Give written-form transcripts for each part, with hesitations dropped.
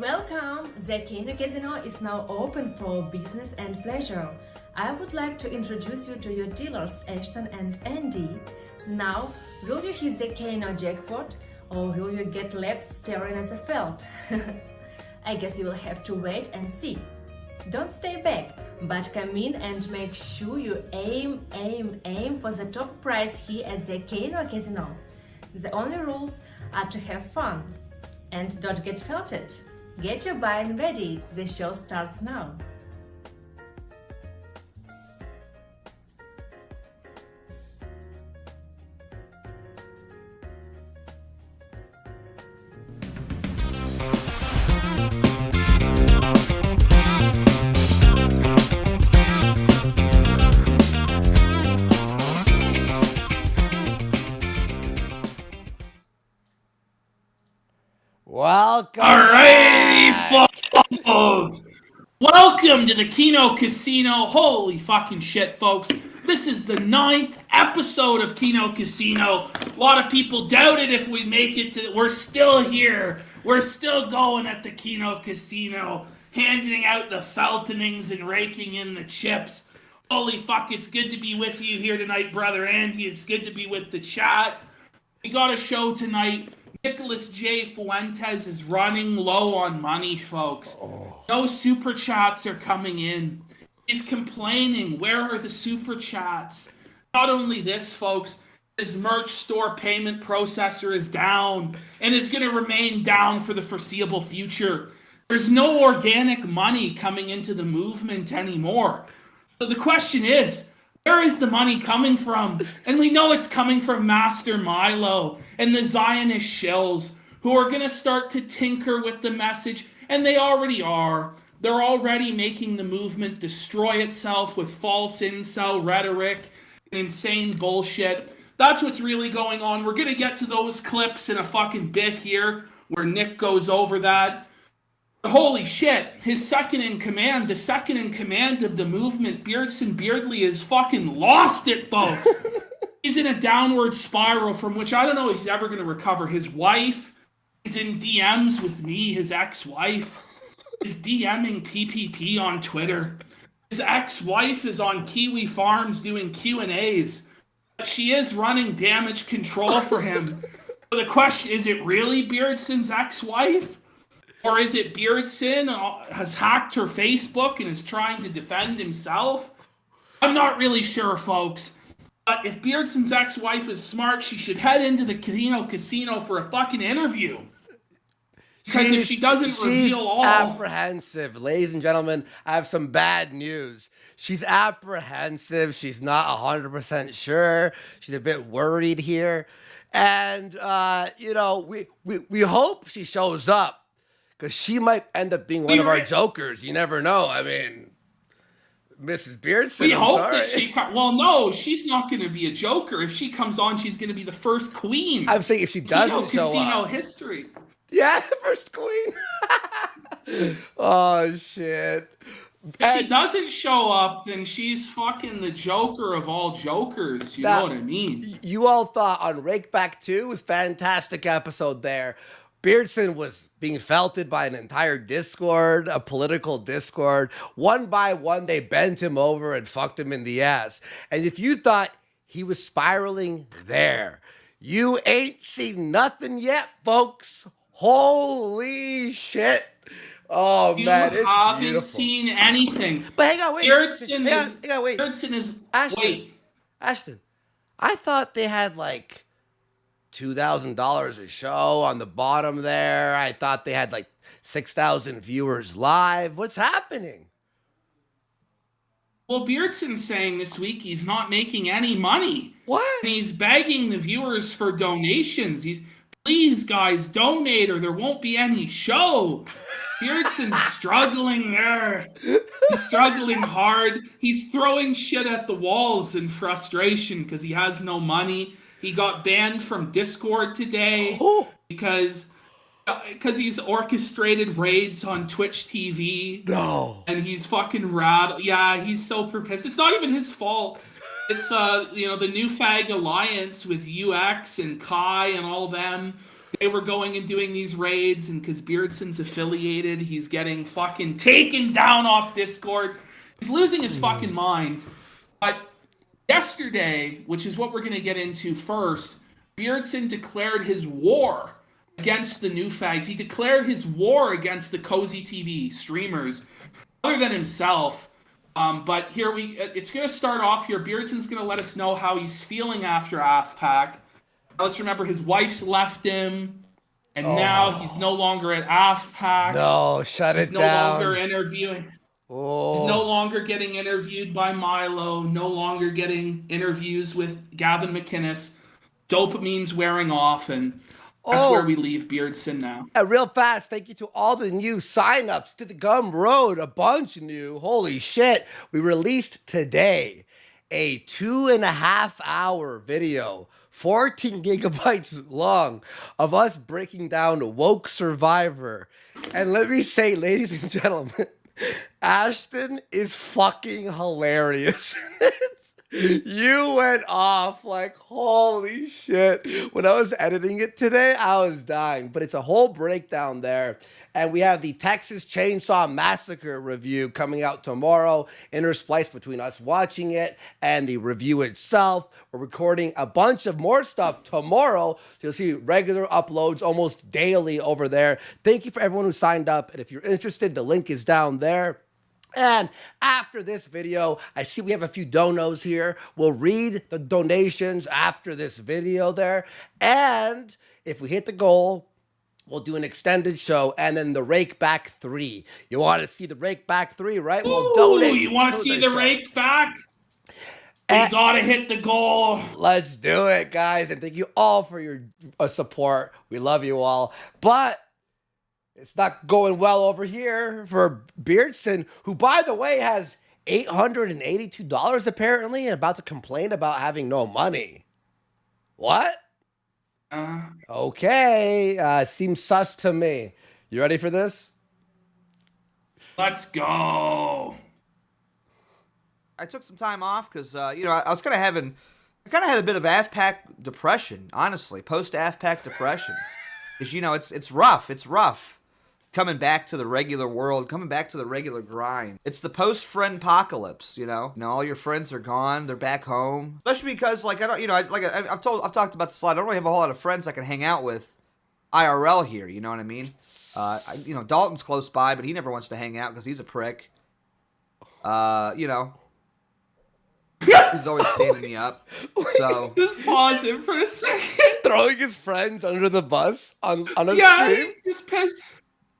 Welcome! The Kino Casino is now open for business and pleasure. I would like to introduce you to your dealers, Ashton and Andy. Now, will you hit the Kino jackpot or will you get left staring at the felt? I guess you will have to wait and see. Don't stay back, but come in and make sure you aim for the top prize here at the Kino Casino. The only rules are to have fun and don't get felted. Get your buy-in ready, the show starts now. Welcome. Alrighty, folks. Welcome to the Kino Casino. Holy fucking shit, folks. This is the 9th episode of Kino Casino. A lot of people doubted if we make it to. We're still here. We're still going at the Kino Casino, handing out the feltonings and raking in the chips. Holy fuck, it's good to be with you here tonight, brother Andy. It's good to be with the chat. We got a show tonight. Nicholas J. Fuentes is running low on money, folks. No super chats are coming in. He's complaining. Where are the super chats? Not only this, folks, his merch store payment processor is down and is going to remain down for the foreseeable future. There's no organic money coming into the movement anymore. So the question is, where is the money coming from? And we know it's coming from Master Milo and the Zionist shills who are going to start to tinker with the message, and they already are. They're already making the movement destroy itself with false incel rhetoric and insane bullshit. That's what's really going on. We're going to get to those clips in a fucking bit here where Nick goes over that. Holy shit, his second in command, the second in command of the movement, Beardson Beardley, has fucking lost it, folks. He's in a downward spiral from which I don't know if he's ever going to recover. His wife is in DMs with me, his ex-wife is DMing PPP on Twitter. His ex-wife is on Kiwi Farms doing Q&As. But she is running damage control for him. So the question, is it really Beardson's ex-wife? Or is it Beardson has hacked her Facebook and is trying to defend himself? I'm not really sure, folks. But if Beardson's ex-wife is smart, she should head into the Kino Casino for a fucking interview. Because if she doesn't reveal all... She's apprehensive. Ladies and gentlemen, I have some bad news. She's apprehensive. She's not 100% sure. She's a bit worried here. And, we hope she shows up. Because she might end up being one of our jokers. You never know. I mean, Mrs. Beardson, we I'm hope sorry. that she... Well, no, she's not going to be a joker. If she comes on, she's going to be the first queen. I'm saying if she doesn't show up. Casino history. Yeah, the first queen. Oh, shit. If she doesn't show up, then she's fucking the joker of all jokers. You know what I mean? You all thought on Rakeback 2 was a fantastic episode there. Beardson was being felted by an entire Discord, a political Discord. One by one, they bent him over and fucked him in the ass. And if you thought he was spiraling there, you ain't seen nothing yet, folks. Holy shit. Oh, man, it's beautiful. You haven't seen anything. But hang on, wait. Beardson is... Ashton, I thought they had, like... $2,000 a show on the bottom there. I thought they had like 6,000 viewers live. What's happening? Well, Beardson's saying this week he's not making any money. What? And he's begging the viewers for donations. Please, guys, donate or there won't be any show. Beardson's struggling there. He's struggling hard. He's throwing shit at the walls in frustration because he has no money. He got banned from Discord today because he's orchestrated raids on Twitch TV. No. And he's fucking rad. Yeah, he's so pissed. It's not even his fault. It's the New Fag Alliance with UX and Kai and all them they were going and doing these raids, and because Beardson's affiliated, he's getting fucking taken down off Discord. He's losing his fucking mind. But yesterday, which is what we're going to get into first, Beardson declared his war against the new fags. He declared his war against the Cozy TV streamers, other than himself. But here it's going to start off here. Beardson's going to let us know how he's feeling after AFPAC. Let's remember his wife's left him, and now he's no longer at AFPAC. No, shut it down. He's no longer interviewing. Oh. He's no longer getting interviewed by Milo, no longer getting interviews with Gavin McInnes. Dopamine's wearing off, and that's where we leave Beardson now. Real fast, thank you to all the new signups to the Gum Road. A bunch new. Holy shit. We released today a 2.5 hour video, 14 gigabytes long, of us breaking down Woke Survivor. And let me say, ladies and gentlemen, Ashton is fucking hilarious. You went off like, holy shit. When I was editing it today, I was dying. But it's a whole breakdown there. And we have the Texas Chainsaw Massacre review coming out tomorrow, interspliced between us watching it and the review itself. We're recording a bunch of more stuff tomorrow. So you'll see regular uploads almost daily over there. Thank you for everyone who signed up. And if you're interested, the link is down there. And after this video, I see we have a few donos here. We'll read the donations after this video there. And if we hit the goal, we'll do an extended show and then the Rake Back 3. You want to see the Rake Back 3, right? We'll donate. You want to see the Rake Back? You got to hit the goal. Let's do it, guys. And thank you all for your support. We love you all. But it's not going well over here for Beardson, who, by the way, has $882 apparently and about to complain about having no money. What? Okay. Seems sus to me. You ready for this? Let's go. I took some time off because, I was kind of had a bit of AFPAC depression, honestly, post-AFPAC depression. Because, it's rough. It's rough. Coming back to the regular world, coming back to the regular grind. It's the post-friend apocalypse, all your friends are gone, they're back home. Especially because, I've talked about this a lot. I don't really have a whole lot of friends I can hang out with IRL here, you know what I mean? Dalton's close by, but he never wants to hang out because he's a prick. He's always standing me up. So just pause it for a second. Throwing his friends under the bus on a stream? He's just pissed.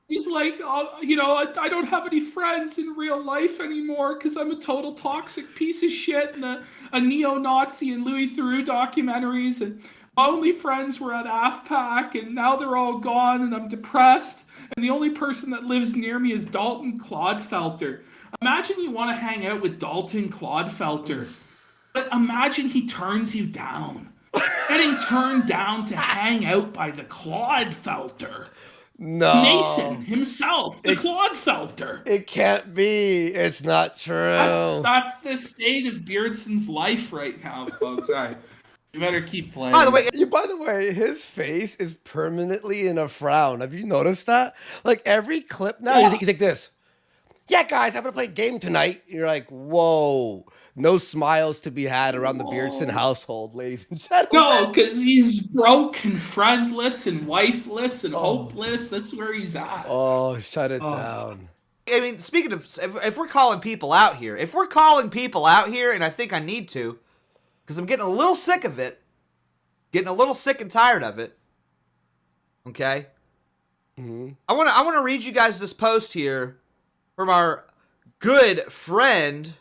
He's like, I don't have any friends in real life anymore because I'm a total toxic piece of shit and a neo-Nazi in Louis Theroux documentaries, and my only friends were at AFPAC and now they're all gone and I'm depressed, and the only person that lives near me is Dalton Clodfelter. Imagine you want to hang out with Dalton Clodfelter, but imagine he turns you down. Getting turned down to hang out by the Clodfelter. No. Mason himself, the Clodfelter. It can't be. It's not true. That's the state of Beardson's life right now, folks. All right. You better keep playing. By the way, his face is permanently in a frown. Have you noticed that? Like every clip now, you think this. Yeah, guys, I'm going to play a game tonight. You're like, whoa. No smiles to be had around the Beardson household, ladies and gentlemen. No, because he's broke and friendless and wifeless and hopeless. That's where he's at. Oh, shut it down. I mean, speaking of, if we're calling people out here, and I think I need to, because I'm getting a little sick of it, getting a little sick and tired of it, okay? Mm-hmm. I want to read you guys this post here from our good friend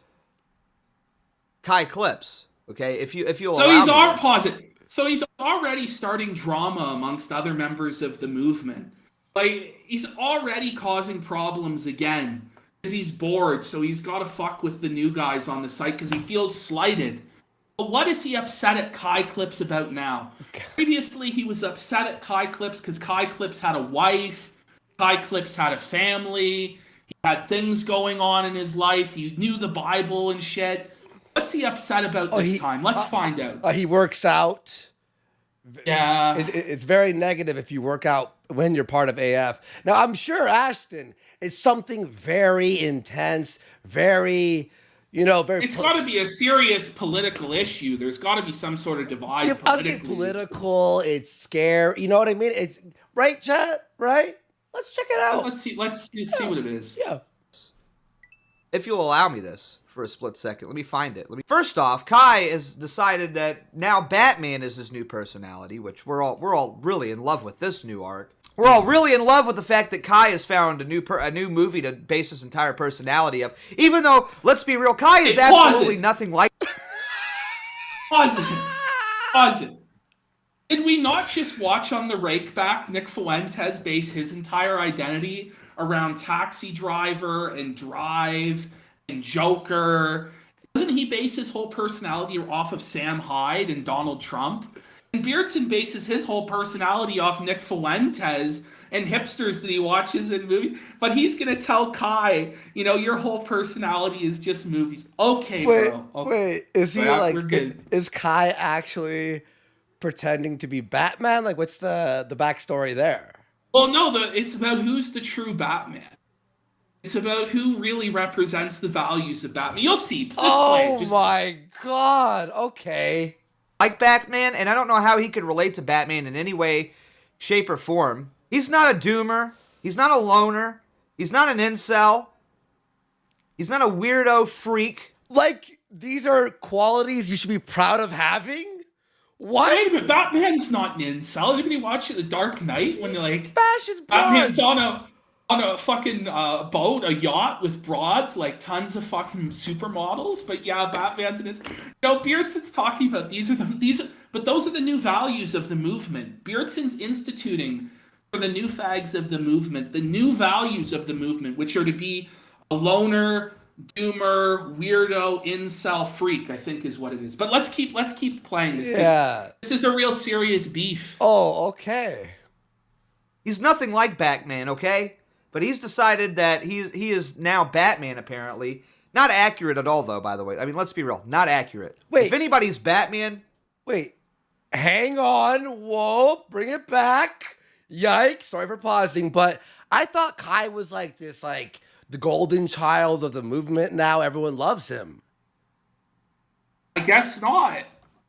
Kai Clips, okay? If you'll allow me. So he's already starting drama amongst other members of the movement. Like, he's already causing problems again because he's bored, so he's got to fuck with the new guys on the site because he feels slighted. But what is he upset at Kai Clips about now? Previously, he was upset at Kai Clips because Kai Clips had a wife, Kai Clips had a family, he had things going on in his life, he knew the Bible and shit. What's he upset about this time? Let's find out. He works out. Yeah. It's very negative if you work out when you're part of AF. Now, I'm sure, Ashton, it's something very intense, very, very... It's got to be a serious political issue. There's got to be some sort of divide Yeah, I was saying politically. political, it's scary. You know what I mean? It's right, chat, right? Let's check it out. Let's see what it is. Yeah. If you'll allow me this for a split second, let me find it. First off, Kai has decided that now Batman is his new personality, which we're all really in love with this new arc. We're all really in love with the fact that Kai has found a new movie to base his entire personality of. Even though, let's be real, Kai is absolutely nothing like. Pause it. Did we not just watch on the rake back Nick Fuentes base his entire identity around Taxi Driver and Drive and Joker? Doesn't he base his whole personality off of Sam Hyde and Donald Trump? And Beardson bases his whole personality off Nick Fuentes and hipsters that he watches in movies. But he's going to tell Kai, your whole personality is just movies. Okay, bro. Okay. Wait, is he we're good. Is Kai actually pretending to be Batman? Like, what's the backstory there? Well, no, it's about who's the true Batman. It's about who really represents the values of Batman. You'll see. My God. Okay. Like Batman, and I don't know how he could relate to Batman in any way, shape, or form. He's not a doomer. He's not a loner. He's not an incel. He's not a weirdo freak. Like, these are qualities you should be proud of having? What? Wait a minute, Batman's not an incel. Anybody watch The Dark Knight when they're like, bashes Batman's on a fucking boat, a yacht with broads, like tons of fucking supermodels. But yeah, Batman's an incel. Beardson's talking about but those are the new values of the movement. Beardson's instituting for the new fags of the movement, the new values of the movement, which are to be a loner, doomer, weirdo, incel freak, I think is what it is. But let's keep playing this. Yeah. This is a real serious beef. Oh, okay. He's nothing like Batman, okay? But he's decided that he is now Batman, apparently. Not accurate at all, though, by the way. I mean, let's be real. Not accurate. Wait. If anybody's Batman... Wait. Hang on. Whoa. Bring it back. Yikes. Sorry for pausing, but I thought Kai was like this, like, the golden child of the movement. Now everyone loves him. I guess not.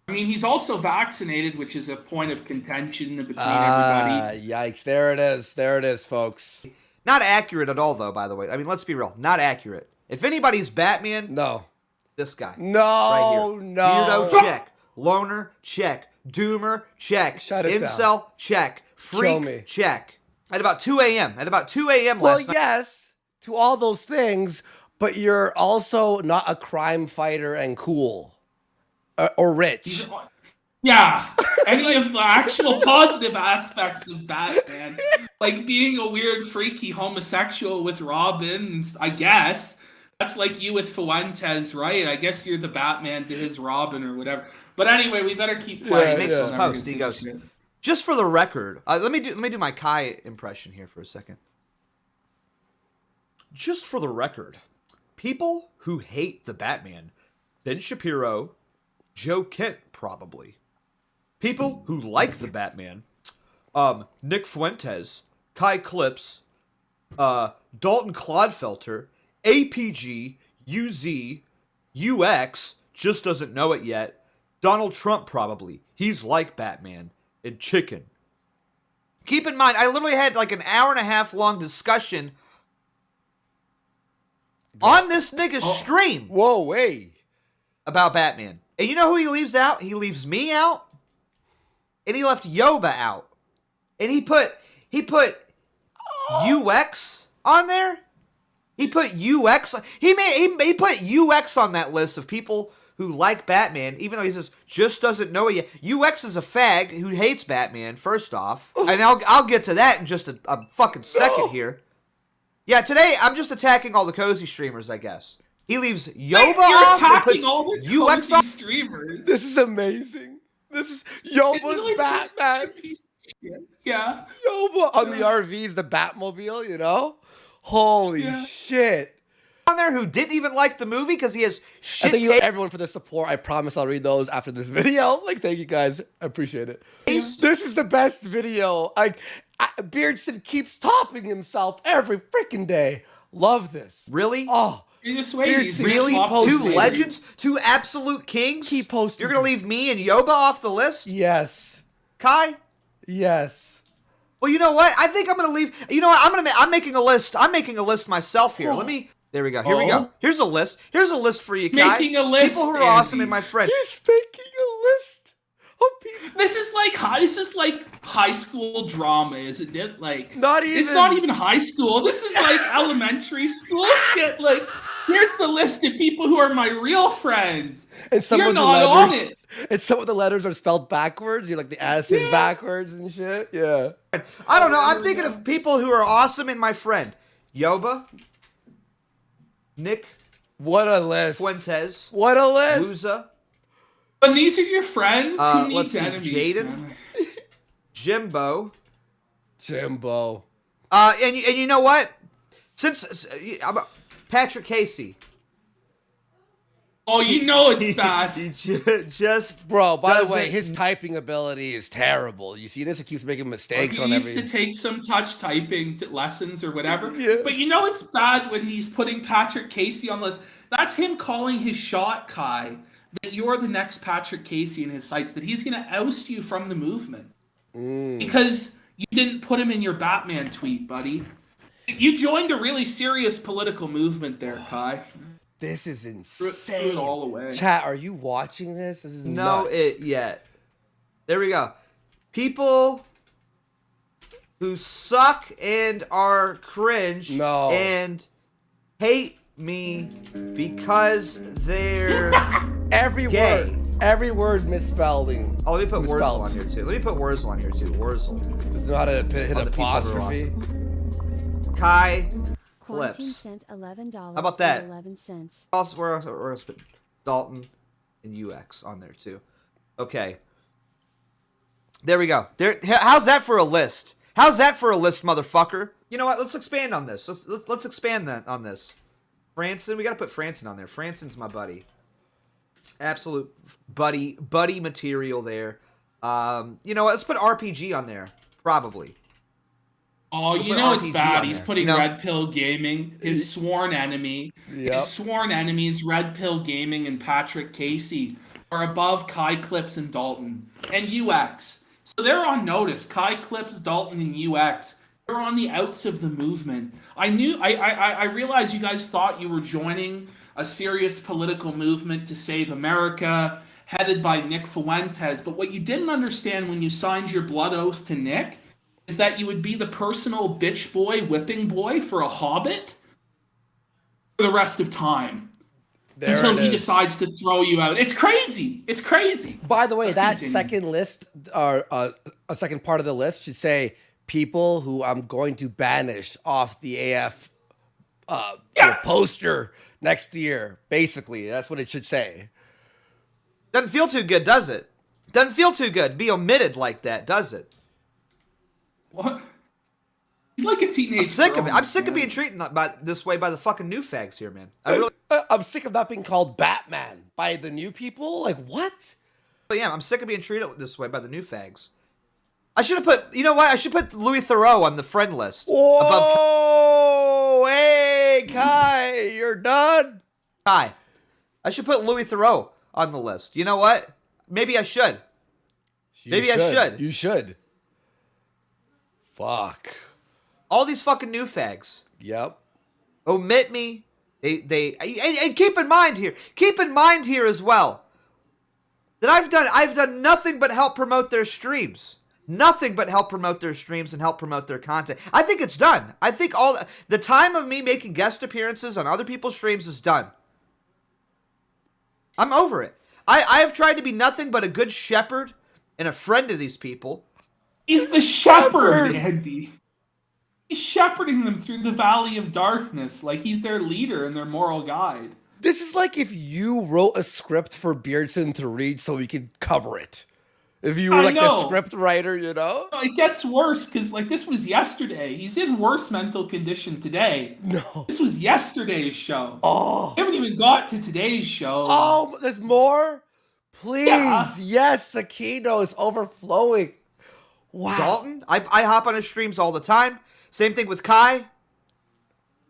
I mean, he's also vaccinated, which is a point of contention between everybody. Yikes. There it is. There it is, folks. Not accurate at all, though, by the way. I mean, let's be real. Not accurate. If anybody's Batman... No. This guy. No, right here. no. Weirdo, check. Loner, check. Doomer, check. Shut it Incel, down. check. Kill me. Freak, check. At about 2 a.m. last night... Well, yes, to all those things, but you're also not a crime fighter and cool. Or rich. Yeah, any of the actual positive aspects of Batman, like being a weird, freaky homosexual with Robin, I guess. That's like you with Fuentes, right? I guess you're the Batman to his Robin or whatever. But anyway, we better keep playing. He makes his post. He goes, just for the record, let me do my Kai impression here for a second. Just for the record, people who hate the Batman, Ben Shapiro, Joe Kent probably. People who like the Batman, Nick Fuentes, Kai Clips, Dalton Clodfelter, APG, UZ, UX, just doesn't know it yet, Donald Trump probably. He's like Batman, and Chicken. Keep in mind, I literally had like an hour and a half long discussion on this nigga's stream. Whoa, wait. About Batman. And you know who he leaves out? He leaves me out. And he left Yoba out. And he put UX on there. He put UX. He put UX on that list of people who like Batman, even though he says just doesn't know it yet. UX is a fag who hates Batman. First off, and I'll get to that in just a fucking second here. Yeah, today I'm just attacking all the cozy streamers, I guess. He leaves Yoba off and puts all the UX cozy on. streamers. This is amazing. This is Yoba's Batman. Yeah. Yoba on the RVs, the Batmobile, Holy shit. on there who didn't even like the movie because he has shit. Thank you everyone for the support. I promise I'll read those after this video. Like, thank you guys. I appreciate it. This is the best video. Beardson keeps topping himself every freaking day. Love this. Really? Oh. Beardson, really? top Two tier. legends? Two absolute kings? Keep posting. You're going to leave me and Yoba off the list? Yes. Kai? Yes. Well, you know what? I think I'm going to leave. You know what? I'm making a list. I'm making a list myself here. Let me. There we go. Here we go. Here's a list. Here's a list for you, Kai. Making a list, People who are Andy. awesome and my friend. He's making a list of people. This is like high school drama, isn't it? Like, Not It's even. not even high school. This is like elementary school shit. Like, here's the list of people who are my real friend. And some You're of the not on letters, it. And some of the letters are spelled backwards. You like the S is backwards and shit. Yeah. I don't know. I'm thinking of people who are awesome and my friend. Yoba. Nick. What a list. Fuentes. What a list. Luza. When these are your friends, who Let's needs see. enemies? Jaden. Man? Jimbo. Jimbo. And you know what? Since Patrick Casey. Oh, you know it's bad. He just Bro, by the way, doesn't- his typing ability is terrible. You see this? He keeps making mistakes He on needs every... to take some touch typing lessons or whatever. Yeah. But you know it's bad when he's putting Patrick Casey on the list. That's him calling his shot, Kai, that you're the next Patrick Casey in his sights, that he's going to oust you from the movement. Because you didn't put him in your Batman tweet, buddy. You joined a really serious political movement there, Kai. This is Threw insane. it all away. Chat, are you watching this? This is know nuts. it yet. There we go. People who suck and are cringe No. and hate me because they're Every gay. word misspelling. Oh, let me put Wurzel Misspelled. on here too. Let me put Wurzel on here too. Wurzel. Doesn't know how to hit On the people who are apostrophe. awesome. Kai Quarantine Clips. sent $11. How about that? 11 cents. Also, where else put Dalton and UX on there too. Okay. There we go. How's that for a list? How's that for a list, motherfucker? You know what? Let's expand on this. Let's expand on this. Franson, we gotta put Franson on there. Franson's my buddy. Absolute buddy material there. You know what? Let's put RPG on there. Probably. Oh, We'll you put know it's RPG bad. on He's there. putting You know- Red Pill Gaming, his sworn enemy. Yep. His sworn enemies, Red Pill Gaming and Patrick Casey, are above Kai Clips and Dalton. And UX. So they're on notice. Kai Clips, Dalton, and UX. They're on the outs of the movement. I realized you guys thought you were joining a serious political movement to save America, headed by Nick Fuentes. But what you didn't understand when you signed your blood oath to Nick is that you would be the personal bitch boy, whipping boy for a hobbit for the rest of time. There Until it he is. decides to throw you out. It's crazy. It's crazy. By the way, Let's that continue. second list, or a second part of the list, should say people who I'm going to banish off the AF poster next year. Basically, that's what it should say. Doesn't feel too good, does it? Doesn't feel too good. Be omitted like that, does it? What? He's like a teenage I'm sick of it. girl, I'm sick of man. being treated this way by the fucking new fags here, man. I'm sick of not being called Batman by the new people. Like, what? I'm sick of being treated this way by the new fags. I should have put, you know what? I should put Louis Theroux on the friend list. Above Whoa! Hey, Kai, you're done. Kai. I should put Louis Theroux on the list. You know what? Maybe I should. Maybe I should. You should. Fuck. All these fucking new fags. Yep. Omit me. And keep in mind here as well, that I've done nothing but help promote their streams. Nothing but help promote their streams and help promote their content. I think it's done. I think all the time of me making guest appearances on other people's streams is done. I'm over it. I have tried to be nothing but a good shepherd and a friend to these people. He's the shepherd, Andy. He's shepherding them through the valley of darkness, like he's their leader and their moral guide. This is like if you wrote a script for Beardson to read so we could cover it. If you were I like the know. script writer, you know? It gets worse because like this was yesterday. He's in worse mental condition today. No. This was yesterday's show. Oh. We haven't even got to today's show. Oh, there's more? Please. Yeah. Yes, the Kino is overflowing. Wow. Dalton, I hop on his streams all the time. Same thing with Kai.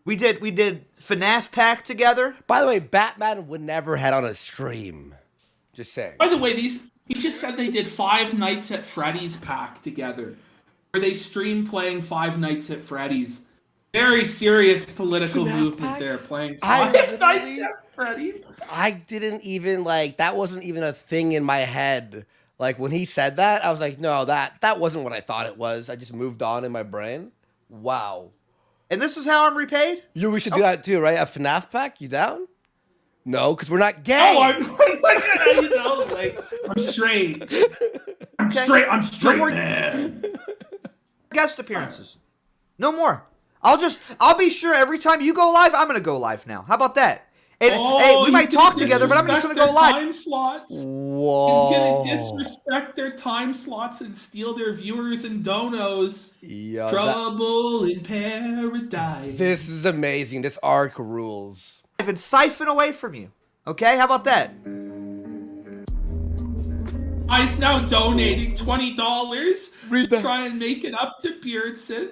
We did FNAF pack together. By the way, Batman would never head on a stream. Just saying. By the way, he just said they did 5 Nights at Freddy's pack together, where they stream playing 5 Nights at Freddy's. Very serious political FNAF movement pack? there, playing I 5 literally- Nights at Freddy's. I didn't even that wasn't even a thing in my head. Like when he said that, I was like, no, that wasn't what I thought it was. I just moved on in my brain. Wow. And this is how I'm repaid? We should do that too, right? A FNAF pack? You down? No, because we're not gay. Oh, I'm straight. I'm straight, more- man. Guest appearances. No more. I'll be sure every time you go live, I'm gonna go live now. How about that? And hey, we might talk together, but I'm just gonna go live. Time slots. Whoa. He's gonna disrespect their time slots and steal their viewers and donos. Yeah, Trouble in paradise. this is amazing. This arc rules. And siphon away from you. Okay? How about that? I's now donating $20 Read to that. try and make it up to Beardson.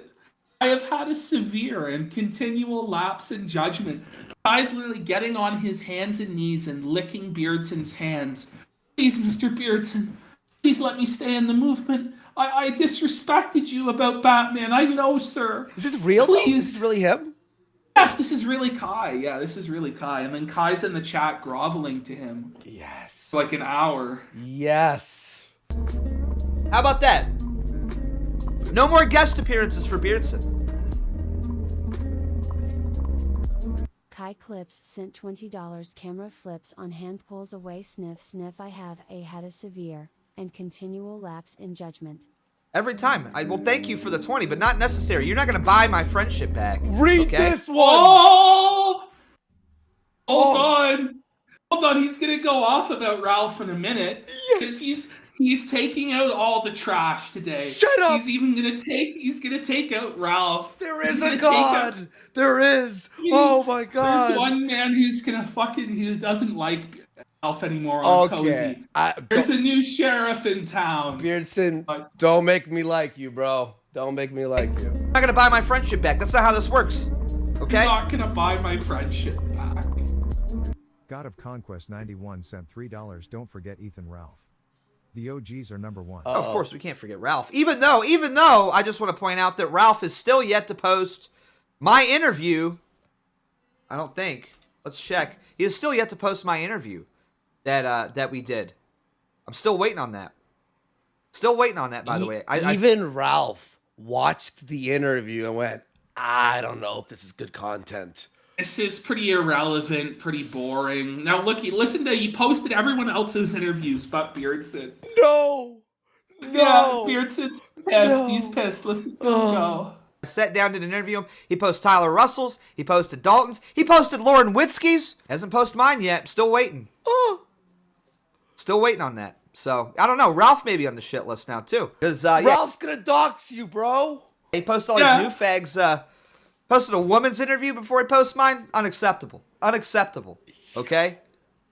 I have had a severe and continual lapse in judgment. Guy's literally getting on his hands and knees and licking Beardson's hands. Please, Mr. Beardson, please let me stay in the movement. I disrespected you about Batman. I know, sir. Is this real? though? Please. Is this really him? Yes, this is really Kai. Yeah, this is really Kai. And then Kai's in the chat groveling to him Yes. for like an hour. Yes. How about that? No more guest appearances for Beardson. Kai Clips sent $20 camera flips on hand pulls away sniff sniff I have had a severe and continual lapse in judgment. Every time. Well, thank you for the 20, but not necessary. You're not gonna buy my friendship pack. Read okay? this one. Oh! Hold Oh. on. Hold on, he's gonna go off about Ralph in a minute. Because he's taking out all the trash today. Shut up! He's gonna take out Ralph. There He's is gonna a take out- God. There is. Oh my God. There's one man who doesn't like Ralph anymore on Okay. Cozy. There's a new sheriff in town. Beardson, don't make me like you, bro. Don't make me like you. I'm not gonna buy my friendship back. That's not how this works. Okay? I'm not gonna buy my friendship back. God of Conquest 91 sent $3. Don't forget Ethan Ralph. The OGs are number one. Of course, we can't forget Ralph. Even though, I just want to point out that Ralph is still yet to post my interview. I don't think. Let's check. He is still yet to post my interview that we did. I'm still waiting on that. Still waiting on that, by the way. Even Ralph watched the interview and went, I don't know if this is good content. This is pretty irrelevant, pretty boring. Now, listen to, he posted everyone else's interviews but Beardson. No. Yeah, Beardson's pissed. No. He's pissed. Listen to him go. I sat down, did an interview him. He posted Tyler Russell's. He posted Dalton's. He posted Lauren Witzke's. Hasn't posted mine yet. Still waiting. Still waiting on that. So, I don't know. Ralph may be on the shit list now, too. Because, Ralph's gonna dox you, bro. he posted all these new fags. Posted a woman's interview before he posts mine. Unacceptable. Unacceptable. Okay?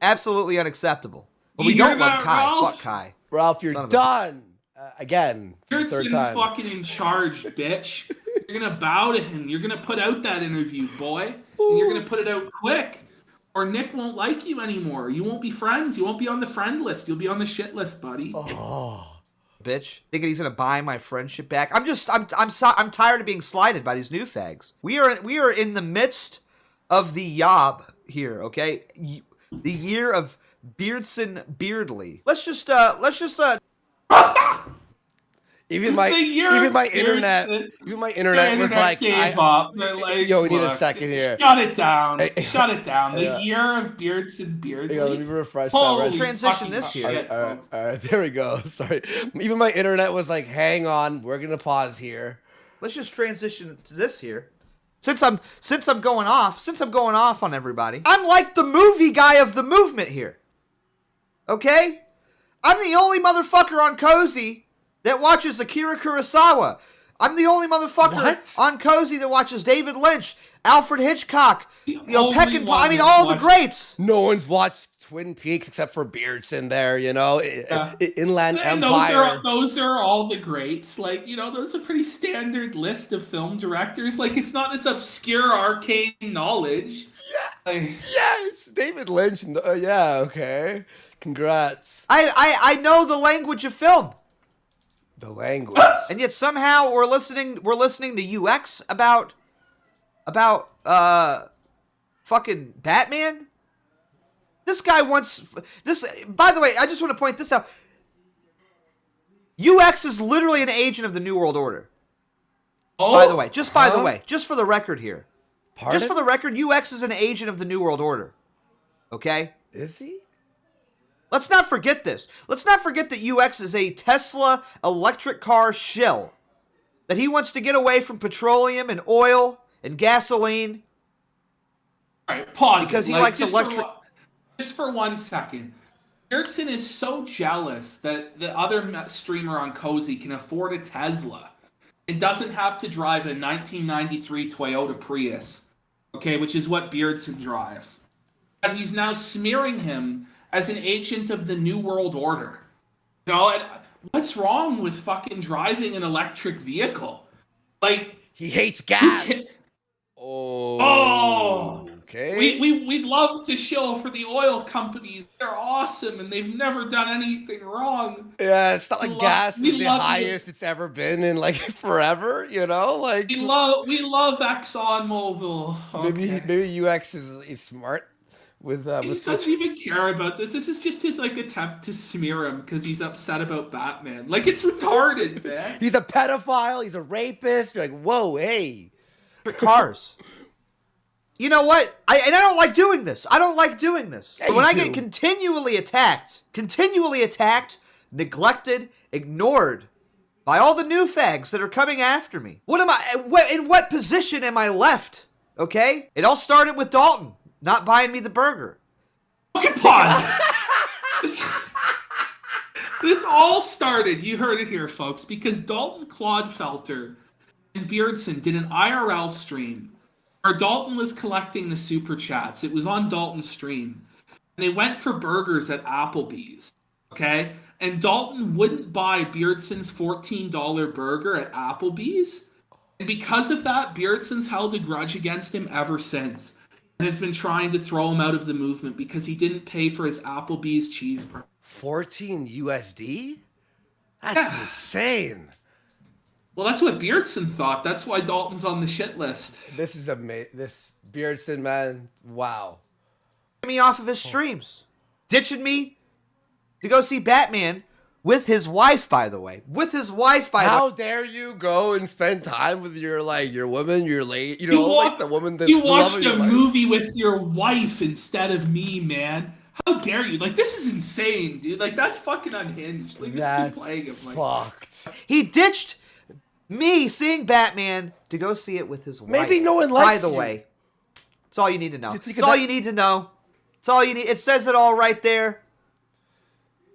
Absolutely unacceptable. But we You don't hear love that, Kai. Ralph? Fuck Kai. Ralph, you're Son of a- done. Again, for the third Beardson's time. fucking in charge, bitch. You're gonna bow to him. You're gonna put out that interview, boy. And you're gonna put it out quick. Or Nick won't like you anymore. You won't be friends. You won't be on the friend list. You'll be on the shit list, buddy. Bitch. Thinking he's gonna buy my friendship back. I'm tired of being slighted by these new fags. We are in the midst of the yob here, okay? The year of Beardson Beardley. Let's just Even my The year internet The was like, gave up. They're like, Yo, we need a "Look, second here." Shut it down. Hey, Shut it down. The yeah. year of Beardson Beardley. Hang on, let me refresh Holy that. Transition fucking this shit, year. folks. All right, there we go. Sorry. Even my internet was like, hang on, we're gonna pause here. let's just transition to this here. Since I'm going off on everybody. I'm like the movie guy of the movement here. Okay? I'm the only motherfucker on Cozy that watches Akira Kurosawa. I'm the only motherfucker on Cozy that watches David Lynch, Alfred Hitchcock, Peckinpah. I mean, all the greats. No one's watched Twin Peaks except for Beardson there, Inland And Empire. those are all the greats. Like, those are pretty standard list of film directors. Like, it's not this obscure arcane knowledge. Yeah, it's David Lynch. Okay. Congrats. I know the language of film. The language. And yet somehow we're listening to UX about fucking Batman? This guy wants this. By the way, I just want to point this out. UX is literally an agent of the New World Order. Oh, by the way, just for the record here. Pardon? Just for the record, UX is an agent of the New World Order. Okay? Is he? Let's not forget this. Let's not forget that UX is a Tesla electric car shill. That he wants to get away from petroleum and oil and gasoline. All right, pause. Because he likes electric. Just for 1 second. Beardson is so jealous that the other streamer on Cozy can afford a Tesla and doesn't have to drive a 1993 Toyota Prius, okay, which is what Beardson drives. But he's now smearing him as an agent of the New World Order. And what's wrong with fucking driving an electric vehicle? Like, he hates gas. Oh. Okay. We'd love to shill for the oil companies. They're awesome and they've never done anything wrong. Yeah, it's not like gas is the highest it's ever been in like forever, Like we love ExxonMobil. Okay. Maybe UX is smart with he doesn't even care about this. This is just his attempt to smear him because he's upset about Batman. Like, it's retarded, man. He's a pedophile. He's a rapist. You're like, whoa, hey. Cars. You know what? I don't like doing this. I don't like doing this. Yeah, but when I do. get continually attacked, neglected, ignored by all the new fags that are coming after me, in what position am I left? Okay? It all started with Dalton not buying me the burger. Okay, pause. This all started, you heard it here, folks, because Dalton Clodfelter and Beardson did an IRL stream where Dalton was collecting the super chats. It was on Dalton's stream. And they went for burgers at Applebee's, okay? And Dalton wouldn't buy Beardson's $14 burger at Applebee's. And because of that, Beardson's held a grudge against him ever since. And has been trying to throw him out of the movement because he didn't pay for his Applebee's cheeseburger. 14 USD? That's insane. Well, that's what Beardson thought. That's why Dalton's on the shit list. This is amazing. This Beardson, man, wow. Me off of his streams. Ditching me to go see Batman with his wife, by the way. How dare you go and spend time with your woman, your lady, the woman that you watched a movie with your wife instead of me, man. How dare you? Like, this is insane, dude. Like, that's fucking unhinged. Like, just keep playing him. Like, fucked. He ditched me seeing Batman to go see it with his wife. Maybe no one likes By the way, it's all you need to know. It's all you need to know. It's all you need. It says it all right there.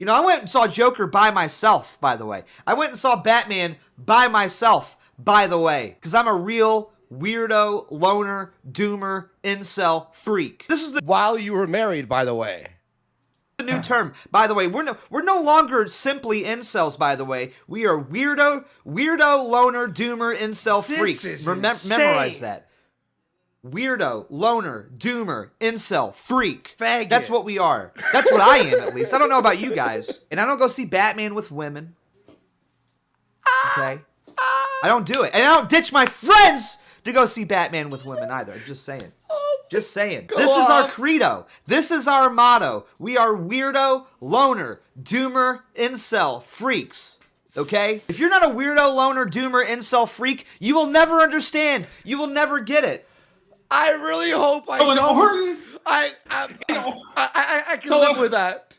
I went and saw Joker by myself, by the way. I went and saw Batman by myself, by the way. Because I'm a real weirdo, loner, doomer, incel freak. This is while you were married, by the way. The new term. By the way, we're no longer simply incels, by the way. We are weirdo, loner, doomer, incel freaks. Memorize that. Weirdo, loner, doomer, incel, freak. Faggot. That's what we are. That's what I am, at least. I don't know about you guys. And I don't go see Batman with women. Okay? I don't do it. And I don't ditch my friends to go see Batman with women either. I'm just saying. Just saying. This is our credo. This is our motto. We are weirdo, loner, doomer, incel, freaks. Okay? If you're not a weirdo, loner, doomer, incel, freak, you will never understand. You will never get it. I really hope I don't. I can live with that.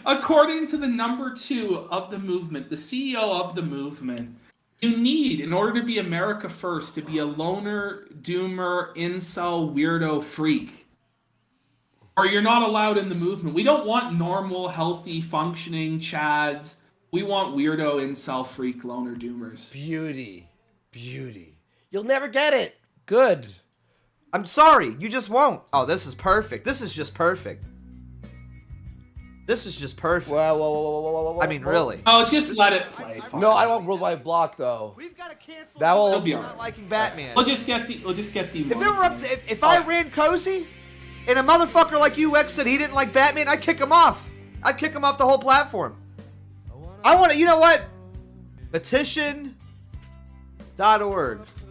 According to the number 2 of the movement, the CEO of the movement, you need, in order to be America first, to be a loner, doomer, incel, weirdo freak. or you're not allowed in the movement. We don't want normal, healthy, functioning Chads. We want weirdo, incel, freak, loner doomers. Beauty. You'll never get it. Good. I'm sorry, you just won't. Oh, this is perfect. This is just perfect. Whoa. I mean, really. Oh, just let it play. No, I don't want worldwide block though. We've got to cancel. That will be not liking Batman. We'll just get the. If it were up to, if I ran Cozy, and a motherfucker like UX said he didn't like Batman, I'd kick him off. I'd kick him off the whole platform. I want to. You know what? Petition.org.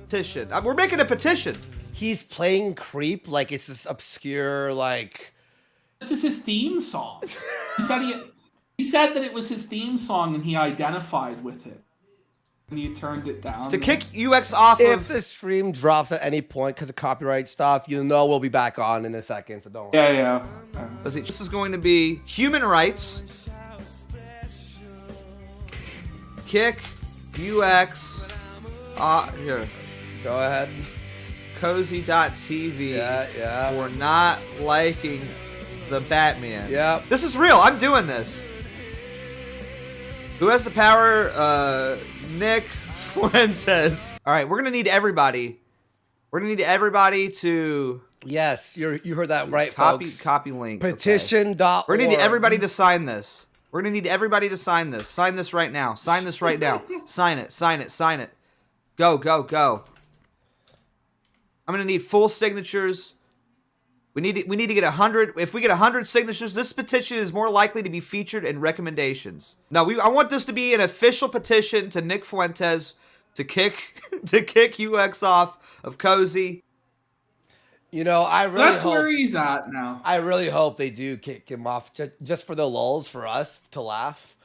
Petition. We're making a petition. He's playing creep like it's this obscure like. This is his theme song. He said that it was his theme song, and he identified with it. And you turned it down. To kick UX off If the stream drops at any point because of copyright stuff, you know we'll be back on in a second, so don't worry. Yeah. This is going to be human rights. Kick UX. Here. Go ahead. Cozy.tv. Yeah. For not liking the Batman. Yep. This is real. I'm doing this. Who has the power? Nick Fuentes. All right, we're gonna need everybody. We're gonna need everybody to Yes, you heard that right, folks. copy link. Petition.org. Okay. We're gonna need everybody to sign this. We're gonna need everybody to sign this. Sign this right now. Sign this right now. Sign it. Go. I'm gonna need full signatures. We need to get 100. If we get 100 signatures, this petition is more likely to be featured in recommendations. Now, I want this to be an official petition to Nick Fuentes to kick UX off of Cozy. You know, I really That's hope, where he's at now. I really hope they do kick him off just for the lulz for us to laugh.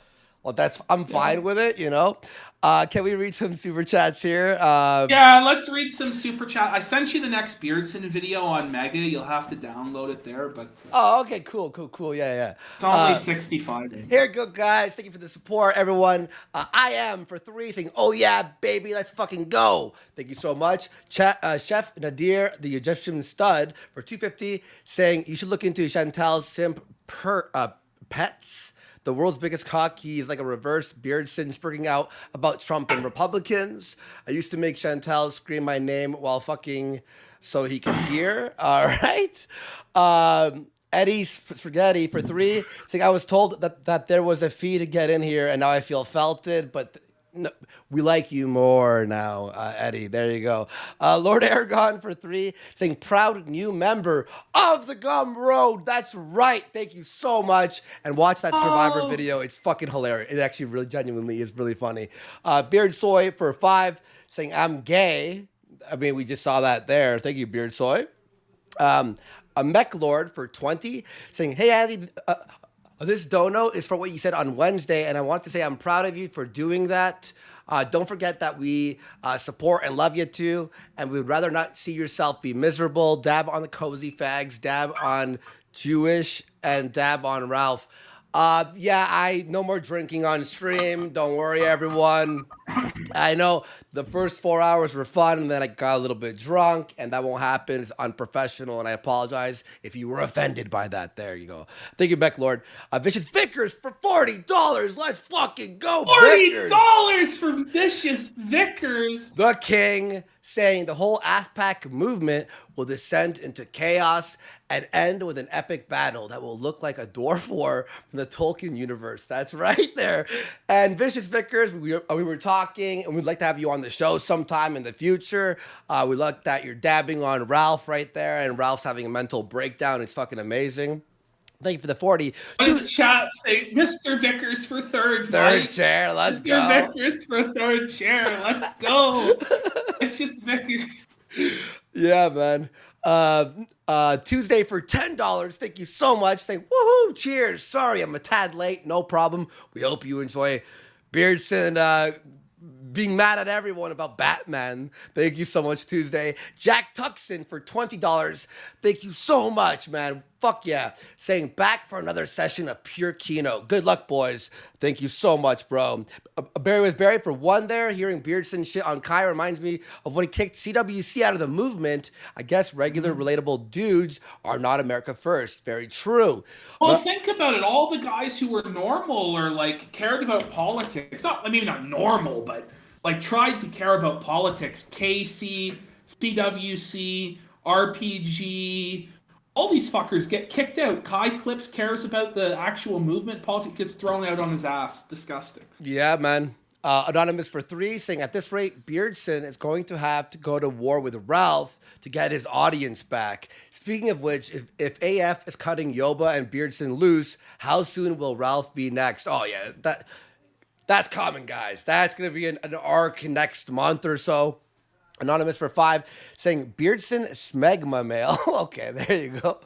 Well, I'm fine with it, you know. Can we read some super chats here? Yeah, let's read some super chat. I sent you the next Beardson video on Mega. You'll have to download it there, but Oh, okay, cool. Yeah. it's only 65. Here you go, guys. Thank you for the support, everyone. I am for 3 saying, "Oh yeah, baby, let's fucking go." Thank you so much. Chef Nadir, the Egyptian stud, for 250, saying you should look into Chantal's simp pets. The world's biggest cock. He's like a reverse Beardson, freaking out about Trump and Republicans. I used to make Chantal scream my name while fucking so he could hear. All right. Eddie's Spaghetti for 3, saying I was told that there was a fee to get in here, and now I feel felted, but no, we like you more now, Eddie. There you go. Lord Aragon for 3, saying proud new member of the Gum Road. That's right. Thank you so much. And watch that Survivor video. It's fucking hilarious. It actually really genuinely is really funny. Beard Soy for 5, saying I'm gay. I mean, we just saw that there. Thank you, Beard Soy. A Mech Lord for 20, saying, hey, Eddie, this dono is for what you said on Wednesday, and I want to say I'm proud of you for doing that. Don't forget that we support and love you too, and we'd rather not see yourself be miserable. Dab on the cozy fags, dab on Jewish, and dab on Ralph. Yeah, no more drinking on stream. Don't worry, everyone. I know the first 4 hours were fun, and then I got a little bit drunk, and that won't happen. It's unprofessional, and I apologize if you were offended by that. There you go. Thank you, Beck Lord. Vicious Vickers for $40. Let's fucking go, Vickers. $40 from Vicious Vickers. The King, saying the whole AFPAC movement will descend into chaos and end with an epic battle that will look like a dwarf war from the Tolkien universe. That's right there. And Vicious Vickers, we were talking, and we'd like to have you on the show sometime in the future. We like that you're dabbing on Ralph right there, and Ralph's having a mental breakdown. It's fucking amazing. Thank you for the 40. What does chat say? Mr. Vickers for third. Third right? chair, let's go. Mr. Vickers for third chair. Let's go. It's just Vickers. Yeah, man. Tuesday for $10. Thank you so much. Say woohoo, cheers. Sorry, I'm a tad late. No problem. We hope you enjoy Beardson being mad at everyone about Batman. Thank you so much, Tuesday. Jack Tuxon for $20. Thank you so much, man. Fuck yeah. Saying back for another session of pure Kino. Good luck, boys. Thank you so much, bro. Barry was Barry for one there. Hearing Beardson shit on Kai reminds me of when he kicked CWC out of the movement. I guess regular, relatable dudes are not America first. Very true. Well, think about it. All the guys who were normal or like cared about politics, maybe not normal, but like tried to care about politics. KC, CWC, RPG, all these fuckers get kicked out. Kai Clips cares about the actual movement. Politics gets thrown out on his ass. Disgusting. Yeah, man. Anonymous for 3 saying at this rate, Beardson is going to have to go to war with Ralph to get his audience back. Speaking of which, if AF is cutting Yoba and Beardson loose, how soon will Ralph be next? Oh yeah, that's common, guys. That's gonna be an arc next month or so. Anonymous for 5 saying Beardson smegma male. Okay, there you go.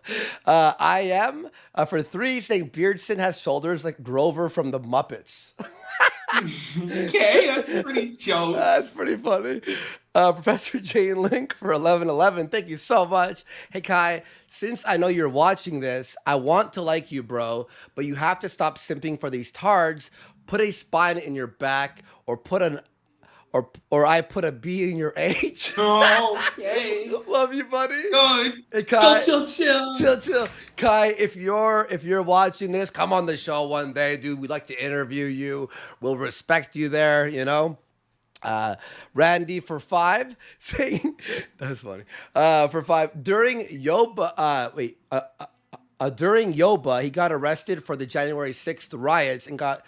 I am for 3 saying Beardson has shoulders like Grover from the Muppets. Okay, that's pretty jokes. That's pretty funny. Professor Jane Link for 1111. Thank you so much. Hey Kai, since I know you're watching this, I want to like you, bro, but you have to stop simping for these tards. Put a spine in your back, or I put a B in your H. Okay. Love you, buddy. Good. Hey, Kai. Chill. Kai, if you're watching this, come on the show one day, dude. We'd like to interview you. We'll respect you there, you know. Randy for 5 saying that's funny. For 5 during Yoba. During Yoba, he got arrested for the January 6th riots and got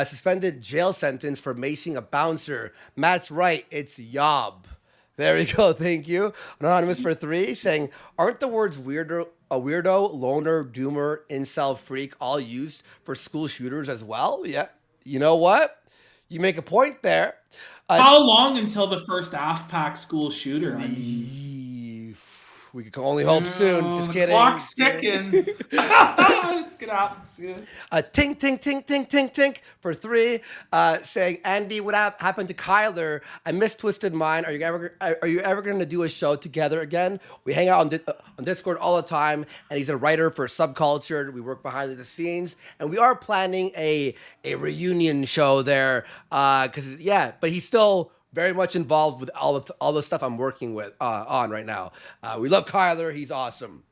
suspended jail sentence for macing a bouncer. Matt's right, it's Yob. There we go, thank you. Anonymous for 3 saying, aren't the words weirdo, loner, doomer, incel, freak all used for school shooters as well? Yeah, you know what? You make a point there. How long until the first AFPAC school shooter? We can only hope soon. Just kidding. Clock's ticking. It's gonna happen soon. Tink, tink, tink, tink, tink, tink for 3. Saying, Andy, what happened to Kyler? I miss Twisted Mind. Are you ever going to do a show together again? We hang out on Discord all the time, and he's a writer for Subcultured. We work behind the scenes, and we are planning a reunion show there. But he's still very much involved with all the stuff I'm working with on right now. We love Kyler. He's awesome.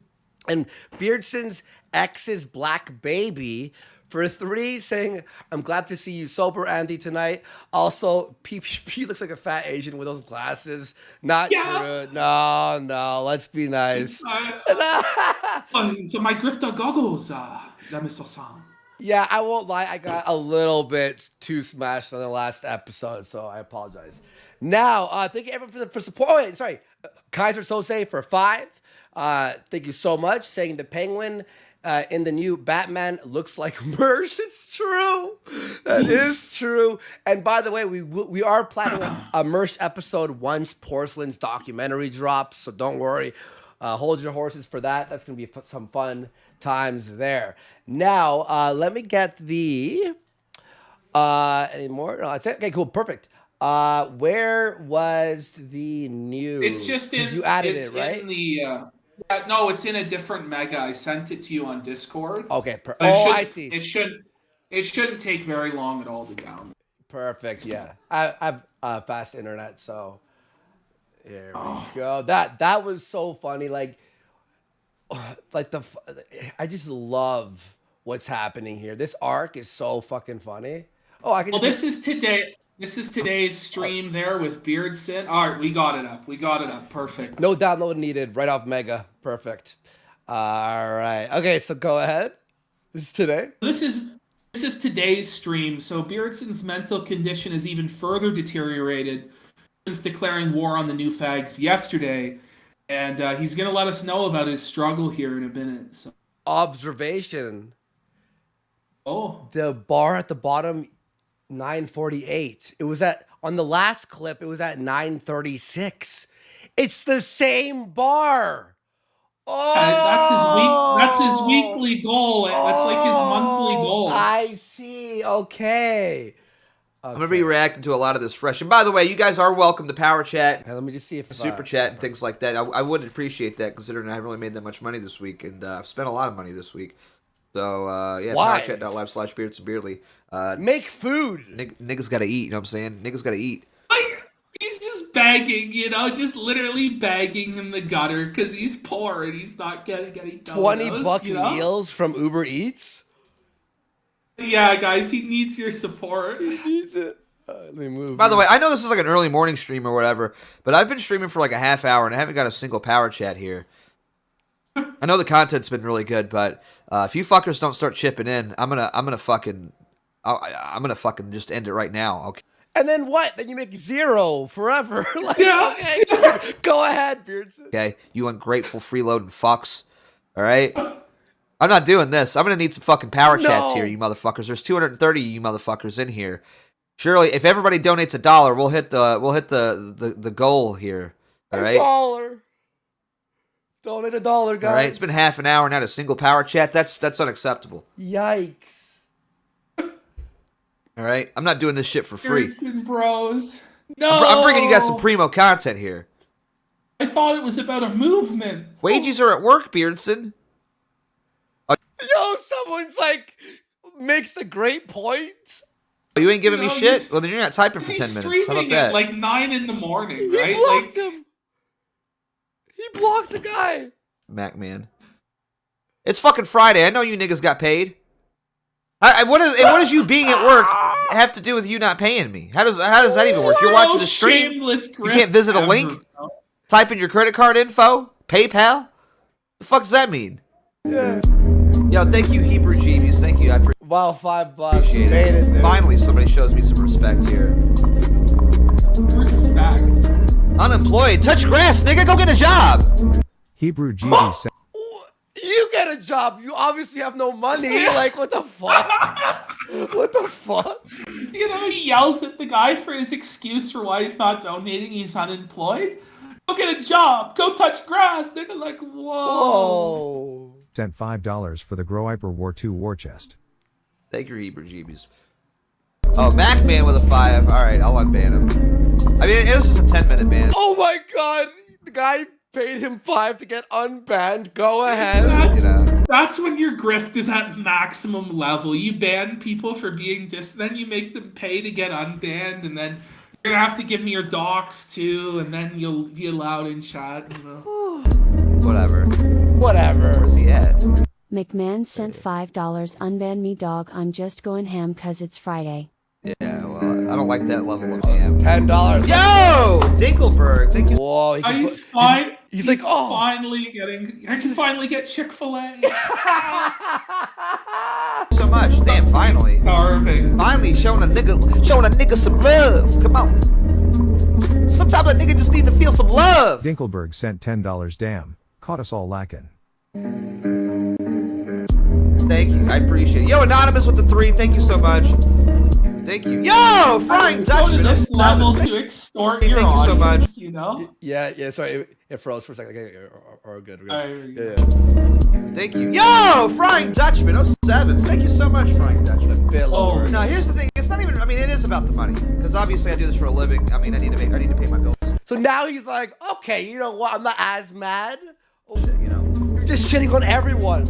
And Beardson's ex's Black Baby for 3 saying, I'm glad to see you sober, Andy, tonight. Also, PPP looks like a fat Asian with those glasses. Not true. No, let's be nice. So my grifter goggles, Mr. Sam. Yeah, I won't lie. I got a little bit too smashed on the last episode, so I apologize. Now, thank you everyone for support. Oh, wait, sorry. Kaiser Sose for 5. Thank you so much. Saying the Penguin in the new Batman looks like Mersh. It's true. That is true. And by the way, we are planning a Mersh episode once Porcelain's documentary drops, so don't worry. Hold your horses for that. That's going to be some fun times there. Now, let me get the any more? No, that's it. Okay, cool, perfect. Where was the news? It's just in. You added it, right? In the. No, it's in a different mega. I sent it to you on Discord. Okay. I see. It shouldn't take very long at all to download. Perfect. Yeah, I have fast internet, so here we go. That was so funny. Like I just love what's happening here. This arc is so fucking funny. Oh, I can. Well, this is today's stream there with Beardson. All right, we got it up. Perfect. No download needed. Right off Mega. Perfect. All right. Okay, so go ahead. This is today. This is today's stream. So Beardson's mental condition has even further deteriorated since declaring war on the new fags yesterday, and he's gonna let us know about his struggle here in a minute. So. Observation. Oh. The bar at the bottom. 948. It was on the last clip, it was at 936. It's the same bar. Oh, that's his weekly goal. That's like his monthly goal. I see. Okay. I'm gonna be reacting to a lot of this fresh. And by the way, you guys are welcome to power chat, Hey, let me just see if super chat, and things like that. I would appreciate that, considering I haven't really made that much money this week, and I've spent a lot of money this week. So yeah, Why? powerchat.live/beardsandbeardly. Make food. Niggas gotta eat. You know what I'm saying? Niggas gotta eat. Like, he's just begging, you know, just literally begging in the gutter because he's poor and he's not getting any donuts, $20 you know? meals from Uber Eats. Yeah, guys, he needs your support. He needs it. Let me move. By the way, I know this is like an early morning stream or whatever, but I've been streaming for like a half hour and I haven't got a single power chat here. I know the content's been really good, but if you fuckers don't start chipping in, I'm gonna fucking just end it right now. Okay. And then what? Then you make 0 forever. Like, Yeah. okay, go ahead, Beardson. Okay, you ungrateful freeloading fucks. All right. I'm not doing this. I'm gonna need some fucking power chats here, you motherfuckers. There's 230 of you motherfuckers in here. Surely, if everybody donates $1, we'll hit the goal here. All right. $1. Donate $1, guys. All right. It's been half an hour, not a single power chat. That's unacceptable. Yikes. All right. I'm not doing this shit for free. Beardson Bros. No. I'm bringing you guys some primo content here. I thought it was about a movement. Wages are at work, Beardson. Yo, someone's like, makes a great point. Oh, you ain't giving me No, shit? he's- Well, then you're not typing for 10 He's minutes. How about streaming that? at like 9 in the morning, He right? blocked Like, him. He blocked the guy. Mac man. It's fucking Friday. I know you niggas got paid. What does you being at work have to do with you not paying me? How does that even work? You're watching the stream. shameless You can't visit a grift link? ever, bro. Type in your credit card info? PayPal? The fuck does that mean? Yeah. Yo, thank you, Hebrew Jeebies. Thank you. I Wow, $5. appreciate Made it, dude. Finally, somebody shows me some respect here. Respect. Unemployed. Touch grass, nigga. Go get a job. Hebrew GB sent You get a job. You obviously have no money. Like, what the fuck? What the fuck? You know, he yells at the guy for his excuse for why he's not donating. He's unemployed. Go get a job. Go touch grass. Nigga, like, whoa. Whoa. sent $5 for the Grow Hyper War 2 war chest. Thank you, Hebrew Jeebies. Oh, Mac Man with a 5. All right, I'll unban him. I mean, it was just a 10-minute ban. Oh my god. The guy paid him 5 to get unbanned. Go ahead. That's, You know. that's when your grift is at maximum level. You ban people for being then you make them pay to get unbanned, and then you're gonna have to give me your docs too, and then you'll be allowed in chat, you know. Whatever. Whatever. Where's he at? McMahon sent $5 unban me dog, I'm just going ham cause it's Friday. Yeah, well, I don't like that level of jam. $10. Yo! Dinkelberg, thank you. Whoa. He can He's put- fine. he's like, oh. finally getting. I can finally get Chick-fil-A. so much. Damn, finally. Starving. Finally showing a nigga some love. Come on. Sometimes a nigga just need to feel some love. Dinkelberg sent $10. Damn, caught us all lacking. Thank you. I appreciate it. Yo, Anonymous with the 3. Thank you so much. Thank you. Yo, Frying Go to Dutchman. this level Thank to extort Thank your you so audience, much. you know? Yeah, sorry. It froze for a second. Okay, or good. Alright, Yeah. Thank you. Yo, Frying Dutchman. 07s. Thank you so much, Frying Dutchman. Bit lower. No, here's the thing. It's not even. I mean, it is about the money because obviously I do this for a living. I mean, I need to pay my bills. So now he's like, okay, you know what? I'm not as mad. You know. You're just shitting on everyone.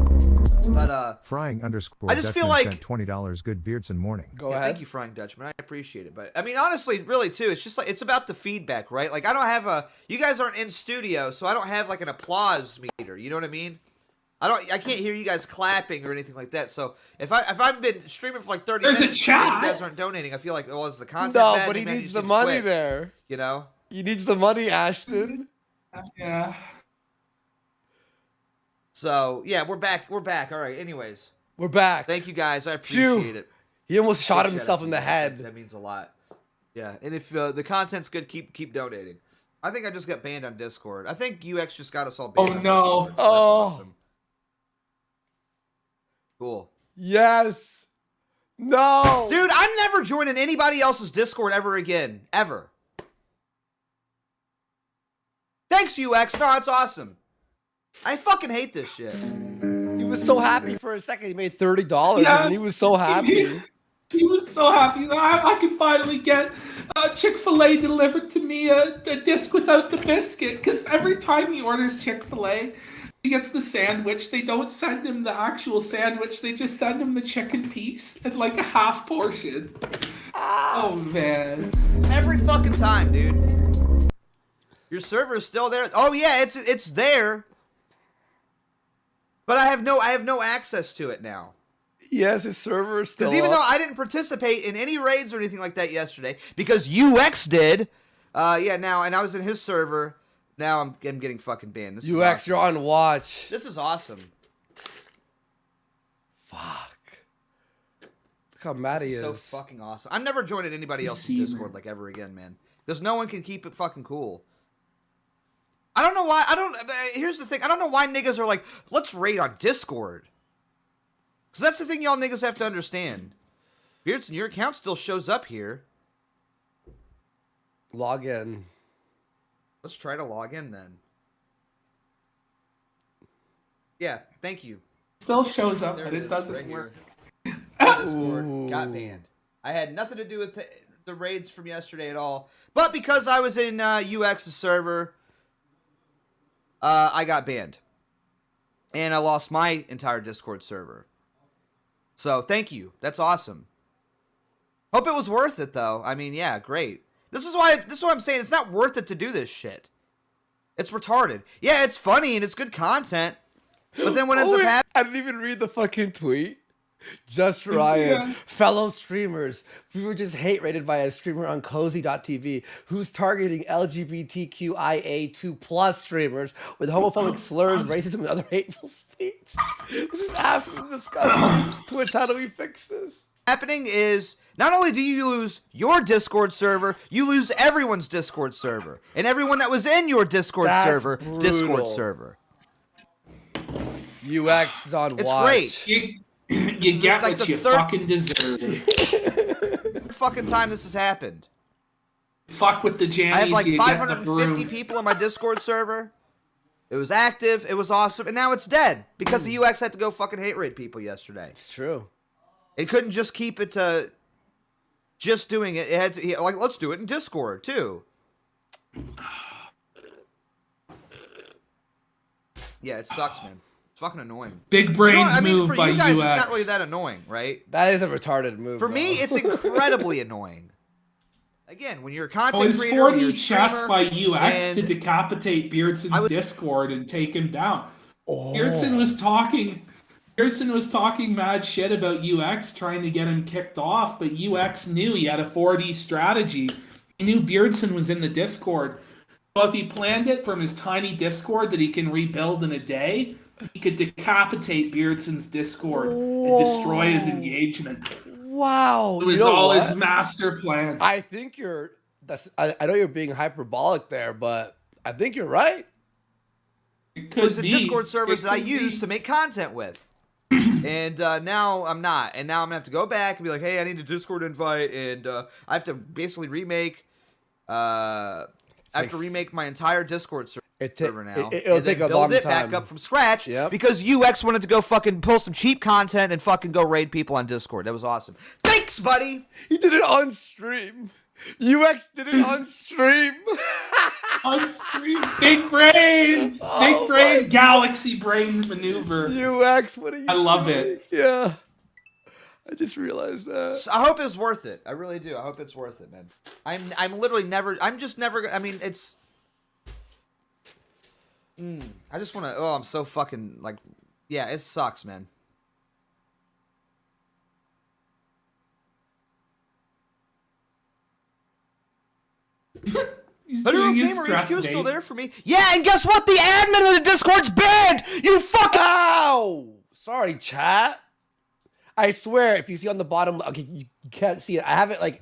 But Frying _ I just feel Dutchman like- sent $20. Good Beardson morning. Go yeah, ahead. thank you, Frying Dutchman. I appreciate it. But I mean, honestly, really too, it's just like it's about the feedback, right? Like I don't have a. You guys aren't in studio, so I don't have like an applause meter. You know what I mean? I can't hear you guys clapping or anything like that. So if I've been streaming for like 30 There's a minutes, chat. and you guys aren't donating, I feel like is the content No, bad? but he Maybe I needs just the need to money quit, there. You know? He needs the money, Ashton. Yeah. So yeah, we're back. We're back. All right. Anyways, We're back. thank you guys. I Phew. appreciate it. He almost shot Big shout himself out in to the you. head. That means a lot. Yeah, and if the content's good, keep donating. I think I just got banned on Discord. I think UX just got us all banned. Oh, on no. Discord, so that's Oh. awesome. Cool. Yes. No. Dude, I'm never joining anybody else's Discord ever again. Ever. Thanks, UX. No, that's awesome. I fucking hate this shit. He was so happy for a second. He made $30 Yeah. and he was so happy. He was so happy that I could finally get Chick-fil-A delivered to me a disc without the biscuit. Because every time he orders Chick-fil-A, he gets the sandwich. They don't send him the actual sandwich. They just send him the chicken piece and like a half portion. Oh, man. Every fucking time, dude. Your server is still there. Oh yeah, it's there. But I have no access to it now. Yes, his server is still Because even up. though I didn't participate in any raids or anything like that yesterday, because UX did, now, and I was in his server, now I'm getting fucking banned. This is UX, awesome. you're on watch. This is awesome. Fuck. Look how mad he is. So fucking awesome. I'm never joining anybody else's Discord like ever again, man. Because no one can keep it fucking cool. I don't know why. Here's the thing. I don't know why niggas are like, let's raid on Discord. Because that's the thing y'all niggas have to understand. Beardson, your account still shows up here. Log in. Let's try to log in then. Yeah, thank you. Still shows up, There but it it is, doesn't right work. here. Discord got banned. I had nothing to do with the raids from yesterday at all. But because I was in UX's server, I got banned. And I lost my entire Discord server. So, thank you. That's awesome. Hope it was worth it, though. I mean, yeah, great. This is why I'm saying it's not worth it to do this shit. It's retarded. Yeah, it's funny and it's good content. But then what ends up happening... I didn't even read the fucking tweet. Just Ryan, fellow streamers, we were just hate rated by a streamer on cozy.tv who's targeting LGBTQIA2+ streamers with homophobic slurs, racism, and other hateful speech. This is absolutely disgusting. Twitch, how do we fix this? Happening is, not only do you lose your Discord server, you lose everyone's Discord server. And everyone that was in your Discord server, brutal. Discord server. UX is on It's watch. great. You get like what the you third- fucking deserve. Fucking time this has happened. Fuck with the jammies. I had like you get in the 550 broom. people on my Discord server. It was active, it was awesome, and now it's dead. Because the UX had to go fucking hate raid people yesterday. It's true. It couldn't just keep it to just doing it. It had to, like, let's do it in Discord, too. Yeah, it sucks, man. It's fucking annoying. Big brains I mean, move for by you guys, UX. it's not really that annoying, right? That is a retarded move. For though. me, it's incredibly annoying. Again, when you're a Oh, content it's creator, when you're 40 a chests streamer, by UX and to decapitate Beardson's Discord and take him down. Beardson was talking mad shit about UX trying to get him kicked off, but UX knew he had a 4D strategy. He knew Beardson was in the Discord. So if he planned it from his tiny Discord that he can rebuild in a day, he could decapitate Beardson's Discord and destroy his engagement. Wow. It was all his master plan. I think I know you're being hyperbolic there, but I think you're right. It it was could the be. Discord servers It that I could be. used to make content with. And now I'm not. And now I'm going to have to go back and be like, hey, I need a Discord invite. And I have to basically remake... I have to remake my entire Discord server now. It'll and then take a build long it time. back up from scratch Yep. because UX wanted to go fucking pull some cheap content and fucking go raid people on Discord. That was awesome. Thanks, buddy! He did it on stream. UX did it on stream. On screen. Big brain! Big brain galaxy brain maneuver. UX, what are you I love doing? it. Yeah. I just realized that. So I hope it's worth it. I really do. I hope it's worth it, man. I'm literally never... I'm just never... I mean, it's... I just want to... Oh, I'm so fucking, like... Yeah, it sucks, man. He's But doing his Gamer stress HQ is still bait. there for me. Yeah, and guess what? The admin of the Discord's banned! You fucking... Ow! Sorry, chat. I swear, if you see on the bottom, okay, you can't see it. I have it like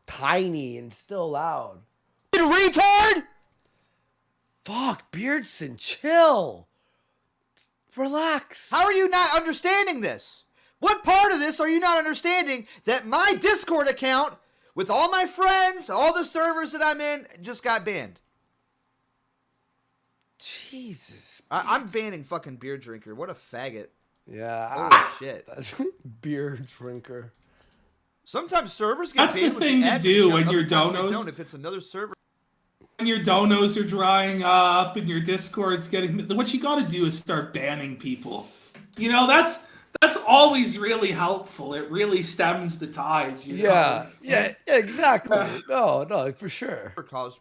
tiny and still loud. retard! Fuck, Beardson, chill. Relax. How are you not understanding this? What part of this are you not understanding that my Discord account, with all my friends, all the servers that I'm in, just got banned? Jesus. I'm banning fucking Beer Drinker. What a faggot. Yeah. Holy shit. That's beer drinker. Sometimes servers get That's banned the with thing to admin do account, when other your times they donos- don't if it's another server. When your donos are drying up and your Discord's getting, what you got to do is start banning people. You know, that's always really helpful. It really stems the tide. You know? Yeah, exactly. No, for sure. Cause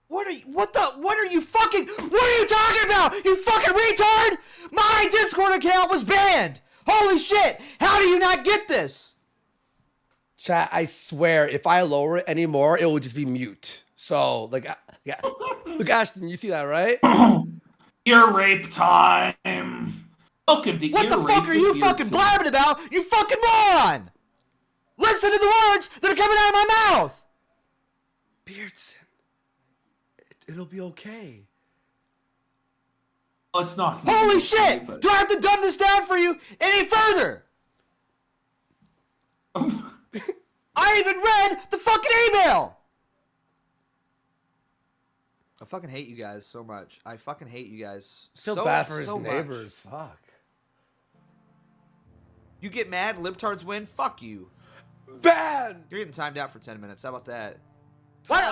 what are you talking about? You fucking retard! My Discord account was banned! Holy shit! How do you not get this? Chat, I swear, if I lower it anymore, it will just be mute. So, like, yeah. Look, Ashton, you see that, right? Ear rape time. Welcome to What Ear the Rape fuck are with you Beardson. fucking blabbing about? You fucking moron! Listen to the words that are coming out of my mouth! Beardson, it'll be okay. Well, it's not. Holy shit! But... Do I have to dumb this down for you any further? I even read the fucking email! I fucking hate you guys so much. I fucking hate you guys Feel so bad for his much. neighbors. Fuck. You get mad, libtards win? Fuck you. Banned! You're getting timed out for 10 minutes. How about that? Why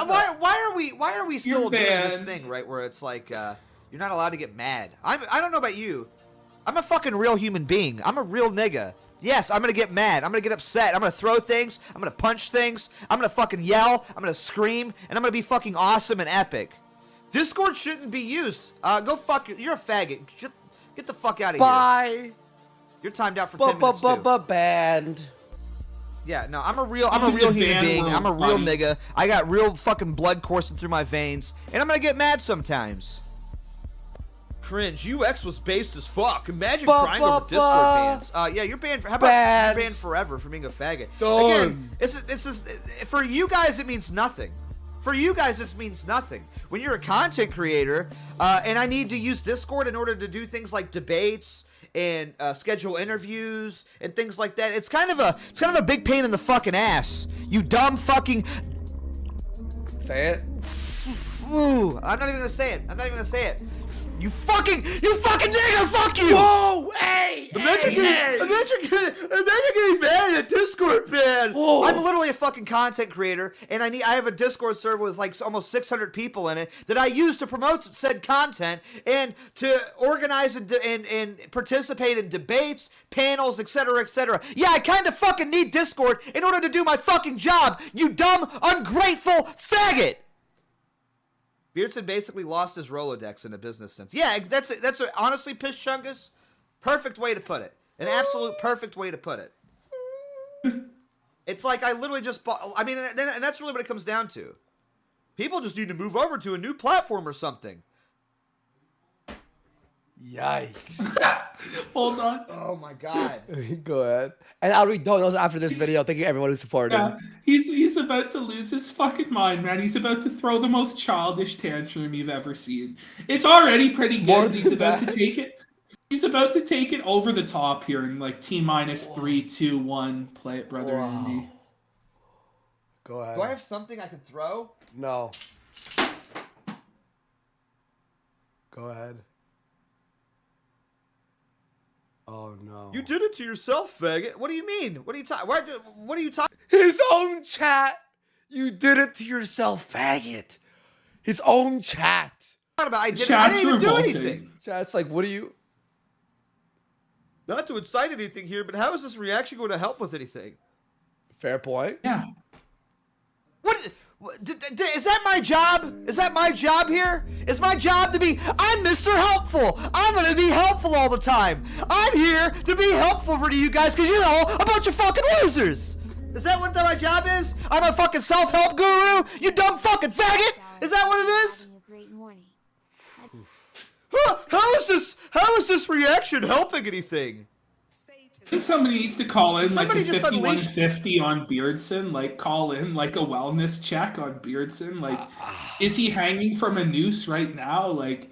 are we still You're doing this banned. thing, right, where it's like, you're not allowed to get mad? I don't know about you. I'm a fucking real human being. I'm a real nigga. Yes, I'm gonna get mad. I'm gonna get upset. I'm gonna throw things. I'm gonna punch things. I'm gonna fucking yell. I'm gonna scream. And I'm gonna be fucking awesome and epic. Discord shouldn't be used. Go fuck you're a faggot. Get the fuck out of here. Bye! You're timed out for 10 minutes too. Banned. Yeah, no, I'm a real Welcome to human Ban being. World, I'm a real buddy. nigga. I got real fucking blood coursing through my veins, and I'm gonna get mad sometimes. Cringe. UX was based as fuck. Imagine crying over Discord bans. Yeah, you're banned. How about you're banned forever for being a faggot? Again, this is for you guys. It means nothing. For you guys, this means nothing. When you're a content creator, and I need to use Discord in order to do things like debates and schedule interviews and things like that, it's kind of a big pain in the fucking ass. You dumb fucking. Say it. Ooh, I'm not even gonna say it. You fucking nigga, fuck you! Whoa! Hey! Imagine getting mad at a Discord ban. Whoa. I'm literally a fucking content creator, and I have a Discord server with like almost 600 people in it that I use to promote said content and to organize and participate in debates, panels, etc., etc. Yeah, I kind of fucking need Discord in order to do my fucking job. You dumb, ungrateful faggot. Beardson basically lost his Rolodex in a business sense. Yeah, that's a, honestly, Piss Chungus, perfect way to put it. An absolute perfect way to put it. It's like I literally just bought. I mean, and that's really what it comes down to. People just need to move over to a new platform or something. Yikes. Hold on. Oh my god. Go ahead. And I'll read donos after this video. Thank you everyone who supported Yeah, him. he's about to lose his fucking mind, man. He's about to throw the most childish tantrum you've ever seen. It's already pretty More good. He's than about to that. take it. He's about to take it over the top here in like T-3, 2, 1. Play it, brother Wow. Andy. Go ahead. Do I have something I can throw? No. Go ahead. Oh no. You did it to yourself, faggot. What do you mean? What are you talking? What are you talking? His own chat. You did it to yourself, faggot. His own chat. About? I didn't Chat's even do revolting. anything. Chat's like, what do you? Not to incite anything here, but how is this reaction going to help with anything? Fair point. Yeah. What is that my job? Is that my job here? Is my job to be, I'm Mr. Helpful. I'm going to be helpful all the time. I'm here to be helpful for you guys because you're all a bunch of fucking losers. Is that what my job is? I'm a fucking self-help guru? You dumb fucking faggot? Is that what it is? Having a great morning. How is this reaction helping anything? I think somebody needs to call in like Somebody a just unleash- 5150 on Beardson, like call in like a wellness check on Beardson. Like, is he hanging from a noose right now? Like,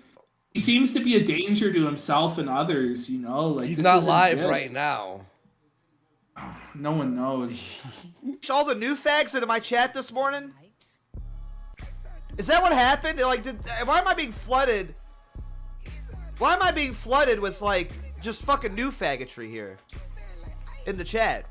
he seems to be a danger to himself and others, you know? Like, He's this not isn't live good. right now. No one knows. All the new fags into my chat this morning? Is that what happened? Like, why am I being flooded? Why am I being flooded with like just fucking new faggotry here in the chat?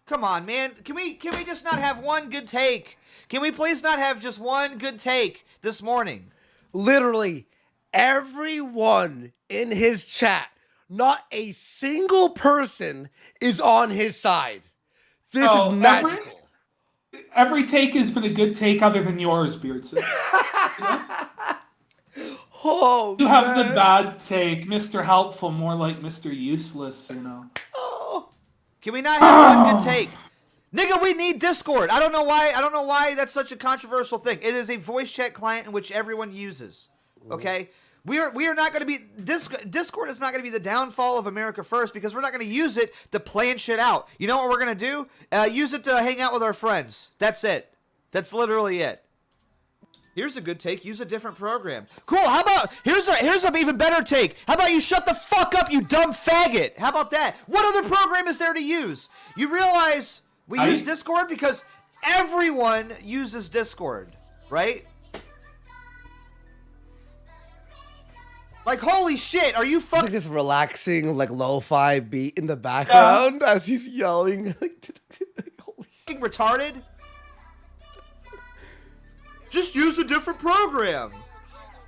Come on, man. Can we just not have one good take? Can we please not have just one good take this morning? Literally, everyone in his chat, not a single person is on his side. This is magical. Every take has been a good take other than yours, Beardson. Oh, You have the bad take, Mr. Helpful, more like Mr. Useless, you know. Oh. Can we not have one good take? Nigga, we need Discord. I don't know why that's such a controversial thing. It is a voice chat client in which everyone uses. Okay? We are not going to be Discord is not going to be the downfall of America First because we're not going to use it to plan shit out. You know what we're going to do? Use it to hang out with our friends. That's it. That's literally it. Here's a good take. Use a different program. Cool. How about here's an even better take. How about you shut the fuck up, you dumb faggot? How about that? What other program is there to use? You realize we use Discord because everyone uses Discord, right? Like, holy shit, are you fucking... Like this relaxing, like, lo-fi beat in the background as he's yelling. Fucking retarded? Just use a different program.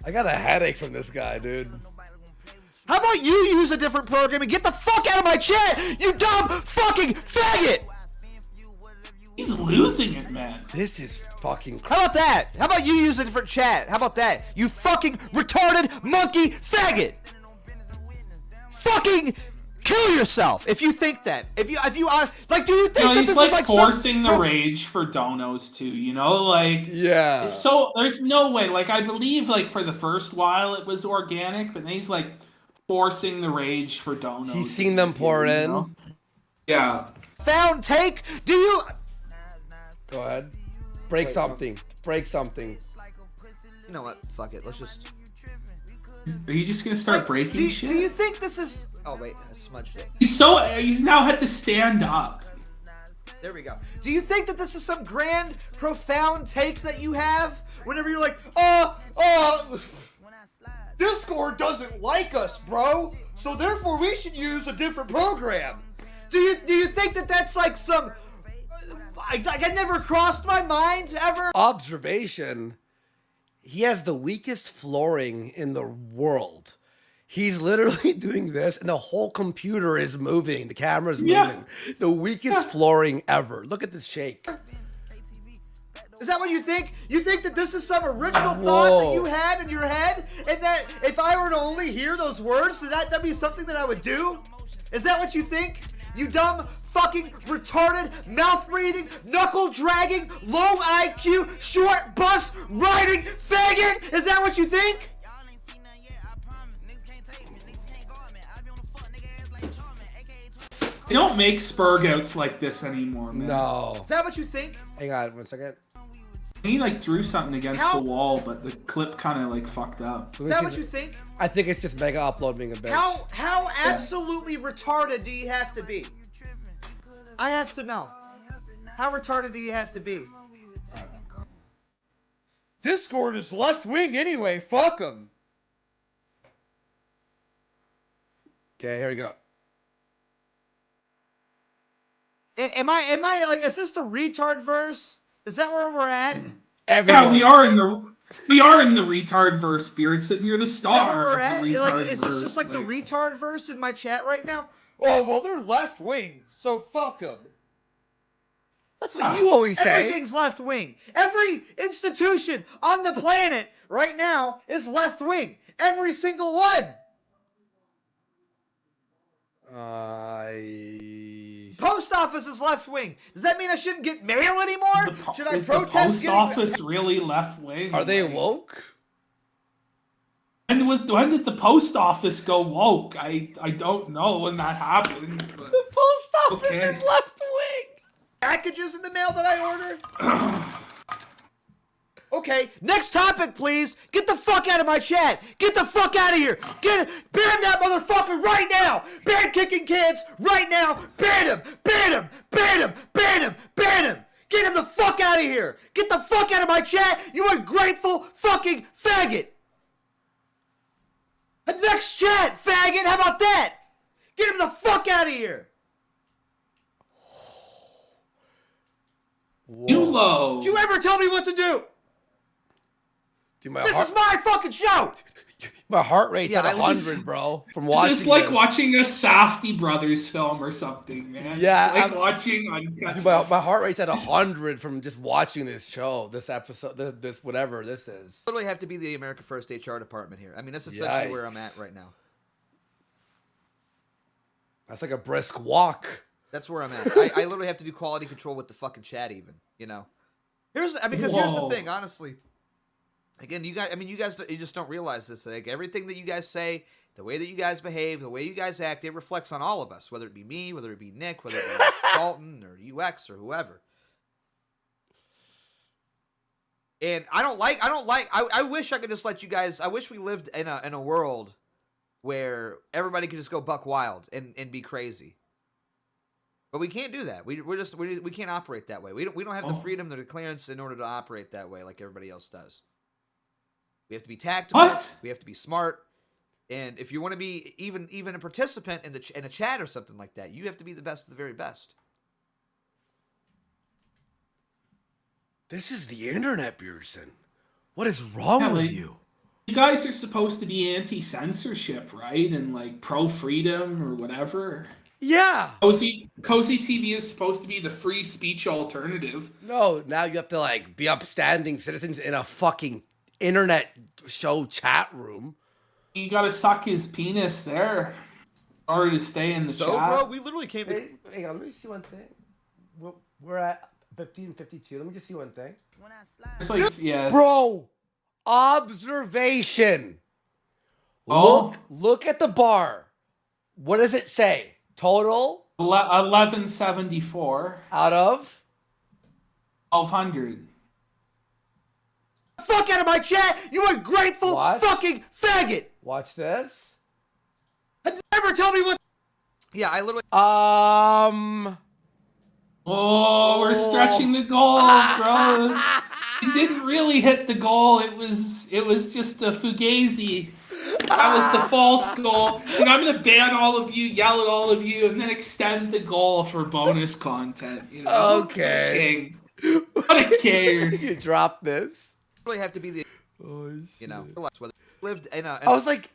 I got a headache from this guy, dude. How about you use a different program and get the fuck out of my chat, you dumb fucking faggot! He's losing it, man. This is fucking How about that? How about you use a different chat? How about that? You fucking retarded monkey faggot! Fucking kill yourself if you think that. If you like, do you think that he's this like is like forcing the rage for donos too? You know, like yeah. So there's no way. Like I believe, like for the first while it was organic, but then he's like forcing the rage for donos. He's seen them pour in. Know? Yeah. Found take? Do you? Go ahead. Break something. Break something. You know what? Fuck it. Let's just. Are you just gonna start breaking shit? Do you think this is? Oh wait, I smudged it. He's now had to stand up. There we go. Do you think that this is some grand, profound take that you have whenever you're like, Discord doesn't like us, bro, so therefore we should use a different program? Do you think that that's like some? I never crossed my mind ever. Observation. He has the weakest flooring in the world. He's literally doing this, and the whole computer is moving. The camera's moving. The weakest flooring ever. Look at this shake. Is that what you think? You think that this is some original thought that you had in your head? And that if I were to only hear those words, that'd be something that I would do? Is that what you think? You dumb, fucking, retarded, mouth-breathing, knuckle-dragging, low IQ, short bus riding faggot? Is that what you think? They don't make spurgouts like this anymore, man. No. Is that what you think? Hang on 1 second. He like threw something against the wall, but the clip kind of like fucked up. Is that what you think? I think it's just Mega Upload being a bitch. How absolutely retarded do you have to be? I have to know. How retarded do you have to be? Discord is left wing anyway. Fuck them. Okay, here we go. Am I like? Is this the retard verse? Is that where we're at? Yeah, we are in the retard verse, Beardson. You're the star. Is that where we're at? Of the Like, retard is this verse, just like the retard verse in my chat right now? Oh well, they're left wing, so fuck them. That's what you always say. Everything's left wing. Every institution on the planet right now is left wing. Every single one. Post office is left wing. Does that mean I shouldn't get mail anymore? Should I is protest the post office really left wing? Are they woke? When did the post office go woke? I don't know when that happened. But The post office okay. is left wing. Packages in the mail that I ordered? Okay, next topic, please. Get the fuck out of my chat. Get the fuck out of here. Ban that motherfucker right now. Ban kicking kids right now. Ban him. Ban him. Ban him. Ban him. Ban him. Get him the fuck out of here. Get the fuck out of my chat, you ungrateful fucking faggot. Next chat, faggot. How about that? Get him the fuck out of here. Yulo. Did you ever tell me what to do? Dude, my This heart, is my fucking show. my heart rate's Yeah, at I was 100, just- bro. From watching It's like this. watching a Safdie Brothers film or something, man. Yeah, It's like watching Uncut Dude, my heart rate's at 100 from just watching this show, this episode, this whatever this is. Literally have to be the America First HR department here. I mean, that's essentially Yikes. where I'm at right now. That's like a brisk walk. That's where I'm at. I literally have to do quality control with the fucking chat, even. You know, here's here's the Whoa. thing. Honestly, again, you guys, you just don't realize this. Like everything that you guys say, the way that you guys behave, the way you guys act, it reflects on all of us. Whether it be me, whether it be Nick, whether it be Dalton or UX or whoever. And I wish I could just let you guys. I wish we lived in a world where everybody could just go buck wild and be crazy. But we can't do that. We can't operate that way. We don't have the freedom, the clearance in order to operate that way like everybody else does. We have to be tactical. What? We have to be smart. And if you want to be even a participant in a chat or something like that, you have to be the best of the very best. This is the internet, Beardson. What is wrong with you? You guys are supposed to be anti-censorship, right? And like pro-freedom or whatever. Yeah. Cozy TV is supposed to be the free speech alternative. No, now you have to like be upstanding citizens in a fucking internet show chat room. You gotta suck his penis there in order to stay in the So, chat. bro, we literally came to... Hey, hang on, let me see one thing. We're at 15:52. Let me just see one thing. It's like, yeah. Bro, observation. Oh. Look at the bar. What does it say? Total 1174, out of 1200. Fuck out of my chat, you ungrateful What? fucking faggot! Watch this. Never tell me what... Yeah, I literally... Oh, we're stretching the goal, bros. It didn't really hit the goal. It was just a fugazi. That was the false goal. And I'm gonna ban all of you, yell at all of you, and then extend the goal for bonus content. You know? Okay. King. What a king. You dropped this. really have to be the... Oh, You know, whether lived in a... I was like,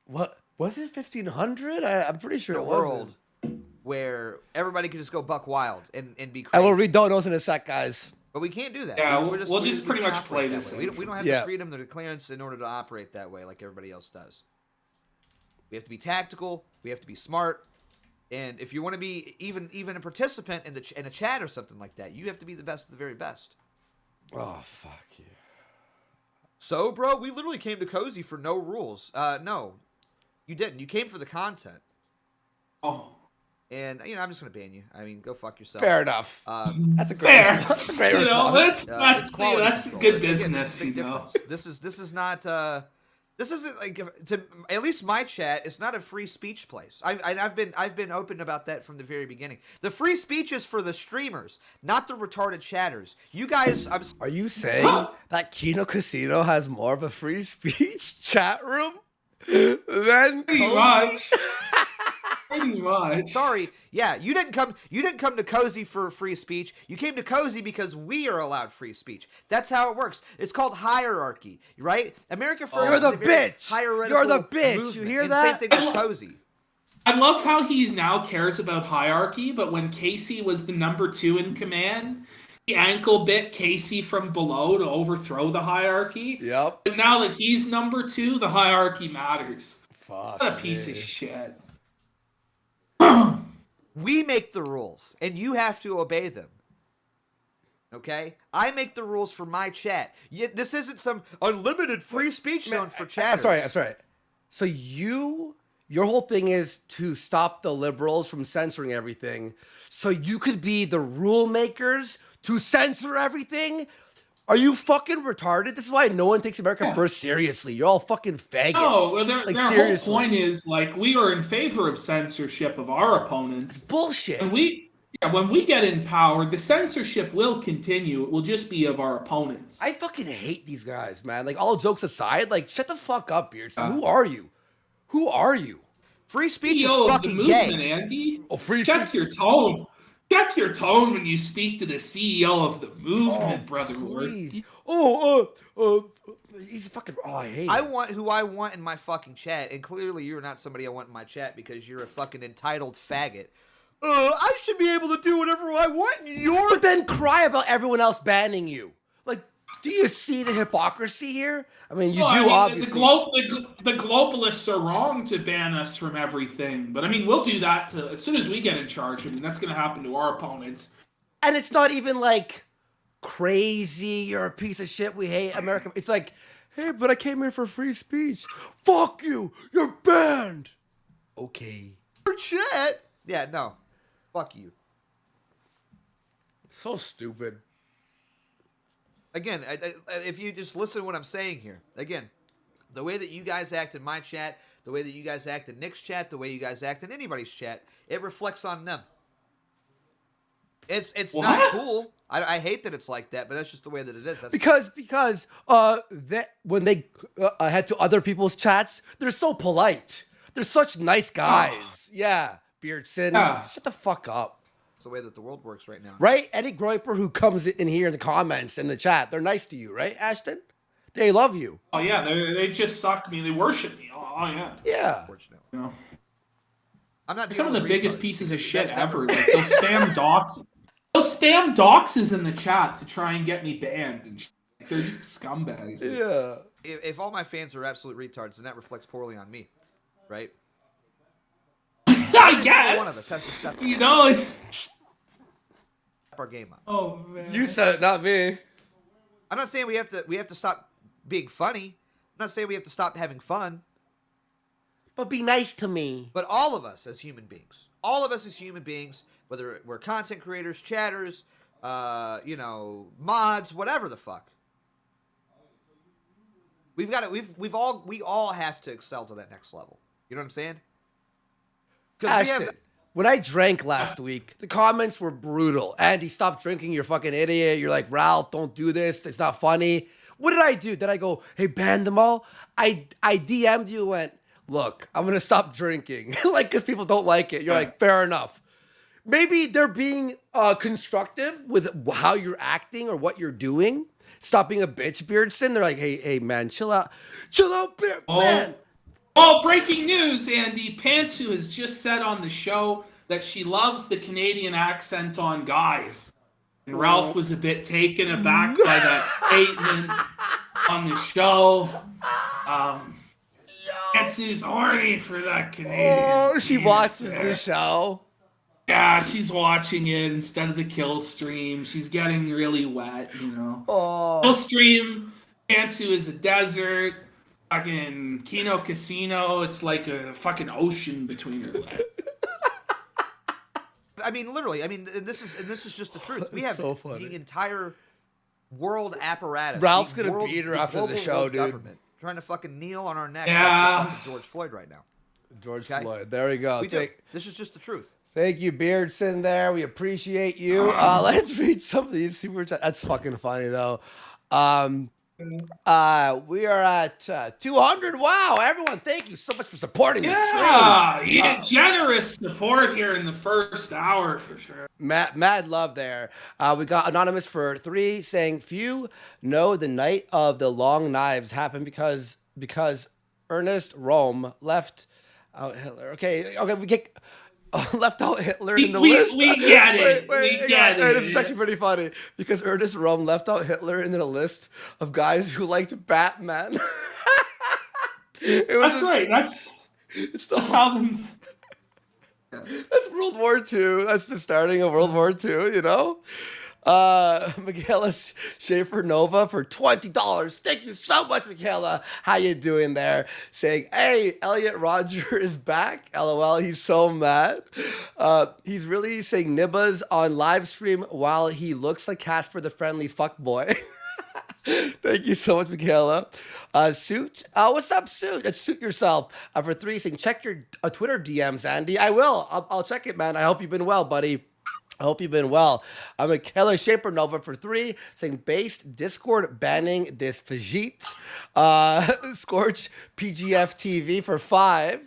what? Was it 1500? I'm pretty sure a it world was. where everybody could just go buck wild and be I crazy. will read those in a sec, guys. But we can't do that. Yeah, we're we'll just pretty can't much operate play that this way. thing. We don't have Yeah. the freedom, the clearance in order to operate that way like everybody else does. We have to be tactical. We have to be smart. And if you want to be even a participant in a chat or something like that, you have to be the best of the very best. Oh, fuck you. So, bro, we literally came to Cozy for no rules. No, you didn't. You came for the content. Oh. And, you know, I'm just going to ban you. I mean, go fuck yourself. Fair enough. That's a great Fair. response. Great You know, response. that's quality that's control. good Again, business, this is a big you know. difference. This is not this isn't like to at least my chat. It's not a free speech place. I've been open about that from the very beginning. The free speech is for the streamers, not the retarded chatters. You guys, Are you saying that Kino Casino has more of a free speech chat room than Pretty Cozy? much. Pretty much. sorry. Yeah, you didn't come to Cozy for free speech. You came to Cozy because we are allowed free speech. That's how it works. It's called hierarchy, right? America First. You're is the a very bitch. hierarchical You're the bitch. You movement. hear And that? Same thing with Cozy. I love how he now cares about hierarchy, but when Casey was the number 2 in command, he ankle bit Casey from below to overthrow the hierarchy. Yep. But now that he's number 2, the hierarchy matters. Fuck. What a piece me. of shit. We make the rules, and you have to obey them. Okay? I make the rules for my chat. This isn't some unlimited free speech zone for chatters. I'm sorry. So your whole thing is to stop the liberals from censoring everything, so you could be the rule makers to censor everything? Are you fucking retarded? This is why no one takes America First seriously. You're all fucking faggots. No, well, their whole seriously. point is, like, we are in favor of censorship of our opponents. Bullshit. When we get in power, the censorship will continue. It will just be of our opponents. I fucking hate these guys, man. Like, all jokes aside, like, shut the fuck up, Beardson. Who are you? Who are you? Free speech CEO is of the fucking movement, gay. Andy. Oh, free Check speech. your tone. Check your tone when you speak to the CEO of the movement, brother. Please. He's fucking. Oh, I hate. I him. want who I want in my fucking chat, and clearly you're not somebody I want in my chat because you're a fucking entitled faggot. I should be able to do whatever I want. But then cry about everyone else banning you. Like, do you see the hypocrisy here? I mean, you do obviously. The globalists are wrong to ban us from everything, but I mean, we'll do that as soon as we get in charge. I mean, that's going to happen to our opponents. And it's not even like crazy. You're a piece of shit. We hate America. It's like, hey, but I came here for free speech. Fuck you. You're banned. Okay. Your chat. Yeah, no. Fuck you. So stupid. Again, if you just listen to what I'm saying here, again, the way that you guys act in my chat, the way that you guys act in Nick's chat, the way you guys act in anybody's chat, it reflects on them. It's not cool. I hate that it's like that, but that's just the way that it is. That's Because when they head to other people's chats, they're so polite. They're such nice guys. Yeah, Beardson, shut the fuck up. the way that the world works right now. Right? Eddie Groiper, who comes in here in the comments in the chat, they're nice to you, right, Ashton? They love you. Oh yeah, they just suck me. They worship me. Oh yeah. Yeah. Unfortunately. You know, I'm not some of the dealing with biggest retards. pieces of shit That- ever. Like, they'll spam docs. They'll spam doxes in the chat to try and get me banned. And shit. They're just scumbags. Yeah. If all my fans are absolute retards, then that reflects poorly on me, right? I Every single one of us guess. has to step You know. our game up. Oh man. You said it, not me. I'm not saying we have to stop being funny. I'm not saying we have to stop having fun. But be nice to me. But all of us as human beings, whether we're content creators, chatters, mods, whatever the fuck, we all have to excel to that next level. You know what I'm saying? Because Ashton, when I drank last week, the comments were brutal. Andy, stop drinking, you're a fucking idiot. You're like, Ralph, don't do this. It's not funny. What did I do? Did I go, hey, ban them all? I DM'd you and went, look, I'm going to stop drinking. Like, because people don't like it. You're like, fair enough. Maybe they're being constructive with how you're acting or what you're doing. Stop being a bitch, Beardson. They're like, hey, man, chill out. Chill out, man. Oh, breaking news, Andy. Pantsu has just said on the show that she loves the Canadian accent on guys. And Ralph was a bit taken aback by that statement on the show. Pantsu's horny for that Canadian. Oh, she penis watches there. the show. Yeah, she's watching it instead of the kill stream. She's getting really wet, you know. Oh. Kill stream, Pantsu is a desert. Fucking Kino Casino, it's like a fucking ocean between her legs. I mean, literally. I mean, and this is just the truth. We have So funny. the entire world apparatus. Ralph's the gonna world- beat her the after the global show, world dude. Government trying to fucking kneel on our necks Yeah. like fucking George Floyd right now. George Okay. Floyd. There we go. We do. This is just the truth. Thank you, Beardson. There, we appreciate you. Let's read some of these super chats. That's fucking funny though. We are at 200. Wow, everyone! Thank you so much for supporting the Yeah, stream. you get generous support here in the first hour for sure. Mad love there. We got Anonymous for 3 saying, few know the night of the long knives happened because Ernest Rome left out Hitler. Okay, we get left out Hitler in the list. We get it. Wait, We get it. This is actually pretty funny because Ernest Rome left out Hitler in the list of guys who liked Batman. That's right. That's how them. That's World War II. That's the starting of World War II, you know? Michaela Schaefer Nova for $20. Thank you so much, Michaela. How you doing there? Saying, hey, Elliot Roger is back. LOL, he's so mad. He's really saying nibbas on live stream while he looks like Casper the Friendly Fuckboy. Thank you so much, Michaela. Suit. What's up, Suit? Let's suit yourself. For 3 saying, check your Twitter DMs, Andy. I will. I'll check it, man. I hope you've been well, buddy. I hope you've been well. Michaela Shaper Nova for 3 saying based Discord banning this Fajit. Scorch PGF TV for 5.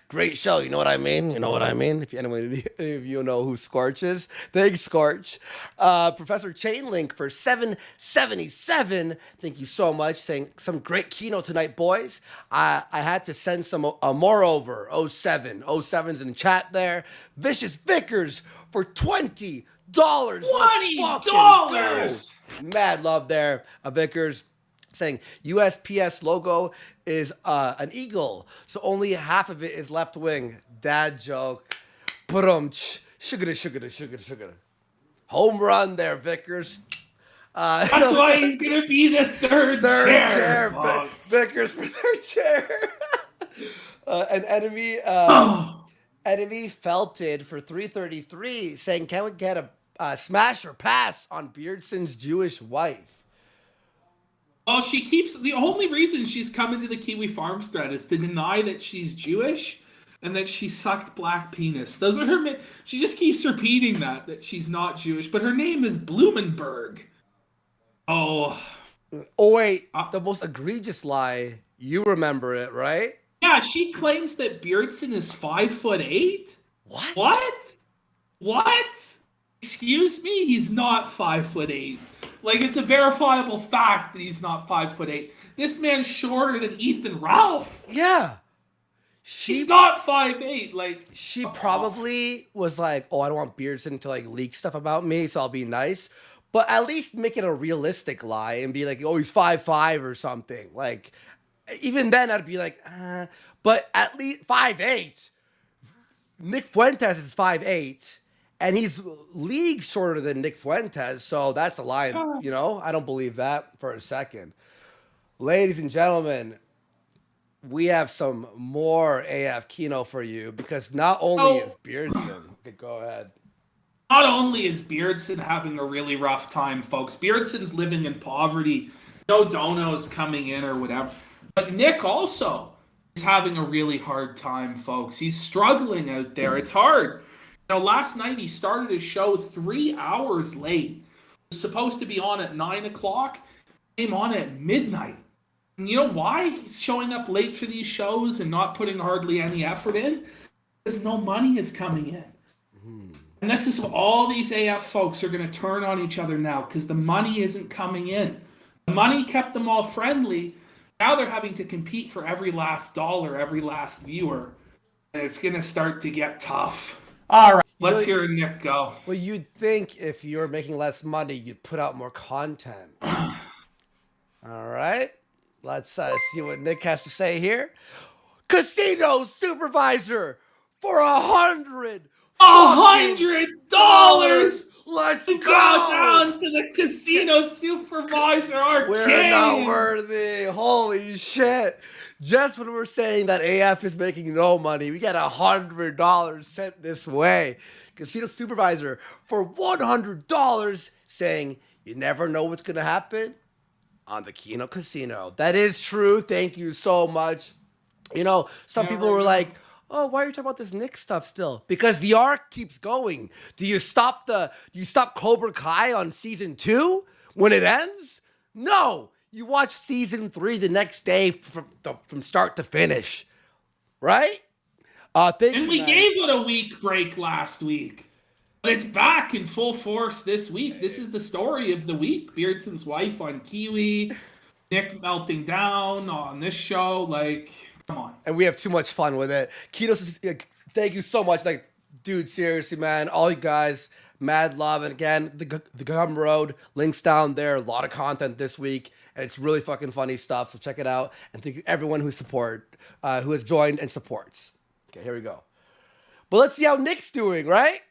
Great show. You know what I mean? You know what I mean? If any of you know who Scorch is, thanks, Scorch. Professor Chainlink for 777. Thank you so much. Saying some great Kino tonight, boys. I had to send some moreover. 07's in the chat there. Vicious Vickers for $20. $20. Mad love there, Vickers. Saying USPS logo is an eagle, so only half of it is left wing. Dad joke. Sugar. Home run there, Vickers. That's why he's gonna be the third chair. Vickers for third chair. An enemy felted for 333, saying, "Can we get a smash or pass on Beardson's Jewish wife?" Well, the only reason she's coming to the Kiwi Farms thread is to deny that she's Jewish and that she sucked black penis. Those are her. She just keeps repeating that she's not Jewish, but her name is Blumenberg. Oh wait, the most egregious lie. You remember it, right? Yeah, she claims that Beardson is 5'8". What? Excuse me, he's not 5'8". Like, it's a verifiable fact that he's not 5'8". This man's shorter than Ethan Ralph. Yeah. He's not 5'8". Like, she probably was like, "Oh, I don't want Beardson to like leak stuff about me, so I'll be nice." But at least make it a realistic lie and be like, "Oh, he's 5'5" or something. Like, even then, I'd be like, but at least 5'8". Nick Fuentes is 5'8". And he's league shorter than Nick Fuentes, so that's a lie. You know, I don't believe that for a second. Ladies and gentlemen, we have some more AF Kino for you because not only is Beardson, okay, go ahead. Not only is Beardson having a really rough time, folks. Beardson's living in poverty, no donos coming in or whatever. But Nick also is having a really hard time, folks. He's struggling out there. It's hard. Last night he started his show 3 hours late. He was supposed to be on at 9 o'clock. Came on at midnight. And you know why he's showing up late for these shows and not putting hardly any effort in? Because no money is coming in. And this is what all these AF folks are going to turn on each other now because the money isn't coming in. The money kept them all friendly. Now they're having to compete for every last dollar, every last viewer. And it's going to start to get tough. All right. Let's hear Nick go. Well, you'd think if you're making less money, you'd put out more content. All right. Let's see what Nick has to say here. Casino supervisor for $100. $100. Let's go down to the casino supervisor arcade. We're not worthy. Holy shit. Just when we're saying that AF is making no money, we got $100 sent this way. Casino supervisor for $100 saying, "You never know what's going to happen on the Kino Casino." That is true. Thank you so much. You know, some people were like, "Oh, why are you talking about this Nick stuff still?" Because the arc keeps going. Do you stop Cobra Kai on season 2 when it ends? No. You watch season 3 the next day from start to finish, right? And we gave it a week break last week. But it's back in full force this week. This is the story of the week. Beardson's wife on Kiwi, Nick melting down on this show. Like, come on. And we have too much fun with it. Kino, thank you so much. Like, dude, seriously, man. All you guys, mad love. And again, the Gum Road, links down there. A lot of content this week. And it's really fucking funny stuff. So check it out. And thank you everyone who has joined and supports. Okay, here we go. But let's see how Nick's doing, right?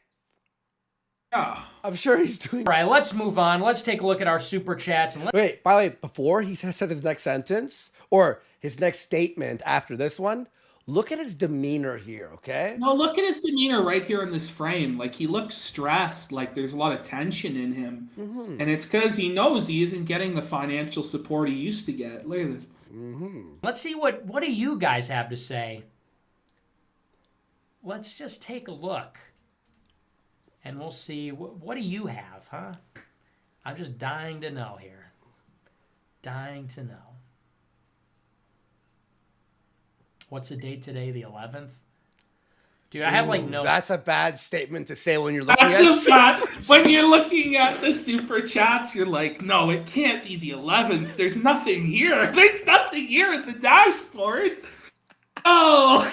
Yeah. I'm sure he's doing. All right, let's move on. Let's take a look at our super chats. And Wait, by the way, before he says his next sentence or his next statement after this one, look at his demeanor here, okay? No, look at his demeanor right here in this frame. Like, he looks stressed. Like, there's a lot of tension in him. Mm-hmm. And it's because he knows he isn't getting the financial support he used to get. Look at this. Mm-hmm. Let's see what do you guys have to say. Let's just take a look. And we'll see. What do you have, huh? I'm just dying to know here. Dying to know. What's the date today? The 11th? Dude, I have like no. That's a bad statement to say when you're looking That's at. when you're looking at the super chats, you're like, no, it can't be the 11th. There's nothing here. There's nothing here in the dashboard. Oh,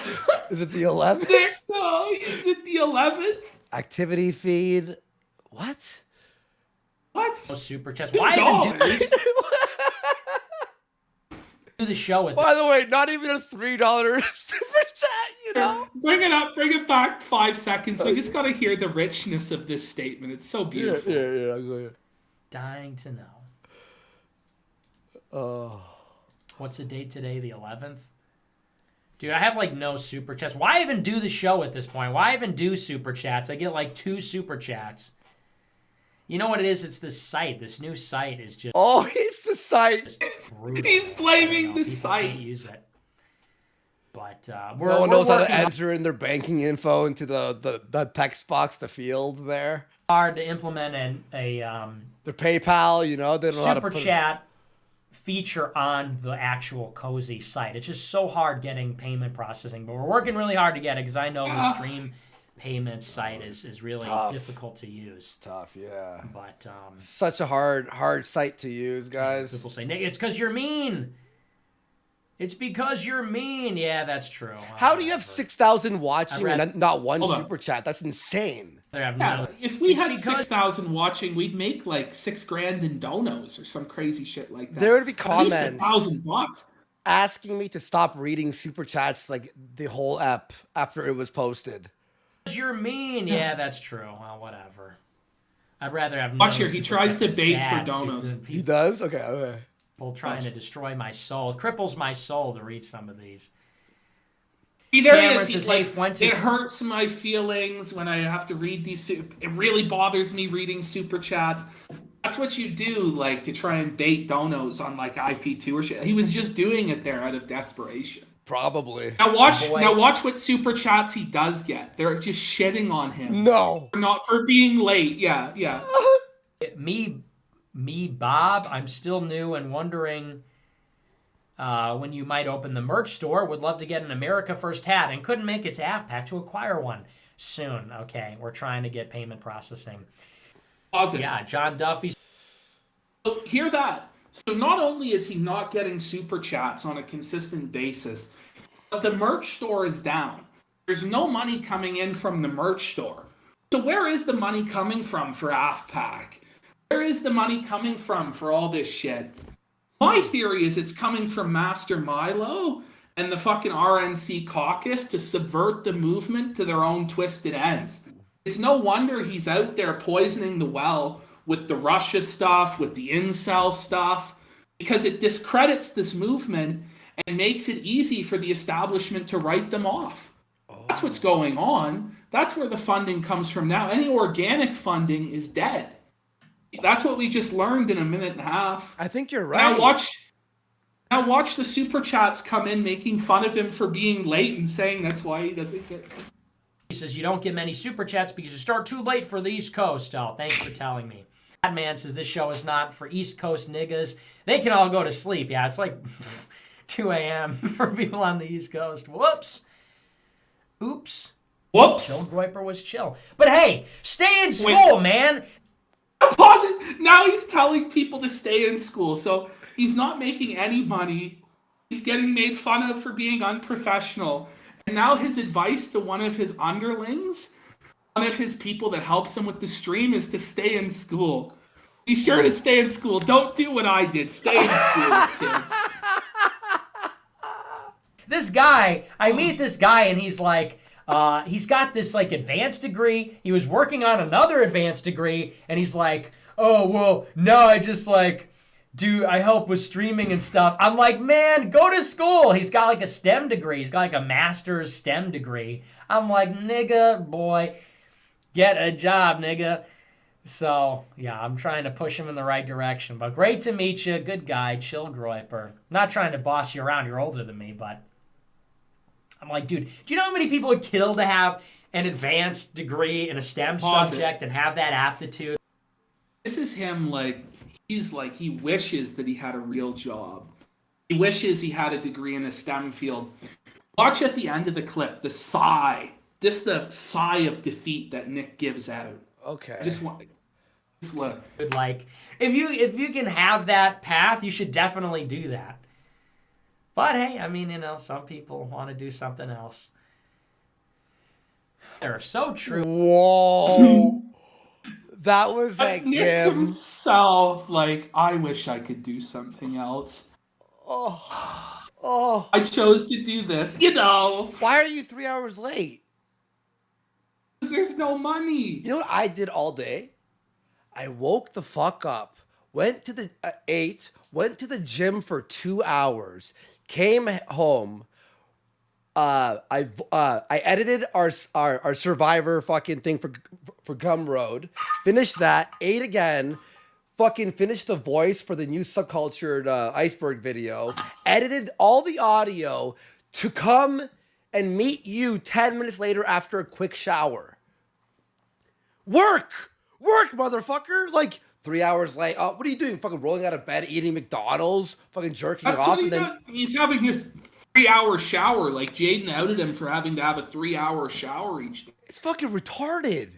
Is it the 11th? no, is it the 11th? Activity feed. What? What? No super chats. Why even do $2. this? Do the show with. By the way, not even a $3 super chat, you know? Bring it back 5 seconds. We just gotta hear the richness of this statement. It's so beautiful. Yeah. Dying to know. Oh. What's the date today? The 11th? Dude, I have like no super chats. Why even do the show at this point? Why even do super chats? I get like 2 super chats. You know what it is? It's this site. This new site is just. Oh, it's the site. Brutal. He's blaming the People site. can't use it. But we're No one we're knows how to working enter in their banking info into the text box, the field there. hard to implement a Their PayPal, you know, they don't know how to super put chat feature on the actual Cozy site. It's just so hard getting payment processing, but we're working really hard to get it because I know the stream payment site is really Tough. difficult to use. Tough, yeah. But Such a hard site to use, guys. people say, Nick, it's because you're mean. It's because you're mean. Yeah, that's true. How do you have 6,000 watching read- and not one Hold on. super chat? That's insane. Yeah, if we It's had because- 6,000 watching, we'd make like $6,000 in donos or some crazy shit like that. There would be At least comments $1,000. asking me to stop reading super chats like the whole app after it was posted. Because you're mean. Yeah, that's true. Well, whatever. I'd rather have Watch no here, he super tries chats to than bait for bad donos. super- He does? Okay. People trying to destroy my soul. It cripples my soul to read some of these. See, there he Cameron is. He's says, like, "Hey, Fuentes." it hurts my feelings when I have to read these. It really bothers me reading super chats. That's what you do, like, to try and bait donos on like IP2 or shit. He was just doing it there out of desperation. Probably. Now watch. Boy. Now watch what super chats he does get. They're just shitting on him. No. Not for being late. Yeah. Me, Bob, I'm still new and wondering when you might open the merch store. Would love to get an America First hat and couldn't make it to AFPAC to acquire one soon. Okay, we're trying to get payment processing. Pause it. Yeah, John Duffy. So, hear that. So not only is he not getting super chats on a consistent basis, but the merch store is down. There's no money coming in from the merch store. So where is the money coming from for AFPAC? Where is the money coming from for all this shit? My theory is it's coming from Master Milo and the fucking RNC caucus to subvert the movement to their own twisted ends. It's no wonder he's out there poisoning the well with the Russia stuff, with the incel stuff, because it discredits this movement and makes it easy for the establishment to write them off. That's what's going on. That's where the funding comes from now. Any organic funding is dead. That's what we just learned in a minute and a half. I think you're right. Now watch the super chats come in making fun of him for being late and saying that's why he doesn't get. He says you don't get many super chats because you start too late for the East Coast. Oh, thanks for telling me. That man says this show is not for East Coast niggas. They can all go to sleep. Yeah, it's like 2 a.m. for people on the East Coast. Whoops. Oops. Whoops. Chill Groiper was chill. But hey, stay in school, man. Pause it. Now he's telling people to stay in school. So he's not making any money. He's getting made fun of for being unprofessional. And now his advice to one of his underlings, one of his people that helps him with the stream, is to stay in school. Be sure to stay in school. Don't do what I did. Stay in school, kids. This guy, I meet this guy and he's like, he's got this like advanced degree. He was working on another advanced degree and he's like, oh, well, now I just like I help with streaming and stuff. I'm like, man, go to school. He's got like a STEM degree. He's got like a master's STEM degree. I'm like, nigga, boy, get a job, nigga. So, yeah, I'm trying to push him in the right direction. But great to meet you. Good guy, chill Groiper. Not trying to boss you around. You're older than me, but I'm like, dude, do you know how many people would kill to have an advanced degree in a STEM subject and have that aptitude? This is him, like, he wishes that he had a real job. He wishes he had a degree in a STEM field. Watch at the end of the clip the sigh, just the sigh of defeat that Nick gives out. Okay. Just look. Like, if you can have that path, you should definitely do that. But hey, I mean, some people want to do something else. They're so true. Whoa. That was That's like Nick him. himself. Like, I wish I could do something else. Oh. I chose to do this. Why are you 3 hours late? There's no money. You know what I did all day? I woke the fuck up, went to the went to the gym for 2 hours, came home. I edited our Survivor fucking thing for Gumroad, finished that, ate again, fucking finished the voice for the new Subcultured Iceberg video, edited all the audio to come and meet you 10 minutes later after a quick shower. Work, motherfucker! Like 3 hours late. Oh, what are you doing? Fucking rolling out of bed, eating McDonald's, fucking jerking That's off, what he and then does. He's having his 3-hour shower. Like, Jaden outed him for having to have a 3-hour shower each day. it's fucking retarded.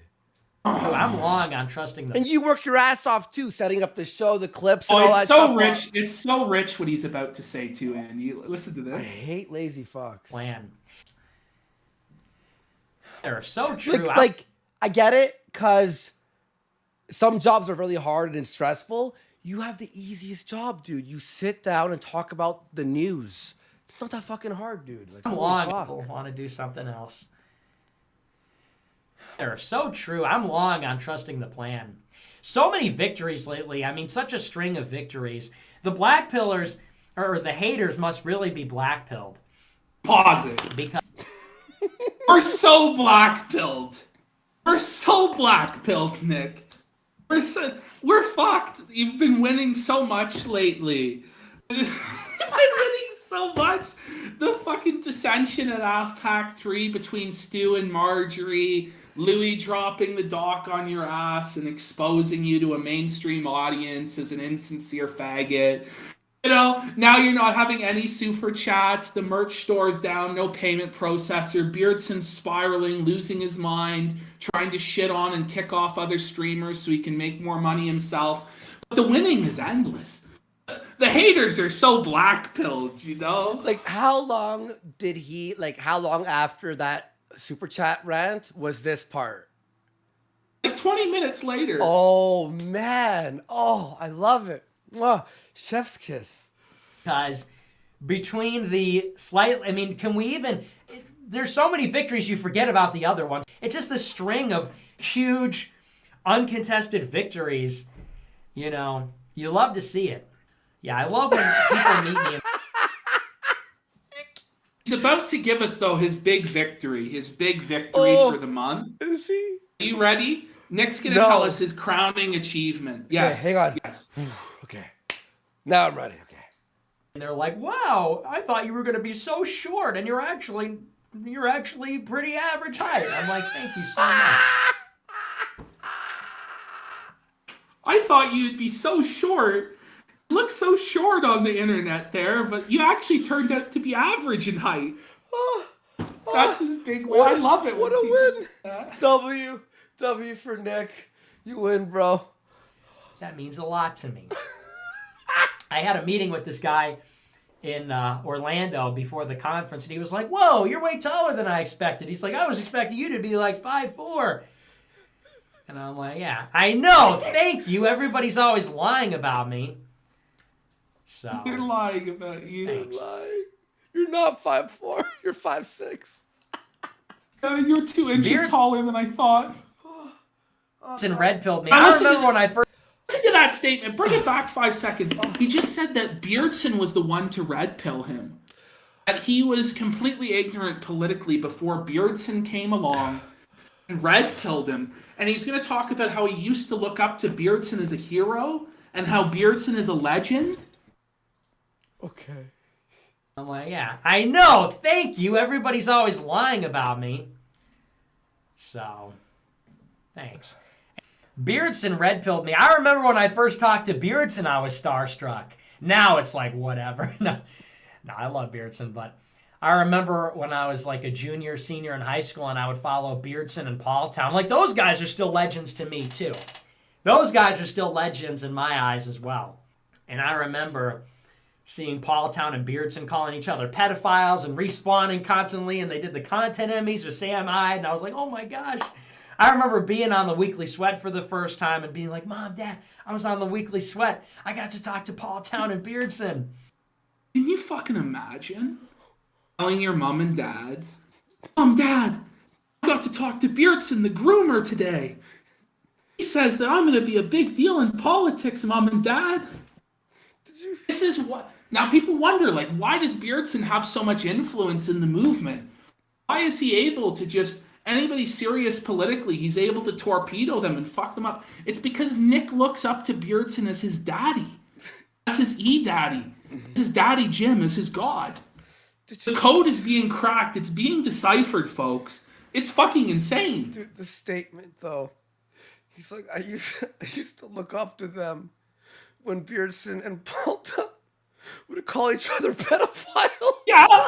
I'm long on trusting them. And you work your ass off too, setting up the show, the clips, and Oh, all that it's so stuff. rich. It's so rich what he's about to say too, Andy. Listen to I this. hate lazy fucks. Plan. They're so true. Like I get it, because some jobs are really hard and stressful. You have the easiest job, dude. You sit down and talk about the news. It's not that fucking hard, dude. Like, I'm holy long. fuck. People want to do something else. They're so true. I'm long on trusting the plan. So many victories lately. I mean, such a string of victories. The black pillars, or the haters, must really be black pilled. Pause it. Because We're so black-pilled. We're so black-pilled, Nick. We're fucked. You've been winning so much lately. You've been winning so much. The fucking dissension at AFPAC 3 between Stu and Marjorie, Louis dropping the doc on your ass and exposing you to a mainstream audience as an insincere faggot. Now you're not having any super chats. The merch store's down, no payment processor. Beardson's spiraling, losing his mind, trying to shit on and kick off other streamers so he can make more money himself. But the winning is endless. The haters are so black-pilled, Like, how long after that super chat rant was this part? Like 20 minutes later. Oh, man. Oh, I love it. Oh, chef's kiss. Because between the can we even... There's so many victories you forget about the other ones. It's just this string of huge, uncontested victories. You love to see it. Yeah, I love when people meet me. He's about to give us, though, his big victory for the month. Is he? Are you ready? Nick's going to tell us his crowning achievement. Yes. Okay, hang on. Yes. Okay. Now I'm ready. Okay. And they're like, wow, I thought you were going to be so short, and you're actually pretty average height. I'm like, thank you so much. I thought you'd be so short. You look so short on the internet there, but you actually turned out to be average in height. That's his big win. I love it. What a win. W for Nick. You win, bro. That means a lot to me. I had a meeting with this guy in Orlando before the conference, and he was like, whoa, you're way taller than I expected. He's like, I was expecting you to be like 5'4". And I'm like, yeah, I know. Thank you. Everybody's always lying about me. So They're lying about you. Thanks. You're not 5'4". You're 5'6". You're 2 inches taller than I thought. and red pilled me. I remember when I first... Listen to that statement. Bring it back 5 seconds. He just said that Beardson was the one to red pill him. That he was completely ignorant politically before Beardson came along and red pilled him. And he's going to talk about how he used to look up to Beardson as a hero and how Beardson is a legend. Okay. I'm like, yeah, I know. Thank you. Everybody's always lying about me. So, thanks. Beardson red pilled me. I remember when I first talked to Beardson, I was starstruck. Now it's like, whatever. No, I love Beardson, but I remember when I was like a junior, senior in high school, and I would follow Beardson and Paultown. Like, those guys are still legends to me, too. Those guys are still legends in my eyes as well. And I remember seeing Paultown and Beardson calling each other pedophiles and respawning constantly, and they did the content Emmys with Sam Hyde, and I was like, oh my gosh. I remember being on the Weekly Sweat for the first time and being like, Mom, Dad, I was on the Weekly Sweat. I got to talk to Paultown and Beardson. Can you fucking imagine telling your mom and dad, Mom, Dad, I got to talk to Beardson, the groomer, today. He says that I'm going to be a big deal in politics, Mom and Dad. This is what... Now, people wonder, like, why does Beardson have so much influence in the movement? Why is he able to just, anybody serious politically, he's able to torpedo them and fuck them up? It's because Nick looks up to Beardson as his daddy, as his E-daddy, as his daddy Jim, as his god. The code is being cracked. It's being deciphered, folks. It's fucking insane. Dude, the statement, though. He's like, I used to look up to them when Beardson and Paulta would call each other pedophiles. Yeah.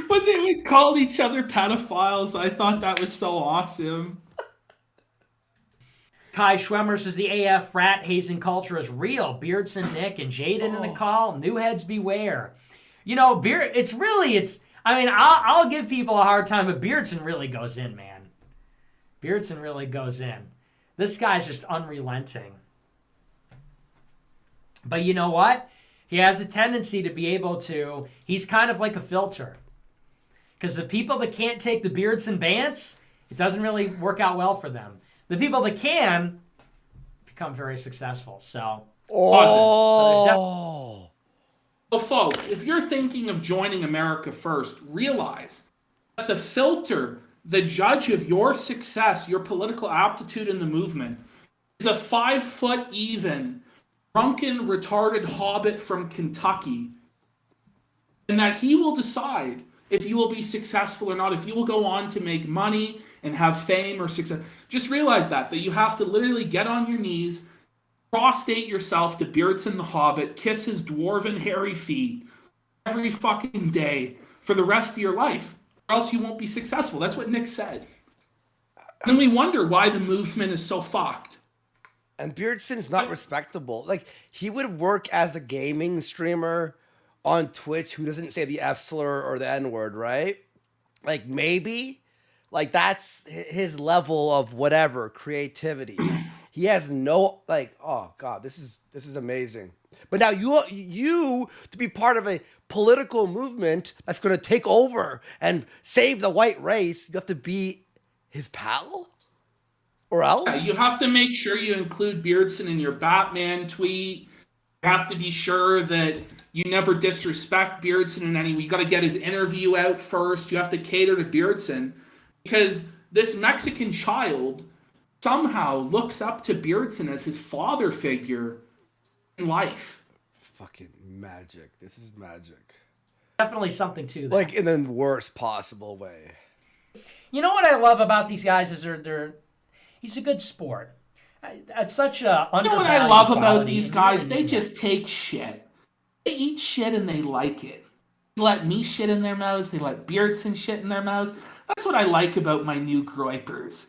When they would call each other pedophiles, I thought that was so awesome. Kai Schwemmer says the AF frat hazing culture is real. Beardson, Nick, and Jaden in the call. New heads beware. You know, I'll give people a hard time, but Beardson really goes in, man. Beardson really goes in. This guy's just unrelenting. But you know what? He has a tendency to be able to, he's kind of like a filter. Because the people that can't take the Beardson bants, it doesn't really work out well for them. The people that can become very successful. So, oh. So folks, if you're thinking of joining America First, realize that the filter, the judge of your success, your political aptitude in the movement, is a 5 even, drunken, retarded hobbit from Kentucky. And that he will decide if you will be successful or not, if you will go on to make money and have fame or success. Just realize that you have to literally get on your knees, prostrate yourself to Beardson the Hobbit, kiss his dwarven hairy feet every fucking day for the rest of your life, or else you won't be successful. That's what Nick said. And then we wonder why the movement is so fucked. And Beardson's not respectable. Like, he would work as a gaming streamer on Twitch who doesn't say the F slur or the N word, right? Like, maybe. Like, that's his level of whatever, creativity. He has no, like, oh, God, this is amazing. But now you to be part of a political movement that's going to take over and save the white race, you have to be his pal? Or else? Yeah, you have to make sure you include Beardson in your Batman tweet. You have to be sure that you never disrespect Beardson in any way. You got to get his interview out first. You have to cater to Beardson because this Mexican child somehow looks up to Beardson as his father figure in life. Fucking magic. This is magic. Definitely something to that. Like, in the worst possible way. You know what I love about these guys is he's a good sport. It's such a You know what I love about these guys? They just take shit. They eat shit and they like it. They let me shit in their mouths. They let Beardson shit in their mouths. That's what I like about my new groypers.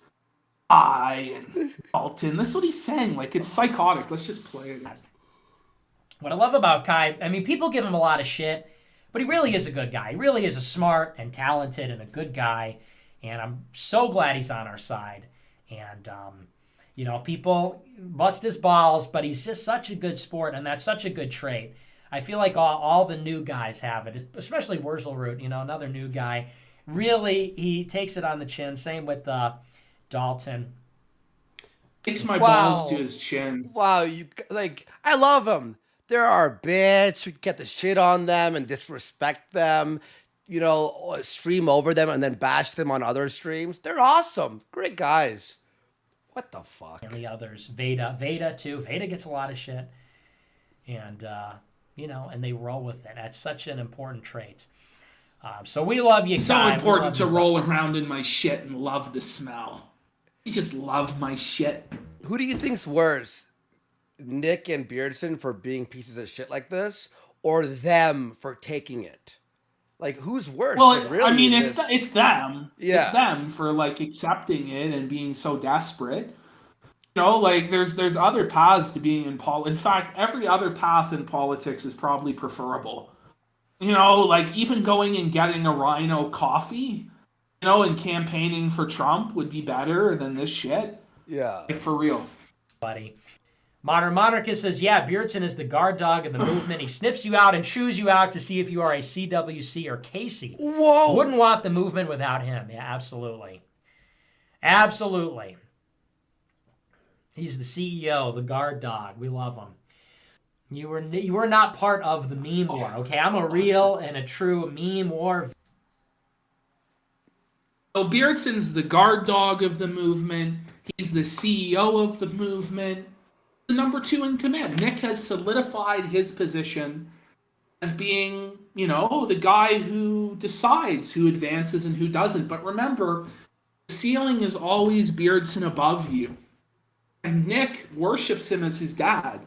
And Alton. That's what he's saying. Like, it's psychotic. Let's just play it. What I love about Kai, I mean, people give him a lot of shit, but he really is a good guy. He really is a smart and talented and a good guy, and I'm so glad he's on our side. And, you know, people bust his balls, but he's just such a good sport, and that's such a good trait. I feel like all the new guys have it, especially Wurzelroot, you know, another new guy. Really, he takes it on the chin. Same with Dalton. Takes my balls to his chin. Wow, I love him. There are bitch who get the shit on them and disrespect them, you know, stream over them and then bash them on other streams. They're awesome. Great guys. What the fuck? And the others. Veda too. Veda gets a lot of shit. And, you know, and they roll with it. That's such an important trait. So we love you, It's so important to roll around in my shit and love the smell. You just love my shit. Who do you think's worse? Nick and Beardson for being pieces of shit like this, or them for taking it? Like, who's worse? Well, like, really, I mean, in it's this? it's them. Yeah. It's them for like accepting it and being so desperate. You know, like there's other paths to being in In fact, every other path in politics is probably preferable. You know, like even going and getting a Rhino coffee, you know, and campaigning for Trump would be better than this shit. Yeah. Like for real. Buddy. Modern Monarchist says, yeah, Beardson is the guard dog of the movement. He sniffs you out and chews you out to see if you are a CWC or Casey. Whoa! Wouldn't want the movement without him. Yeah, absolutely. Absolutely. He's the CEO, the guard dog. We love him. You were not part of the meme war, okay? I'm a real and a true meme war. So Beardson's the guard dog of the movement. He's the CEO of the movement. The number 2 in command. Nick has solidified his position as being, you know, the guy who decides who advances and who doesn't. But remember, the ceiling is always Beardson above you. And Nick worships him as his dad.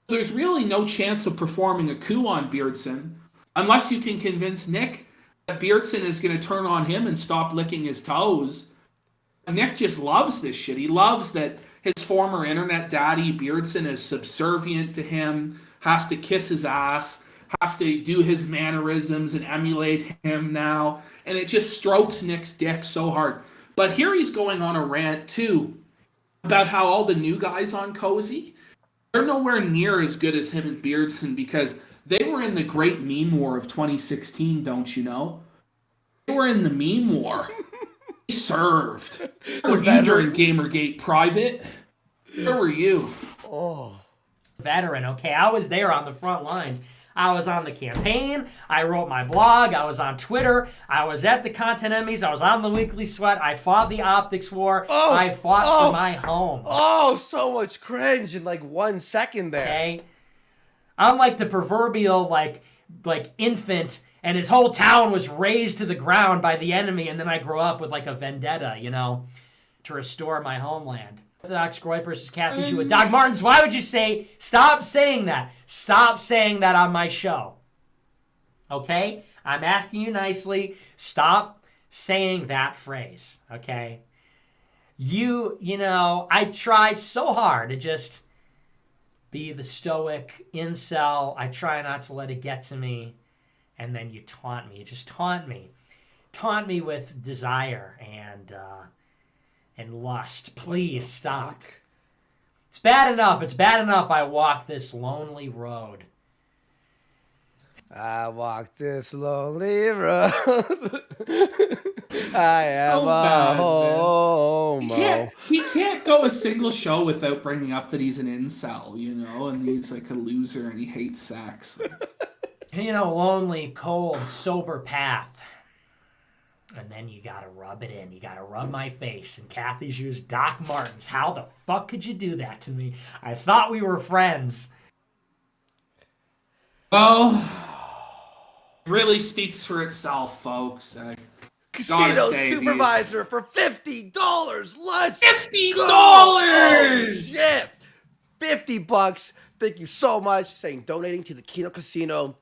There's really no chance of performing a coup on Beardson unless you can convince Nick that Beardson is going to turn on him and stop licking his toes. Nick just loves this shit. He loves that his former internet daddy, Beardson, is subservient to him, has to kiss his ass, has to do his mannerisms and emulate him now. And it just strokes Nick's dick so hard. But here he's going on a rant, too, about how all the new guys on Cozy, they're nowhere near as good as him and Beardson because they were in the great meme war of 2016, don't you know? They were in the meme war. They served. Where were you during Gamergate Private? Where were you? Oh. Veteran, okay? I was there on the front lines. I was on the campaign. I wrote my blog. I was on Twitter. I was at the Content Emmys. I was on the Weekly Sweat. I fought the optics war. I fought for my home. Oh, so much cringe in like 1 second there. Okay? I'm like the proverbial like infant, and his whole town was razed to the ground by the enemy, and then I grew up with like a vendetta, you know, to restore my homeland. Orthodox Groyper versus Kathy Jew. Doc Martens, why would you stop saying that? Stop saying that on my show. Okay? I'm asking you nicely, stop saying that phrase, okay? You know, I try so hard to just be the stoic incel. I try not to let it get to me. And then you taunt me. You just taunt me. Taunt me with desire and lust. Please stop. It's bad enough. It's bad enough I walk this lonely road. I walk this lonely road. I am a homo. He can't go a single show without bringing up that he's an incel, you know, and he's like a loser and he hates sex. You know, lonely, cold, sober path. And then you gotta rub it in. You gotta rub my face. And Kathy's used Doc Martens. How the fuck could you do that to me? I thought we were friends. Well, it really speaks for itself, folks. Casino supervisor for $50. Let's $50. go. Oh, shit. $50. Thank you so much. Saying donating to the Kino Casino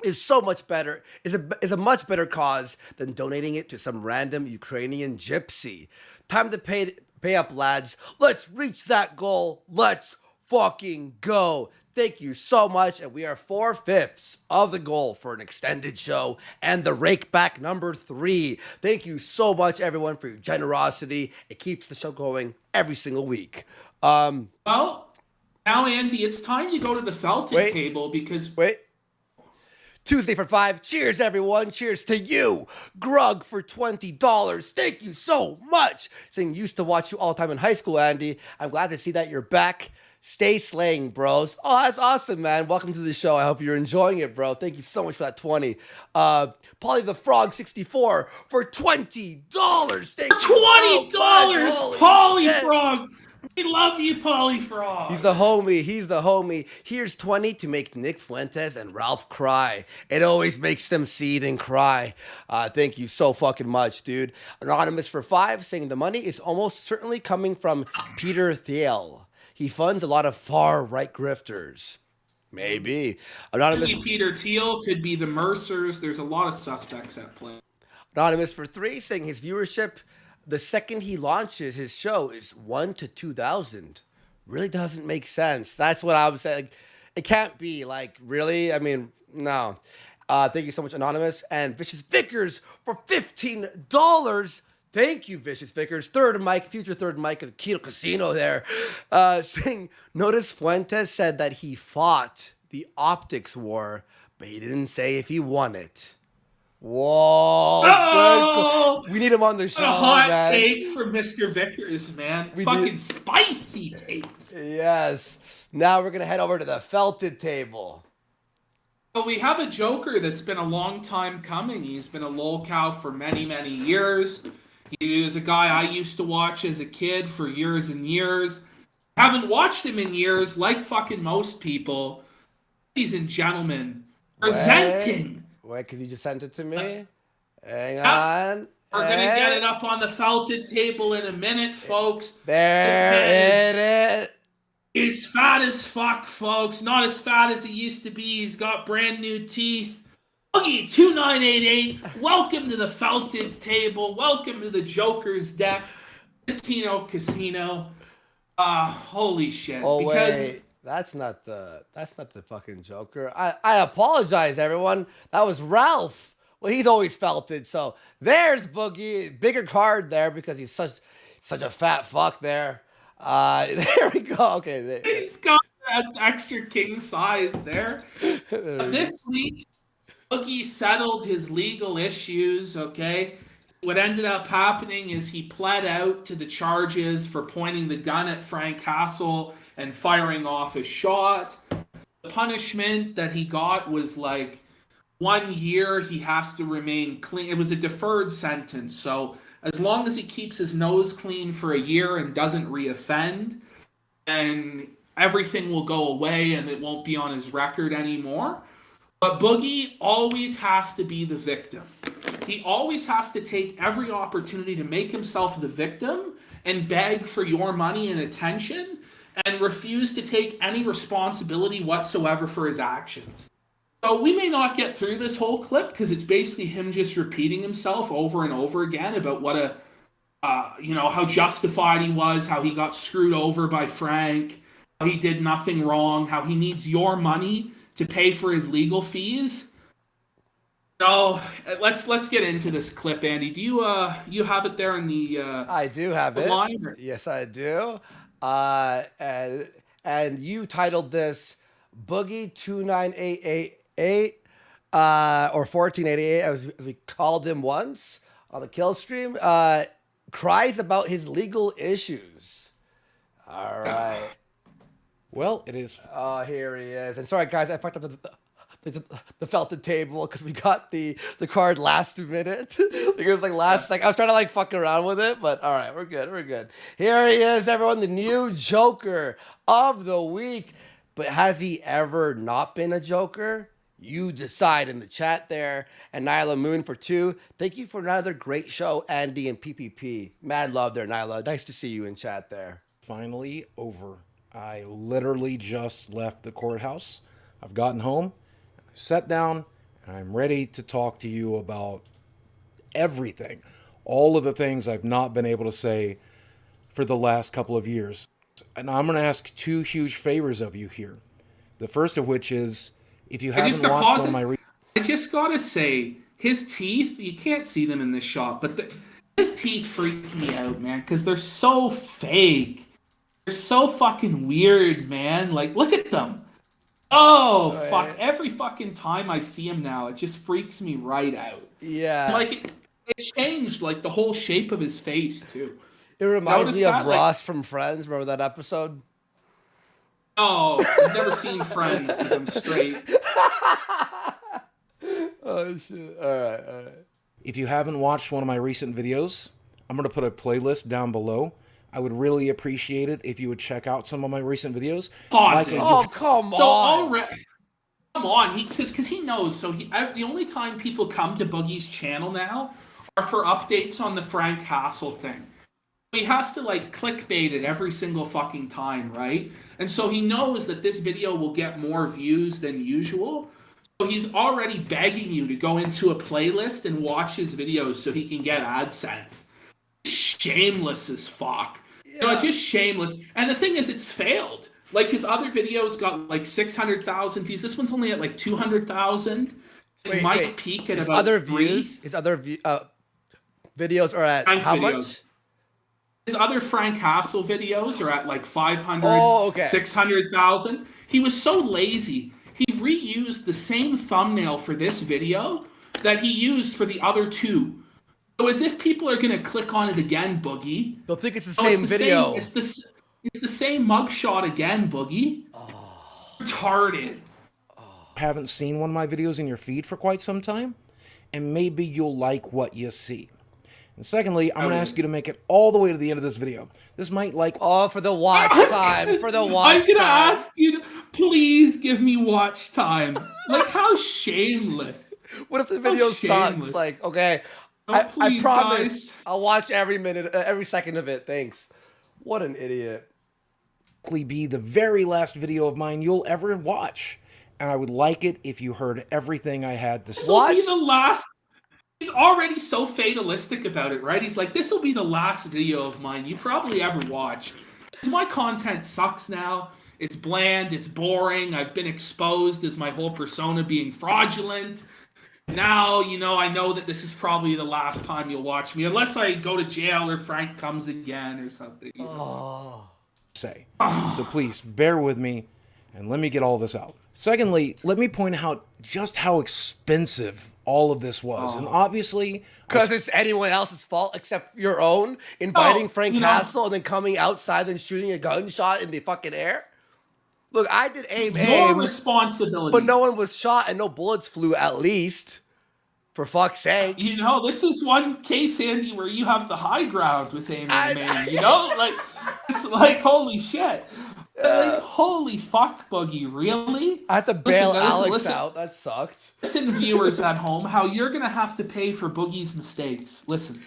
is so much better, is a much better cause than donating it to some random Ukrainian gypsy. Time to pay up, lads. Let's reach that goal. Let's fucking go. Thank you so much. And we are 4/5 of the goal for an extended show and the rake back number 3. Thank you so much, everyone, for your generosity. It keeps the show going every single week. Well, now, Andy, it's time to go to the Felton table because... Tuesday for 5. Cheers, everyone. Cheers to you. Grug for $20. Thank you so much. Saying used to watch you all the time in high school, Andy. I'm glad to see that you're back. Stay slaying, bros. Oh, that's awesome, man. Welcome to the show. I hope you're enjoying it, bro. Thank you so much for that 20. Polly the Frog 64 for $20. Thank you $20, so much. Polly Frog. We love you, Polly Frog. He's the homie. Here's 20 to make Nick Fuentes and Ralph cry. It always makes them seethe and cry. Thank you so fucking much, dude. Anonymous for 5, saying the money is almost certainly coming from Peter Thiel. He funds a lot of far-right grifters. Maybe. Could Anonymous be Peter Thiel, could be the Mercers. There's a lot of suspects at play. Anonymous for 3 saying his viewership the second he launches his show is 1 to 2,000. Really doesn't make sense. That's what I was saying. It can't be like, really? I mean, no. Thank you so much, Anonymous. And Vicious Vickers for $15. Thank you, Vicious Vickers. Future third mic of Kino Casino there. Saying, notice Fuentes said that he fought the optics war, but he didn't say if he won it. Whoa. Oh! We need him on the show, What a hot man. take from Mr. Vickers, man. Fucking spicy takes. Yes. Now we're going to head over to the felted table. Well, we have a Joker that's been a long time coming. He's been a lolcow for many, many years. He is a guy I used to watch as a kid for years and years. Haven't watched him in years, like fucking most people. Ladies and gentlemen, presenting. Wait, could you just send it to me? Hang Yeah. on. We're going to get it up on the felted table in a minute, folks. There it is. He's fat as fuck, folks. Not as fat as he used to be. He's got brand new teeth. Boogie 2988. Welcome to the felted table. Welcome to the Joker's deck. The Kino Casino. Holy shit. Oh, because wait. That's not the fucking Joker. I apologize, everyone. That was Ralph. Well, he's always felted. So there's Boogie. Bigger card there because he's such a fat fuck there. There we go. Okay. he's got that extra king size there. This week, Boogie settled his legal issues, okay? What ended up happening is he pled out to the charges for pointing the gun at Frank Castle and firing off a shot. The punishment that he got was like 1 year he has to remain clean. It was a deferred sentence, so as long as he keeps his nose clean for a year and doesn't reoffend, and everything will go away and it won't be on his record anymore. But Boogie always has to be the victim. He always has to take every opportunity to make himself the victim and beg for your money and attention and refuse to take any responsibility whatsoever for his actions. So we may not get through this whole clip because it's basically him just repeating himself over and over again about what how justified he was, how he got screwed over by Frank, how he did nothing wrong, how he needs your money to pay for his legal fees. No, let's get into this clip, Andy. Do you have it there in the? I do have it. Line? Yes, I do. And you titled this Boogie 29888 or 1488, as we called him once on the kill stream. Cries about his legal issues. All right. Well, it is. Oh, here he is. And sorry, guys, I fucked up the felted table because we got the card last minute. It was like last second. I was trying to like fuck around with it, but all right, we're good. Here he is, everyone, the new Joker of the week. But has he ever not been a Joker? You decide in the chat there. And Nyla Moon for 2. Thank you for another great show, Andy and PPP. Mad love there, Nyla. Nice to see you in chat there. Finally over. I literally just left the courthouse. I've gotten home, I sat down, and I'm ready to talk to you about everything. All of the things I've not been able to say for the last couple of years. And I'm going to ask 2 huge favors of you here. The first of which is, if you haven't watched one of my... I just got to say, his teeth, you can't see them in this shot, but his teeth freak me out, man, because they're so fake. They're so fucking weird, man. Like, look at them. Oh, fuck. Every fucking time I see him now, it just freaks me right out. Yeah. Like, it changed, like, the whole shape of his face, too. It reminds Notice me of that, Ross from Friends. Remember that episode? Oh, I've never seen Friends because I'm straight. Oh, shit. All right. If you haven't watched one of my recent videos, I'm going to put a playlist down below. I would really appreciate it if you would check out some of my recent videos. Pause it. Oh, come on. So already, come on. Because he knows. So the only time people come to Boogie's channel now are for updates on the Frank Castle thing. he has to like clickbait it every single fucking time, right? And so he knows that this video will get more views than usual. So he's already begging you to go into a playlist and watch his videos so he can get AdSense. Shameless as fuck. Yeah. Just shameless. And the thing is, it's failed. Like his other videos got like 600,000 views. This one's only at like 200,000. It might peak at about other 3. views. His other videos are at how much? His other Frank Hassel videos are at like 500, Oh, okay. 600,000. He was so lazy. He reused the same thumbnail for this video that he used for the other 2. So as if people are going to click on it again, Boogie. They'll think it's the No, same video. It's the same mugshot again, Boogie. Retarded. Haven't seen one of my videos in your feed for quite some time, and maybe you'll like what you see. And secondly, I'm going to ask you to make it all the way to the end of this video. This might like... Oh, for the watch time. For the watch time. I'm going to ask you to please give me watch time. Like, how shameless. What if the video sucks? Like, okay, I please, promise guys. I'll watch every minute, every second of it. Thanks. What an idiot. be the very last video of mine you'll ever watch. And I would like it if you heard everything I had to say. This will be the last. He's already so fatalistic about it, right? He's like, this will be the last video of mine you probably ever watch. Because my content sucks now. It's bland. It's boring. I've been exposed as my whole persona being fraudulent. Now, I know that this is probably the last time you'll watch me. Unless I go to jail or Frank comes again or something. Say. So please, bear with me and let me get all this out. Secondly, let me point out just how expensive all of this was. And obviously... Because it's anyone else's fault except your own, inviting Frank Castle and then coming outside and shooting a gunshot in the fucking air. Look, I did aim. Your responsibility. But no one was shot and no bullets flew, at least. For fuck's sake. This is one case, Andy, where you have the high ground with aim and aim. Like, it's like, holy shit. Like, holy fuck, Boogie, really? I had to bail Alex out. That sucked. Listen, viewers at home, how you're going to have to pay for Boogie's mistakes. Listen.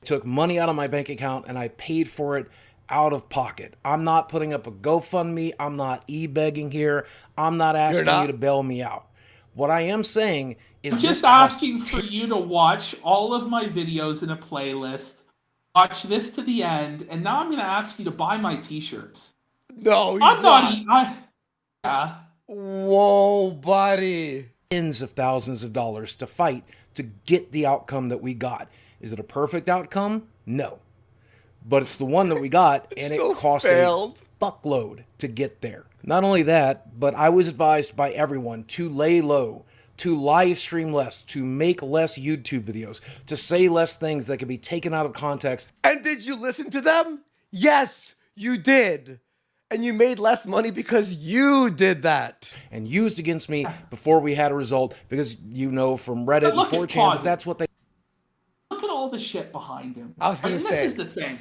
Took money out of my bank account and I paid for it out of pocket. I'm not putting up a GoFundMe. I'm not e-begging here. I'm not asking you to bail me out. What I am saying is... I'm just asking for you to watch all of my videos in a playlist, watch this to the end, and now I'm going to ask you to buy my t-shirts. No, I'm not. Yeah. Whoa, buddy. Tens of thousands of dollars to fight to get the outcome that we got. Is it a perfect outcome? No. But it's the one that we got, and it cost a fuckload to get there. Not only that, but I was advised by everyone to lay low, to live stream less, to make less YouTube videos, to say less things that could be taken out of context. And did you listen to them? Yes, you did. And you made less money because you did that. And used against me before we had a result, because from Reddit and 4chan, that's what they... Look at all the shit behind him. I was going to say. This is the thing.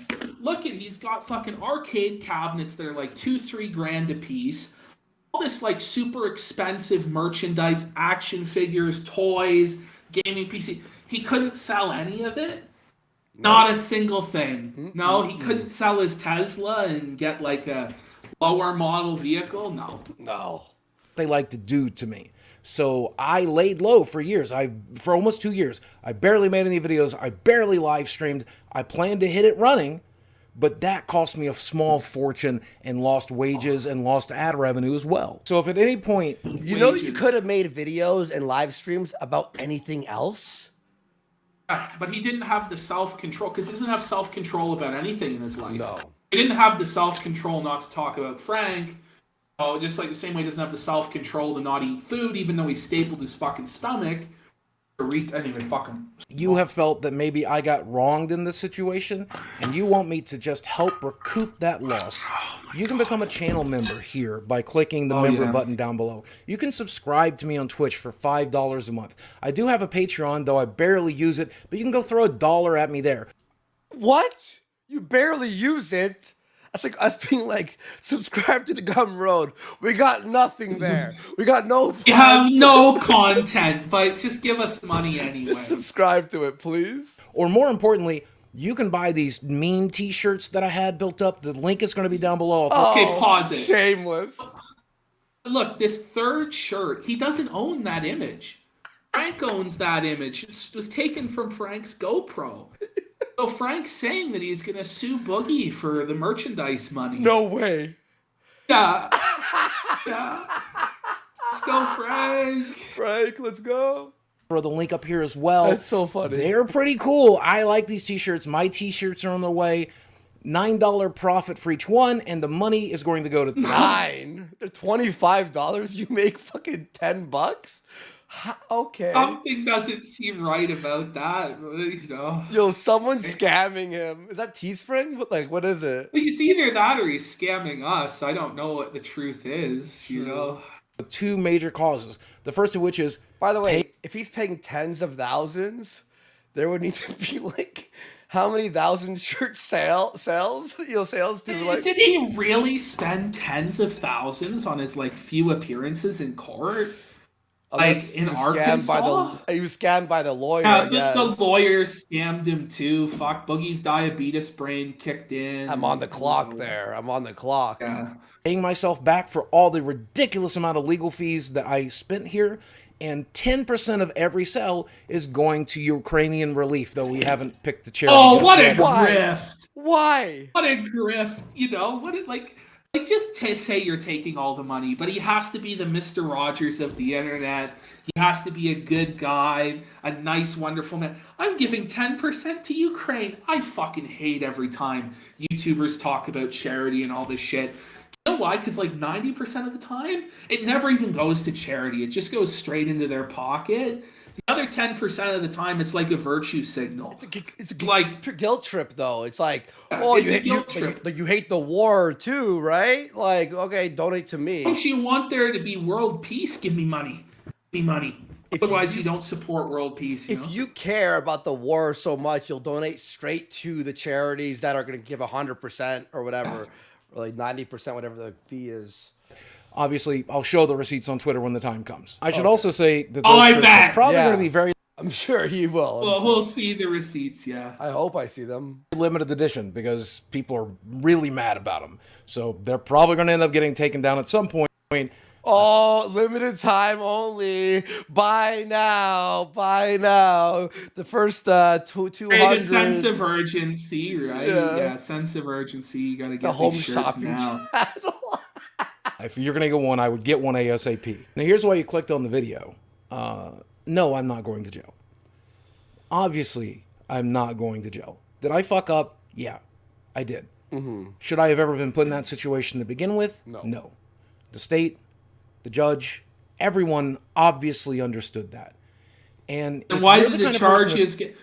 He's got fucking arcade cabinets that are like $2-3 grand a piece. All this like super expensive merchandise, action figures, toys, gaming PC. He couldn't sell any of it. Not a single thing. No, he couldn't sell his Tesla and get like a lower model vehicle. No. They like to do to me. So I laid low for years. For almost 2 years. I barely made any videos. I barely live streamed. I planned to hit it running, but that cost me a small fortune and lost wages and lost ad revenue as well. So if at any point... You could have made videos and live streams about anything else? But he didn't have the self-control, because he doesn't have self-control about anything in his life. No. He didn't have the self-control not to talk about Frank. Just like the same way he doesn't have the self-control to not eat food, even though he stapled his fucking stomach. Anyway, fuck him. You have felt that maybe I got wronged in this situation, and you want me to just help recoup that loss. You can become a channel member here by clicking the member button down below. You can subscribe to me on Twitch for $5 a month. I do have a Patreon, though I barely use it, but you can go throw $1 at me there. What? You barely use it? That's like us being like, subscribe to the Gum Road. We got nothing there. We got no... You have no content, but just give us money anyway. Just subscribe to it, please. Or more importantly, You can buy these meme T-shirts that I had built up. The link is going to be down below. Okay, pause it. Shameless. Look, this third shirt, he doesn't own that image. Frank owns that image. It was taken from Frank's GoPro. So Frank's saying that he's going to sue Boogie for the merchandise money. No way. Yeah. Yeah. Let's go, Frank. Frank, let's go. Throw the link up here as well. That's so funny. They're pretty cool. I like these T-shirts. My T-shirts are on their way. $9 profit for each one, and the money is going to go to $9. They're $25. You make fucking $10. Okay. Something doesn't seem right about that, you know. Yo, someone's scamming him. Is that Teespring? Like, what is it? Well, it's either that or he's scamming us. I don't know what the truth is, you know. two major causes. The first of which is, by the way, if he's paying tens of thousands, there would need to be like how many thousand shirt sales? You know, sales to like. Did he really spend tens of thousands on his like few appearances in court? Like in Arkansas? He was scammed by the lawyer. Yeah, the lawyer scammed him too. Fuck, Boogie's diabetes brain kicked in. I'm on the clock there. I'm on the clock. Yeah. Paying myself back for all the ridiculous amount of legal fees that I spent here, and 10% of every sale is going to Ukrainian relief, though we haven't picked the charity. Oh, what a yet. grift! Why? What a grift! You know what? Like just to say you're taking all the money, but he has to be the Mr. Rogers of the internet. He has to be a good guy, a nice, wonderful man. I'm giving 10% to Ukraine. I fucking hate every time YouTubers talk about charity and all this shit. You know why? Because like 90% of the time, it never even goes to charity. It just goes straight into their pocket. The other 10% of the time, it's like a virtue signal. It's like guilt trip, though. It's like, oh, it's a guilt trip. You hate the war too, right? Like, okay, donate to me. Don't you want there to be world peace? Give me money. Give me money. Otherwise, you don't support world peace. If you care about the war so much, you'll donate straight to the charities that are going to give 100% or whatever, or like 90%, whatever the fee is. Obviously, I'll show the receipts on Twitter when the time comes. I should also say that those shirts are probably going to be very I'm sure he will. Well, we'll see the receipts, yeah. I hope I see them. limited edition because people are really mad about them. So they're probably going to end up getting taken down at some point. Oh, limited time only. Buy now. Buy now. The first 200. Right, a sense of urgency, right? Yeah, sense of urgency. You got to get the home these shirts shopping now. channel. If you're going to get one, I would get one ASAP. Now, here's why you clicked on the video. No, I'm not going to jail. Obviously, I'm not going to jail. Did I fuck up? Yeah, I did. Should I have ever been put in that situation to begin with? No. The state, the judge, everyone obviously understood that. And why did the charges get...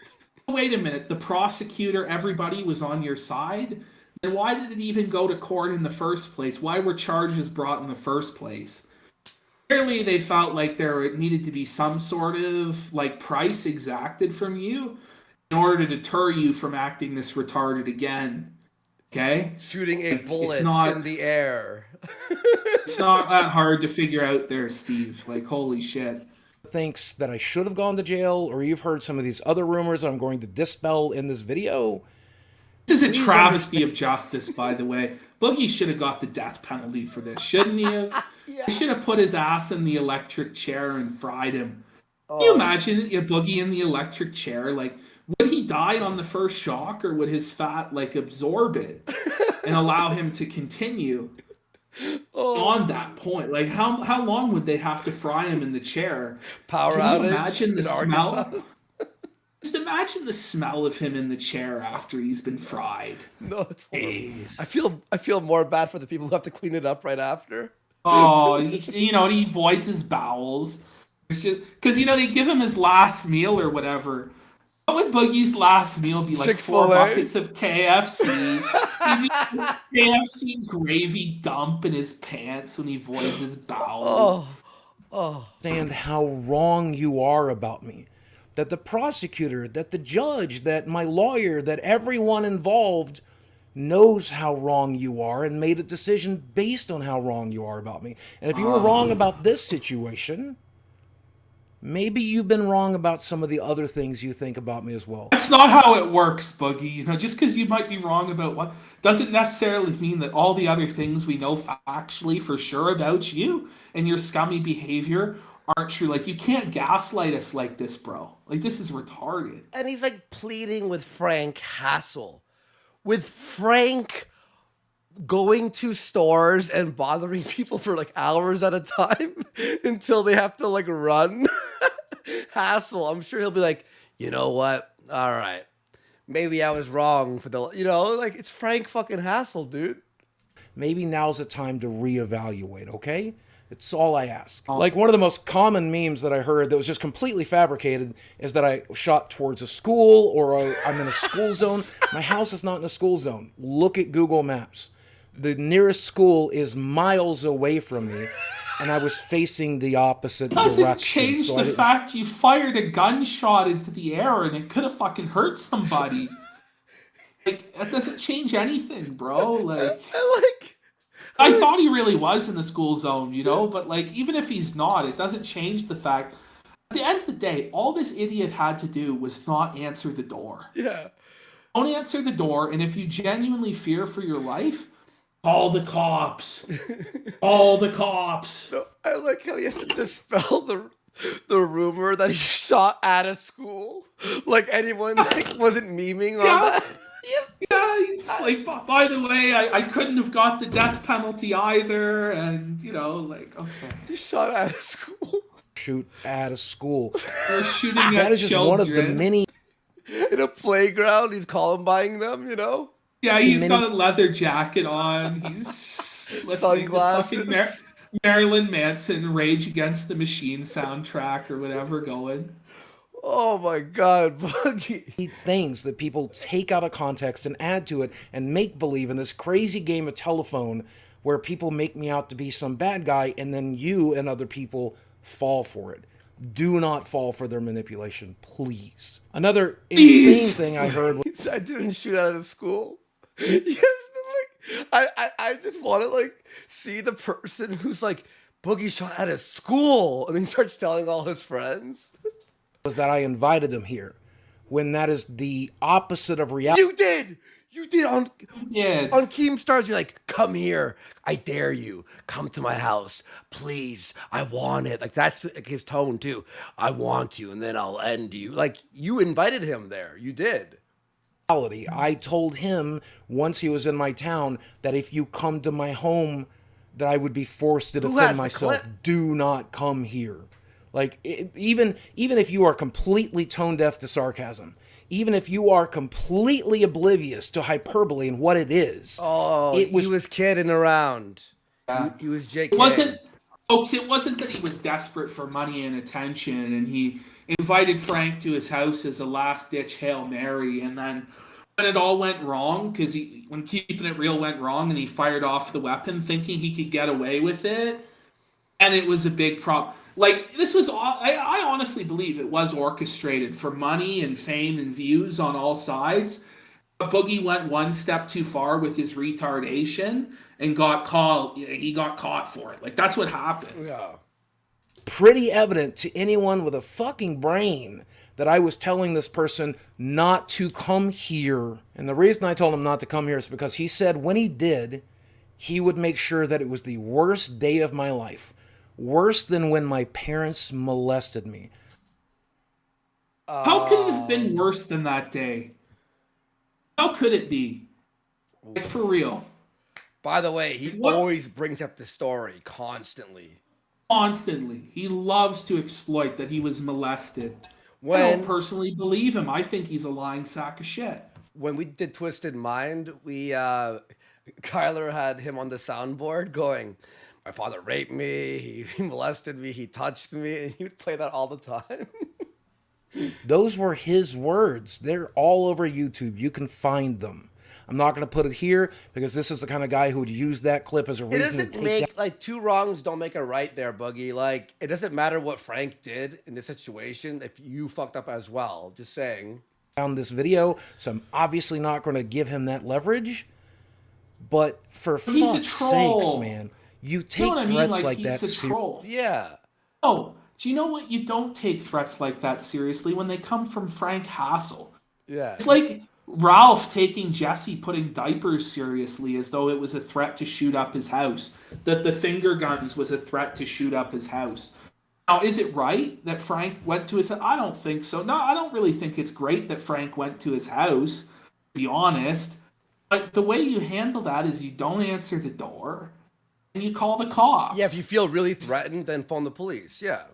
Wait a minute. The prosecutor, everybody was on your side? Then why did it even go to court in the first place? Why were charges brought in the first place? Clearly, they felt like there needed to be some sort of like price exacted from you in order to deter you from acting this retarded again. Okay? Shooting a bullet in the air. It's not that hard to figure out there, Steve. Like, holy shit. Thinks that I should have gone to jail, or you've heard some of these other rumors I'm going to dispel in this video. This is a travesty of justice, by the way. Boogie should have got the death penalty for this, shouldn't he have? He should have put his ass in the electric chair and fried him. Can you imagine a Boogie in the electric chair? Like, would he die on the first shock, or would his fat, like, absorb it and allow him to continue on that point? Like, how long would they have to fry him in the chair? Power Can you outage imagine the in smell? Arkansas? Just imagine the smell of him in the chair after he's been fried. No, it's horrible. I feel more bad for the people who have to clean it up right after. Oh, you know, he voids his bowels. It's just because, you know, they give him his last meal or whatever. What would Boogie's last meal be? Like Chick-fil-A? 4 buckets of KFC. KFC gravy dump in his pants when he voids his bowels. Understand how wrong you are about me. That the prosecutor, that the judge, that my lawyer, that everyone involved knows how wrong you are and made a decision based on how wrong you are about me. And if you were wrong about this situation, maybe you've been wrong about some of the other things you think about me as well. That's not how it works, Boogie. You know, just because you might be wrong about one doesn't necessarily mean that all the other things we know factually for sure about you and your scummy behavior aren't true. Like, you can't gaslight us like this, bro. Like, this is retarded. And he's like pleading with Frank Hassel. With Frank going to stores and bothering people for like hours at a time until they have to like run. Hassel, I'm sure he'll be like, you know what? All right. Maybe I was wrong for the, like it's Frank fucking Hassel, dude. Maybe now's the time to reevaluate, okay? It's all I ask. Like, one of the most common memes that I heard that was just completely fabricated is that I shot towards a school or I'm in a school zone. My house is not in a school zone. Look at Google Maps. The nearest school is miles away from me, and I was facing the opposite Doesn't direction. change so the fact you fired a gunshot into the air and it could have fucking hurt somebody. Like, that doesn't change anything, bro. Like, I thought he really was in the school zone, but like, even if he's not, it doesn't change the fact. At the end of the day, all this idiot had to do was not answer the door. Yeah. Don't answer the door, and if you genuinely fear for your life, call the cops. Call the cops. No, I like how he has to dispel the rumor that he shot at a school. Like anyone wasn't memeing on that. Yeah, he's like, by the way, I couldn't have got the death penalty either, and okay. He shot at a school. Shoot at a school. They're shooting at That is just children. one of the many. In a playground, he's Columbining them, Yeah, he's got a leather jacket on. He's listening to fucking Marilyn Manson Rage Against the Machine soundtrack or whatever going. Oh my God, Boogie. Things that people take out of context and add to it and make believe in this crazy game of telephone where people make me out to be some bad guy and then you and other people fall for it. Do not fall for their manipulation, please. Another insane thing I heard was I didn't shoot out of school. Yes, I just want to see the person who's like, Boogie shot out of school, and then he starts telling all his friends. Was that I invited him here, when that is the opposite of reality. You did on Keemstars. You're like, come here, I dare you, come to my house, please, I want it. Like, that's his tone too. I want you, and then I'll end you. Like, you invited him there. You did. I told him once he was in my town that if you come to my home, that I would be forced to defend myself. Do not come here. Like, even if you are completely tone deaf to sarcasm, even if you are completely oblivious to hyperbole and what it is. Oh, he was kidding around. Yeah. He was JK. It wasn't that he was desperate for money and attention and he invited Frank to his house as a last-ditch Hail Mary, and then when it all went wrong, when Keeping It Real went wrong and he fired off the weapon thinking he could get away with it, and it was a big problem. Like, this was, I honestly believe it was orchestrated for money and fame and views on all sides. But Boogie went one step too far with his retardation and got caught. He got caught for it. Like, that's what happened. Yeah. Pretty evident to anyone with a fucking brain that I was telling this person not to come here. And the reason I told him not to come here is because he said when he did, he would make sure that it was the worst day of my life. Worse than when my parents molested me. How could it have been worse than that day? How could it be? Like, for real. By the way, he always brings up the story constantly. Constantly. He loves to exploit that he was molested. I don't personally believe him. I think he's a lying sack of shit. When we did Twisted Mind, Kyler had him on the soundboard going, my father raped me, he molested me, he touched me, and he would play that all the time. Those were his words. They're all over YouTube. You can find them. I'm not going to put it here because this is the kind of guy who would use that clip as a reason to take like, two wrongs don't make a right there, Boogie. Like, it doesn't matter what Frank did in this situation if you fucked up as well. Just saying. Down this video, so I'm obviously not going to give him that leverage. But for fuck's sakes, man. You take threats like that. He's a troll. Yeah. Oh, Do you know what? You don't take threats like that seriously when they come from Frank Hassel. Yeah. It's like Ralph taking Jesse putting diapers seriously as though it was a threat to shoot up his house. That the finger guns was a threat to shoot up his house. Now, is it right that Frank went to his house? I don't think so. No, I don't really think it's great that Frank went to his house, to be honest. But the way you handle that is you don't answer the door and you call the cops. Yeah, if you feel really threatened, then phone the police. Yeah.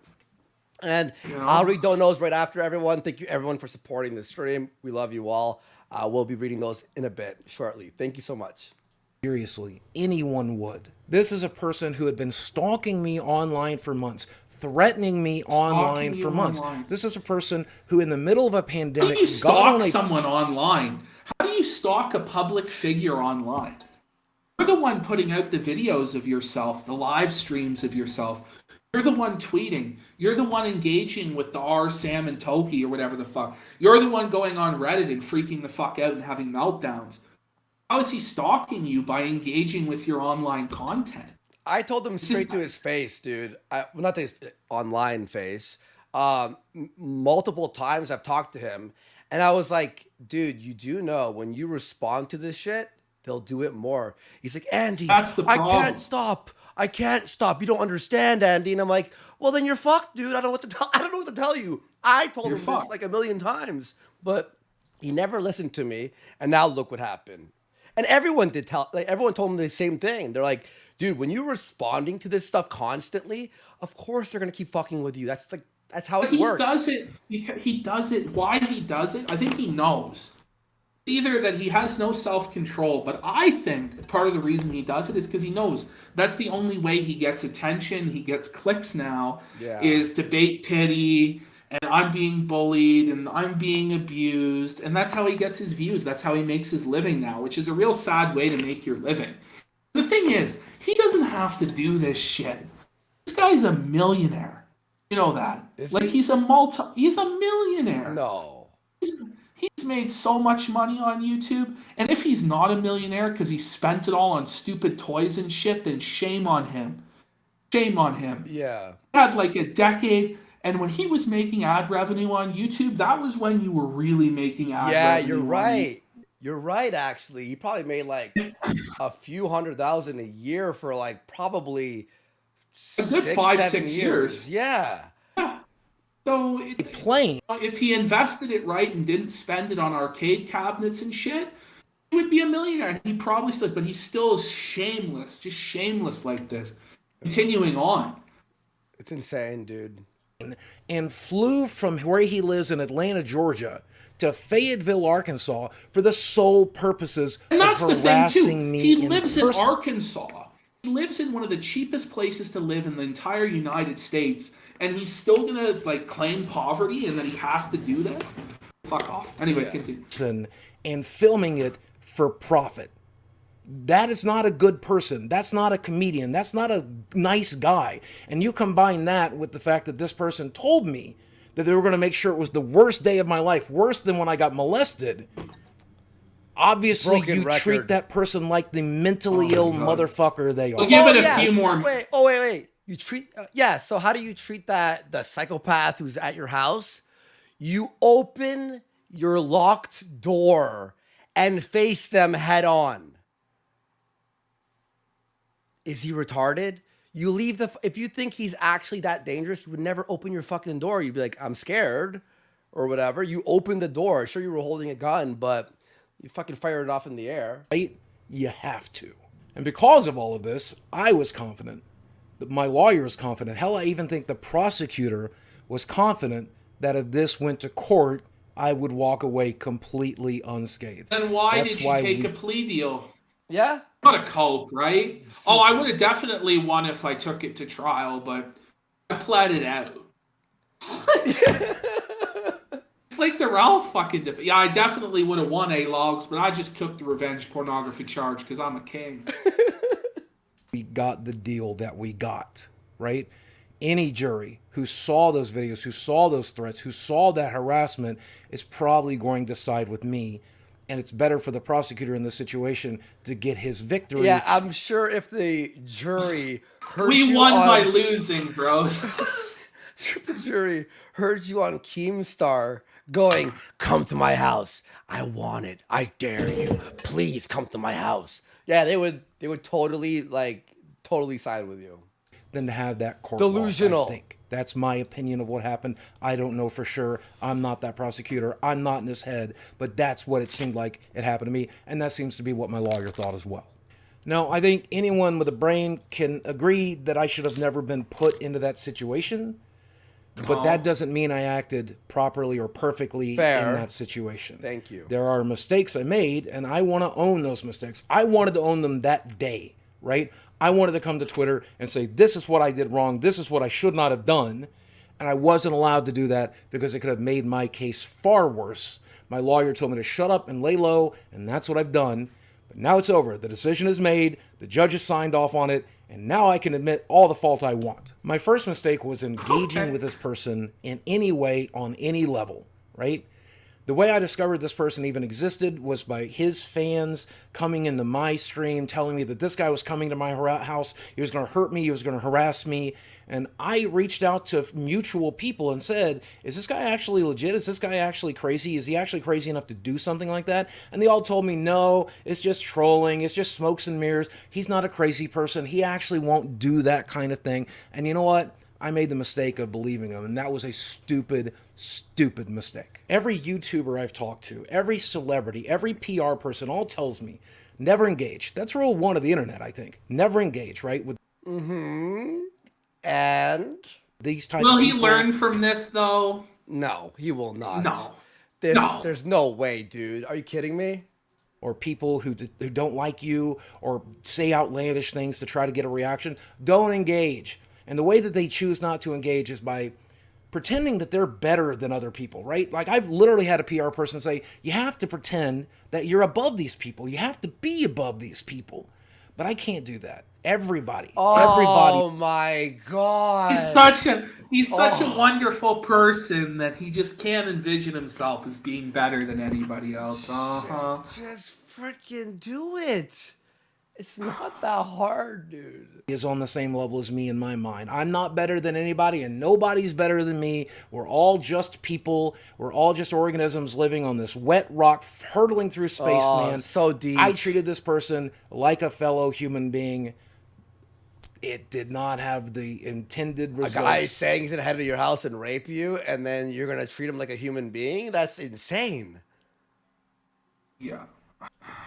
And I'll read donos right after everyone. Thank you, everyone, for supporting the stream. We love you all. We'll be reading those in a bit shortly. Thank you so much. Seriously, anyone would. This is a person who had been stalking me online for months, threatening me online for months. This is a person who, in the middle of a pandemic, how do you stalk someone online? How do you stalk a public figure online? You're the one putting out the videos of yourself, the live streams of yourself. You're the one tweeting. You're the one engaging with the R, Sam, and Toki or whatever the fuck. You're the one going on Reddit and freaking the fuck out and having meltdowns. How is he stalking you by engaging with your online content? I told him straight to his face, dude. Not to his online face. Multiple times I've talked to him, and I was like, dude, you do know when you respond to this shit, they'll do it more. He's like, Andy, that's the problem. I can't stop. You don't understand, Andy. And I'm like, well, then you're fucked, dude. I don't know what to tell you. I told him this like a million times, but he never listened to me. And now look what happened. And everyone told him the same thing. They're like, dude, when you're responding to this stuff constantly, of course they're gonna keep fucking with you. That's how it works. He does it. Why he does it? I think he knows. Either that he has no self-control, but I think part of the reason he does it is because he knows that's the only way he gets attention, he gets clicks now, is to bait pity, and I'm being bullied, and I'm being abused, and that's how he gets his views. That's how he makes his living now, which is a real sad way to make your living. The thing is, he doesn't have to do this shit. This guy's a millionaire. You know that. He's a millionaire. No. He's made so much money on YouTube, and if he's not a millionaire because he spent it all on stupid toys and shit, then shame on him. Shame on him. Yeah. He had like a decade, and when he was making ad revenue on YouTube, that was when you were really making ad revenue. Yeah, you're right. You're right, actually. He probably made like a few $100,000 a year for like probably a good 5-6 years. Yeah. So if he invested it right and didn't spend it on arcade cabinets and shit, he would be a millionaire. He probably still, but he's still shameless, just shameless like this. Continuing on. It's insane, dude. And flew from where he lives in Atlanta, Georgia, to Fayetteville, Arkansas, for the sole purposes of harassing me. He lives in Arkansas. He lives in one of the cheapest places to live in the entire United States. And he's still gonna like claim poverty, and then he has to do this. Fuck off. Anyway, continue. And filming it for profit. That is not a good person. That's not a comedian. That's not a nice guy. And you combine that with the fact that this person told me that they were going to make sure it was the worst day of my life, worse than when I got molested. Obviously, treat that person like the mentally ill motherfucker they are. We'll give it a few more. Wait. You treat so how do you treat the psychopath who's at your house? You open your locked door and face them head on. Is he retarded? You leave if you think he's actually that dangerous, you would never open your fucking door. You'd be like, I'm scared or whatever. You open the door. Sure, you were holding a gun, but you fucking fired it off in the air. Right? You have to. And because of all of this, I was confident. My lawyer was confident. Hell, I even think the prosecutor was confident that if this went to court, I would walk away completely unscathed. Then why did you take a plea deal? Yeah? Not a cope, right? Oh, I would have definitely won if I took it to trial, but I pled it out. It's like the Ralph fucking... Yeah, I definitely would have won A-Logs, but I just took the revenge pornography charge because I'm a king. We got the deal that we got, right? Any jury who saw those videos, who saw those threats, who saw that harassment is probably going to side with me. And it's better for the prosecutor in this situation to get his victory. Yeah, I'm sure if the jury heard we you won by losing, bro. if the jury heard you on Keemstar going, "Come to my house. I want it. I dare you. Please come to my house." Yeah, they would totally side with you. Than to have that court Delusional. loss, I think. That's my opinion of what happened. I don't know for sure. I'm not that prosecutor. I'm not in his head, but that's what it seemed like it happened to me, and that seems to be what my lawyer thought as well. Now, I think anyone with a brain can agree that I should have never been put into that situation, but that doesn't mean I acted properly or perfectly Fair. in that situation. Thank you. There are mistakes I made, and I want to own those mistakes. I wanted to own them that day, right? I wanted to come to Twitter and say, this is what I did wrong. This is what I should not have done. And I wasn't allowed to do that because it could have made my case far worse. My lawyer told me to shut up and lay low, and that's what I've done. But now it's over. The decision is made. The judge has signed off on it. And now I can admit all the fault I want. My first mistake was engaging with this person in any way on any level, right? The way I discovered this person even existed was by his fans coming into my stream, telling me that this guy was coming to my house, he was going to hurt me, he was going to harass me, and I reached out to mutual people and said, is this guy actually legit? Is this guy actually crazy? Is he actually crazy enough to do something like that? And they all told me, no, it's just trolling, it's just smokes and mirrors, he's not a crazy person, he actually won't do that kind of thing. And you know what? I made the mistake of believing him, and that was a stupid mistake. Every YouTuber I've talked to, every celebrity, every PR person all tells me, never engage. That's rule one of the internet, I think. Never engage, right? With And these type Will of he people. learn from this, though? no, he will not. No. There's no way, dude. Are you kidding me? Or people who don't like you or say outlandish things to try to get a reaction. Don't engage. And the way that they choose not to engage is by pretending that they're better than other people, right? Like I've literally had a PR person say, you have to pretend that you're above these people. You have to be above these people. But I can't do that. Everybody. Oh my God. He's such a wonderful person that he just can't envision himself as being better than anybody else. Just freaking do it. It's not that hard, dude. Is on the same level as me in my mind. I'm not better than anybody and nobody's better than me. We're all just people. We're all just organisms living on this wet rock hurtling through space, man. So deep. I treated this person like a fellow human being. It did not have the intended results. A guy saying he's gonna head to your house and rape you, and then you're gonna treat him like a human being? That's insane. Yeah.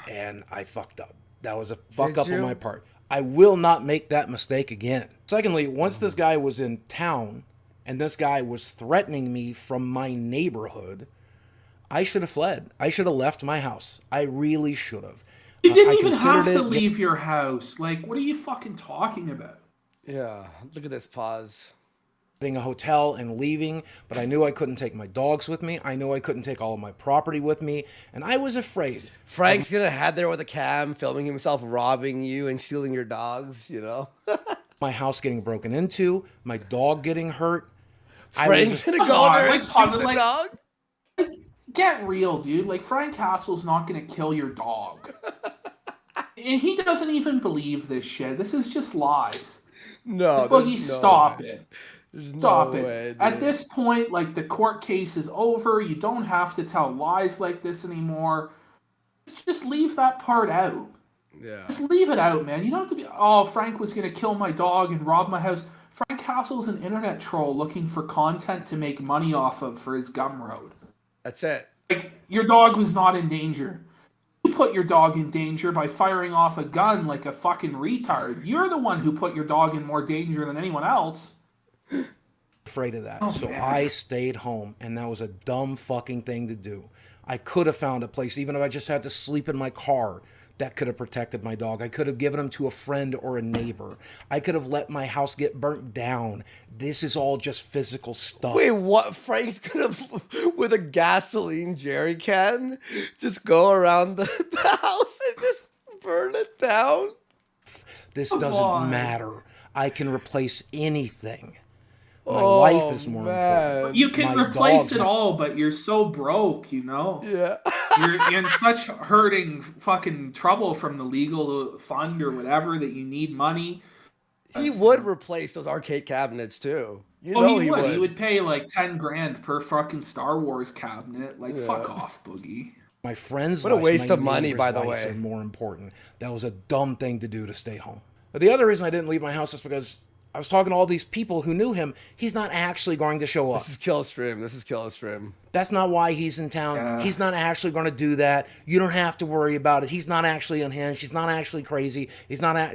And I fucked up. That was a fuck up you? on my part. I will not make that mistake again. Secondly, once this guy was in town and this guy was threatening me from my neighborhood, I should have fled. I should have left my house. I really should have. You didn't I even have considered to it- leave your house. Like, what are you fucking talking about? Yeah. Look at this pause. Getting a hotel and leaving, but I knew I couldn't take my dogs with me. I knew I couldn't take all of my property with me, and I was afraid. Frank's gonna head there with a cam, filming himself robbing you and stealing your dogs, you know? My house getting broken into, my dog getting hurt. Frank's gonna Come go on, there like, and pause shoot it, the like- dog? Get real, dude. Like, Frank Castle's not gonna kill your dog. And he doesn't even believe this shit. This is just lies. No. Boogie, there's no stop way. it. There's Stop no it. way, At dude. this point, like, the court case is over. You don't have to tell lies like this anymore. Just leave that part out. Yeah. Just leave it out, man. You don't have to be, oh, Frank was going to kill my dog and rob my house. Frank Castle's an internet troll looking for content to make money off of for his Gumroad. That's it. Like, your dog was not in danger. You put your dog in danger by firing off a gun like a fucking retard. You're the one who put your dog in more danger than anyone else. Afraid of that. Oh, So man. I stayed home, and that was a dumb fucking thing to do. I could have found a place, even if I just had to sleep in my car, that could have protected my dog. I could have given him to a friend or a neighbor. I could have let my house get burnt down. This is all just physical stuff. Wait, what? Frank's gonna, with a gasoline jerry can, just go around the house and just burn it down? This Come doesn't on. matter. I can replace anything. My Oh, life is more man. important. You can My replace dog's it my- all, but you're so broke, you know? Yeah. You're in such hurting fucking trouble from the legal fund or whatever that you need money. He would replace those arcade cabinets too. You Oh, know he would. would. He would pay like 10 grand per fucking Star Wars cabinet. Like, fuck off, Boogie. My friends' What a lives, waste my of money, neighbors' by the lives way. are more important. That was a dumb thing to do to stay home. But the other reason I didn't leave my house is because I was talking to all these people who knew him. He's not actually going to show up. This is Killstream. This is Killstream. That's not why he's in town. He's not actually going to do that. You don't have to worry about it. He's not actually unhinged. He's not actually crazy. He's not.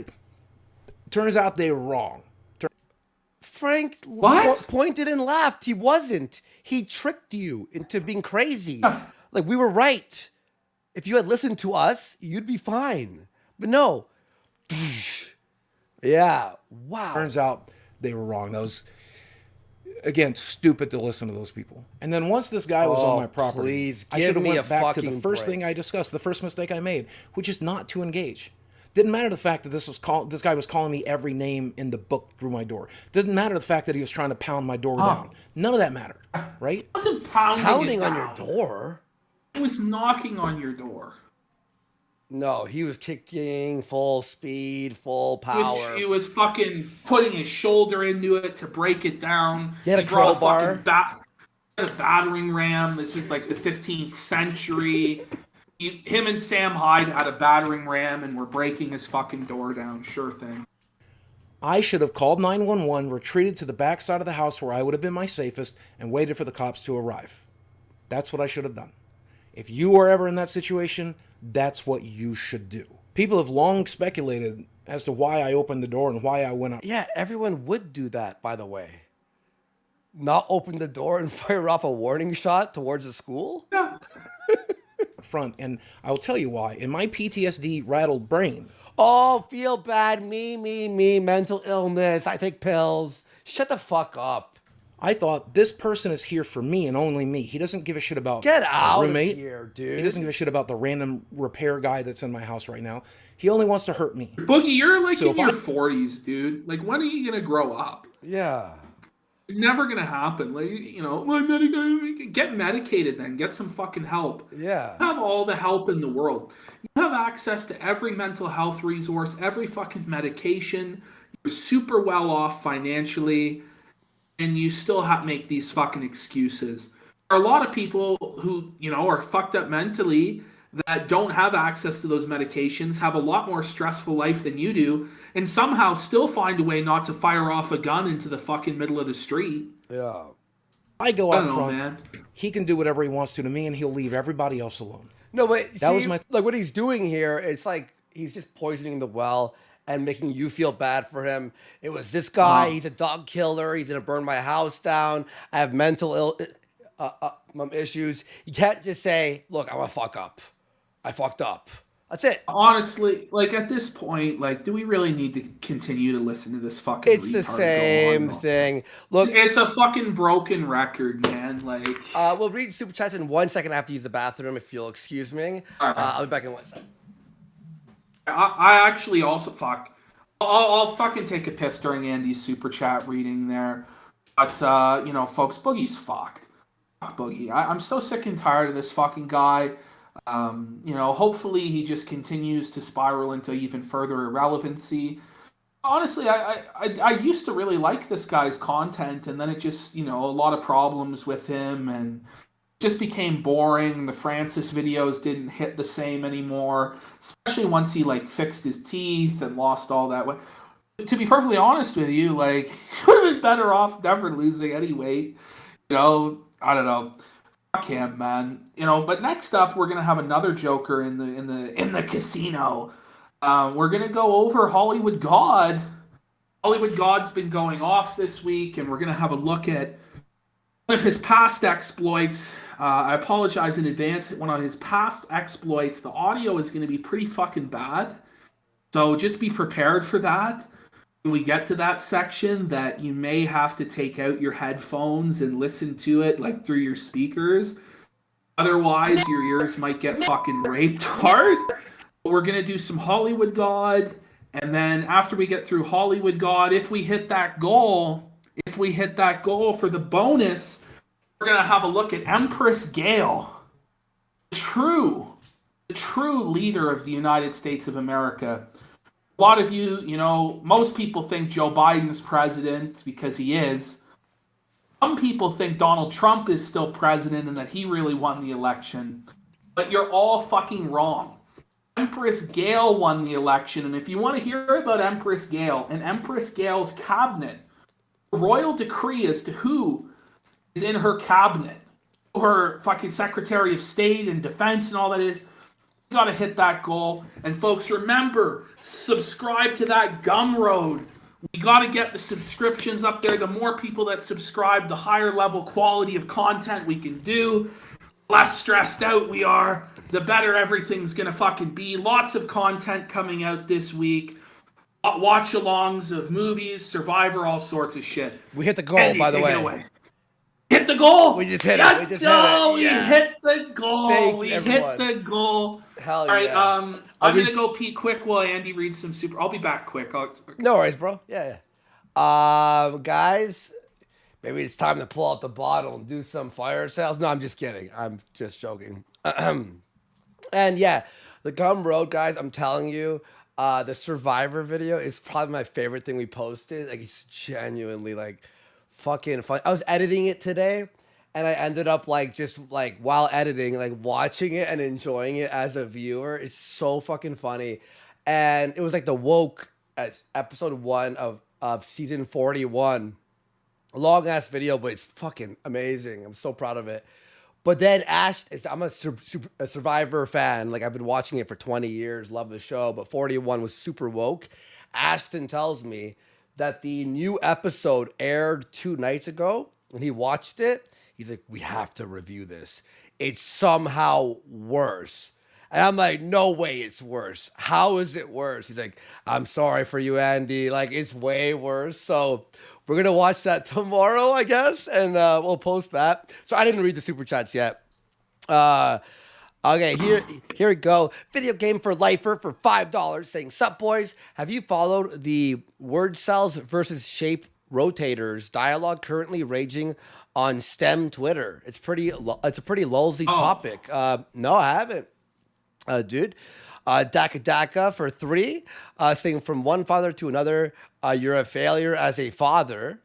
Turns out they were wrong. Frank What? pointed and laughed. He wasn't. He tricked you into being crazy. Like, we were right. If you had listened to us, you'd be fine. But no. Yeah. Wow. Turns out they were wrong. That was, again, stupid to listen to those people. And then once this guy was on my property, please, I give should have me went a back to the fucking first break. thing I discussed, the first mistake I made, which is not to engage. Didn't matter the fact that this guy was calling me every name in the book through my door. Didn't matter the fact that he was trying to pound my door down. None of that mattered, right? He wasn't pounding Pounding it on down. your door? He was knocking on your door. No, he was kicking full speed, full power. He was fucking putting his shoulder into it to break it down. He had a brought crowbar. A battering ram. This was like the 15th century. Him and Sam Hyde had a battering ram and were breaking his fucking door down. Sure thing. I should have called 911, retreated to the back side of the house where I would have been my safest, and waited for the cops to arrive. That's what I should have done. If you are ever in that situation, that's what you should do. People have long speculated as to why I opened the door and why I went up Yeah, everyone would do that, by the way. Not open the door and fire off a warning shot towards the school? Yeah. front. And I'll tell you why. In my PTSD rattled brain, Oh, feel bad, me, mental illness, I take pills. Shut the fuck up. I thought this person is here for me and only me. He doesn't give a shit about Get a out of roommate. here, dude. He doesn't give a shit about the random repair guy that's in my house right now. He only wants to hurt me. Boogie, you're like So in if your I- 40s, dude. Like, when are you going to grow up? Yeah. It's never going to happen. Like, you know, get medicated then. Get some fucking help. Yeah. You have all the help in the world. You have access to every mental health resource, every fucking medication. You're super well off financially, and you still make these fucking excuses. There are a lot of people who, you know, are fucked up mentally that don't have access to those medications, have a lot more stressful life than you do, and somehow still find a way not to fire off a gun into the fucking middle of the street. Yeah. I go I out don't know, front. man. He can do whatever he wants to me, and he'll leave everybody else alone. No, but That see, was my- like what he's doing here. It's like he's just poisoning the well and making you feel bad for him. It was this guy. He's a dog killer. He's gonna burn my house down. I have mental issues. You can't just say, "Look, I'm a fuck up. I fucked up." That's it. Honestly, like at this point, like, do we really need to continue to listen to this fucking It's the retard go same on? thing. Look, It's a fucking broken record, man. Like, we'll read super chats in 1 second. I have to use the bathroom. If you'll excuse me, Alright. I'll be back in 1 second. I actually also I'll fucking take a piss during Andy's super chat reading there. But you know, folks, Boogie's fucked. Fuck Boogie. I'm so sick and tired of this fucking guy. You know, hopefully he just continues to spiral into even further irrelevancy. Honestly, I used to really like this guy's content, and then it just, you know, a lot of problems with him, and it just became boring. The Francis videos didn't hit the same anymore, especially once he, like, fixed his teeth and lost all that weight. To be perfectly honest with you, like, he would have been better off never losing any weight. You know, I don't know. Fuck him, man. You know, but next up, we're gonna have another Joker in the casino. We're gonna go over Hollywood God. Hollywood God's been going off this week, and we're gonna have a look at one of his past exploits. I apologize in advance. One of his past exploits, the audio is gonna be pretty fucking bad. So just be prepared for that. When we get to that section, that you may have to take out your headphones and listen to it, like, through your speakers. Otherwise, your ears might get fucking raped hard. We're going to do some Hollywood God, and then after we get through Hollywood God, if we hit that goal for the bonus, we're going to have a look at Empress Gail, the true leader of the United States of America. A lot of you, most people think Joe Biden is president because he is. Some people think Donald Trump is still president and that he really won the election. But you're all fucking wrong. Empress Gail won the election, and if you want to hear about Empress Gail and Empress Gail's cabinet, the royal decree as to who is in her cabinet, her fucking Secretary of State and Defense and all that is, you gotta hit that goal. And folks, remember, subscribe to that Gumroad. We gotta get the subscriptions up there. The more people that subscribe, the higher level quality of content we can do. Less stressed out we are, the better everything's gonna fucking be. Lots of content coming out this week. Watch-alongs of movies, Survivor, all sorts of shit. We hit the goal, Andy, by the take it way. away. Hit the goal. We just hit it. Let's We just go. hit it. Yeah. We hit the goal. Thank you, we everyone. hit the goal. Hell All right. yeah. I'm gonna go pee quick while Andy reads some super. I'll be back quick. No worries, bro. Yeah. Guys, maybe it's time to pull out the bottle and do some fire sales. No, I'm just kidding. I'm just joking. And yeah, the Gum Road, guys, I'm telling you, the Survivor video is probably my favorite thing we posted. Like, it's genuinely, like, fucking fun. I was editing it today, and I ended up, like, just, like, while editing, like, watching it and enjoying it as a viewer. It's so fucking funny. And it was, like, the woke as episode 1 of season 41. A long-ass video, but it's fucking amazing. I'm so proud of it. But then I'm a Survivor fan. Like, I've been watching it for 20 years. Love the show. But 41 was super woke. Ashton tells me that the new episode aired 2 nights ago, and he watched it. He's like, we have to review this. It's somehow worse. And I'm like, no way it's worse. How is it worse? He's like, I'm sorry for you, Andy. Like, it's way worse. So we're going to watch that tomorrow, I guess, and we'll post that. So I didn't read the super chats yet. Okay, here we go. Video game for lifer for $5 saying, sup, boys? Have you followed the word cells versus shape rotators dialogue currently raging on STEM Twitter? It's a pretty lolsy topic. No, I haven't. Dude. Daka Daka for 3, saying from one father to another, you're a failure as a father.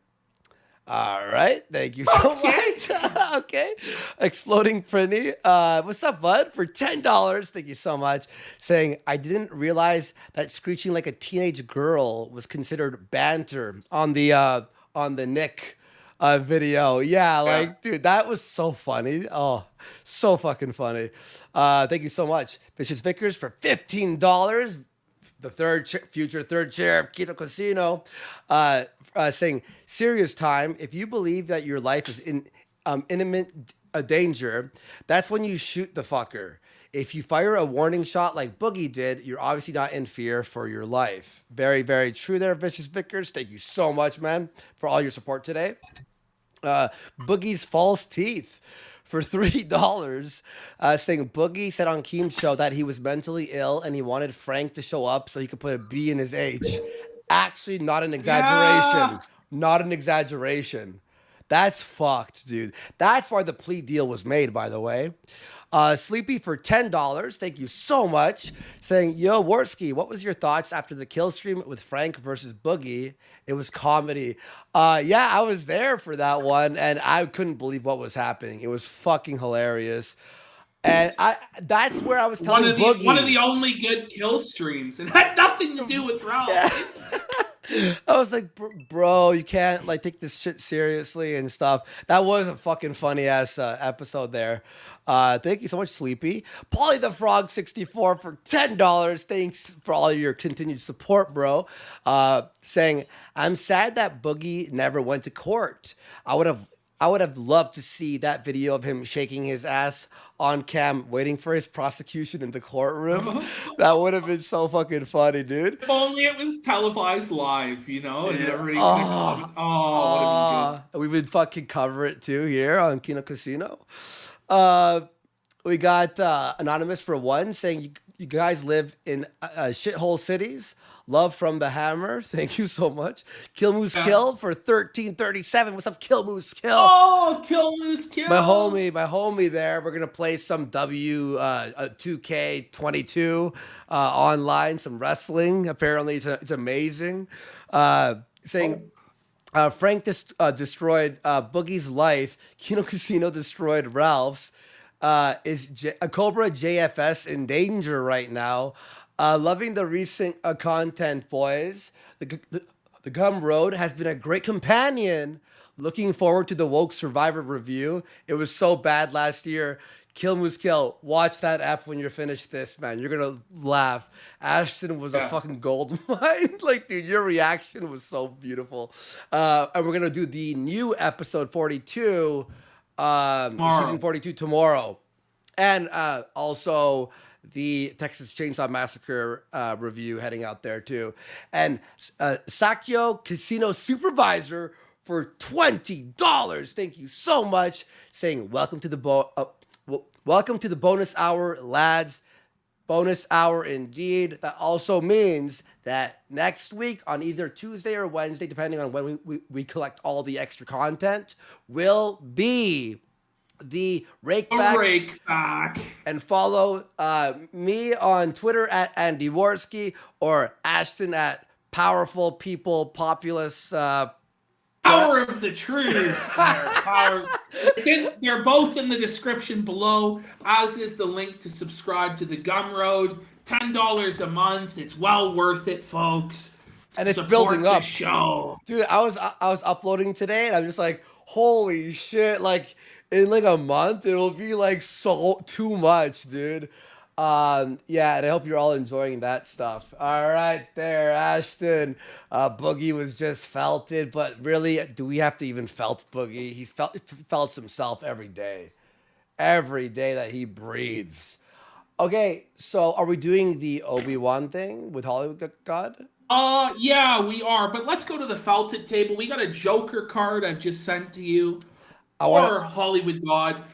All right, thank you so much. Okay, Exploding Pretty. What's up, bud? For $10, thank you so much. Saying, I didn't realize that screeching like a teenage girl was considered banter on the Nick video. Yeah, like, dude, that was so funny. Oh, so fucking funny. Thank you so much. Vicious Vickers for $15. The future third chair of Kino Casino, saying, serious time. If you believe that your life is in imminent danger, that's when you shoot the fucker. If you fire a warning shot like Boogie did, you're obviously not in fear for your life. Very, very true there, Vicious Vickers. Thank you so much, man, for all your support today. Boogie's false teeth for $3, saying Boogie said on Keem's show that he was mentally ill and he wanted Frank to show up so he could put a B in his H. Actually, not an exaggeration. Yeah. Not an exaggeration. That's fucked, dude. That's why the plea deal was made, by the way. Sleepy for $10. Thank you so much. Saying, yo, Worski, what was your thoughts after the kill stream with Frank versus Boogie? It was comedy. Yeah, I was there for that one, and I couldn't believe what was happening. It was fucking hilarious. And that's where I was telling Boogie. One of the only good kill streams. It had nothing to do with Ralph. Yeah. I was like, bro, you can't like take this shit seriously and stuff. That was a fucking funny ass episode there. Thank you so much, Sleepy. Polly the Frog 64 for $10. Thanks for all your continued support, bro. Saying, I'm sad that Boogie never went to court. I would have loved to see that video of him shaking his ass on cam, waiting for his prosecution in the courtroom. That would have been so fucking funny, dude. If only it was televised live, you know? And everybody we would fucking cover it too here on Kino Casino. We got Anonymous for 1 saying, you guys live in shithole cities. Love from the Hammer. Thank you so much. Kill Moose Kill for 1337. What's up, Kill Moose Kill? Oh, Kill Moose Kill. My homie there. We're gonna play some 2K22 online, some wrestling. Apparently, it's amazing. Saying Frank destroyed Boogie's life. Kino Casino destroyed Ralph's. Is Cobra JFS in danger right now? Loving the recent content, boys. The Gum Road has been a great companion. Looking forward to the Woke Survivor review. It was so bad last year. Kill Moose Kill. Watch that app when you're finished this, man. You're going to laugh. Ashton was a fucking gold mine. Like, dude, your reaction was so beautiful. And we're going to do the new episode 42, season 42 tomorrow. And also the Texas Chainsaw Massacre review heading out there too. And Sakyo Casino Supervisor for $20. Thank you so much. Saying welcome to the bonus hour, lads. Bonus hour indeed. That also means that next week on either Tuesday or Wednesday, depending on when we collect all the extra content, will be the Rake Back. And follow me on Twitter at Andy Worski or Ashton at Powerful People Populous. Power of the Truth. They're both in the description below, as is the link to subscribe to the Gum Road. $10 a month. It's well worth it, folks. And it's building up. Show. Dude, I was uploading today and I'm just like, holy shit, like in like a month it'll be like so too much, dude. Yeah, and I hope you're all enjoying that stuff. All right, there, Ashton. Boogie was just felted, but really, do we have to even felt Boogie? He felts himself every day that he breathes. Okay, so are we doing the Obi-Wan thing with Hollywood God? Yeah, we are. But let's go to the felted table. We got a Joker card I've just sent to you. Hollywood God.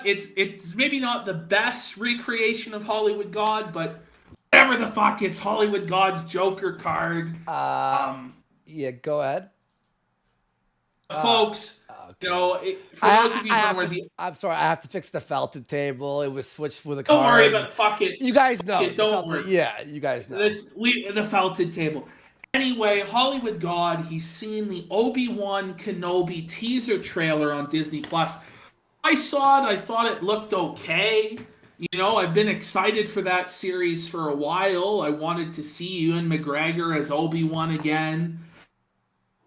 It's maybe not the best recreation of Hollywood God, but whatever the fuck, it's Hollywood God's Joker card. Yeah, go ahead. Folks, okay. you know, for those of you who know I'm sorry, I have to fix the felted table. It was switched with a don't card. worry about fuck it. You guys know. Don't worry. Yeah, you guys know. The felted table. Anyway, Hollywood God, he's seen the Obi-Wan Kenobi teaser trailer on Disney Plus. I saw it. I thought it looked okay. You know, I've been excited for that series for a while. I wanted to see Ewan McGregor as Obi-Wan again.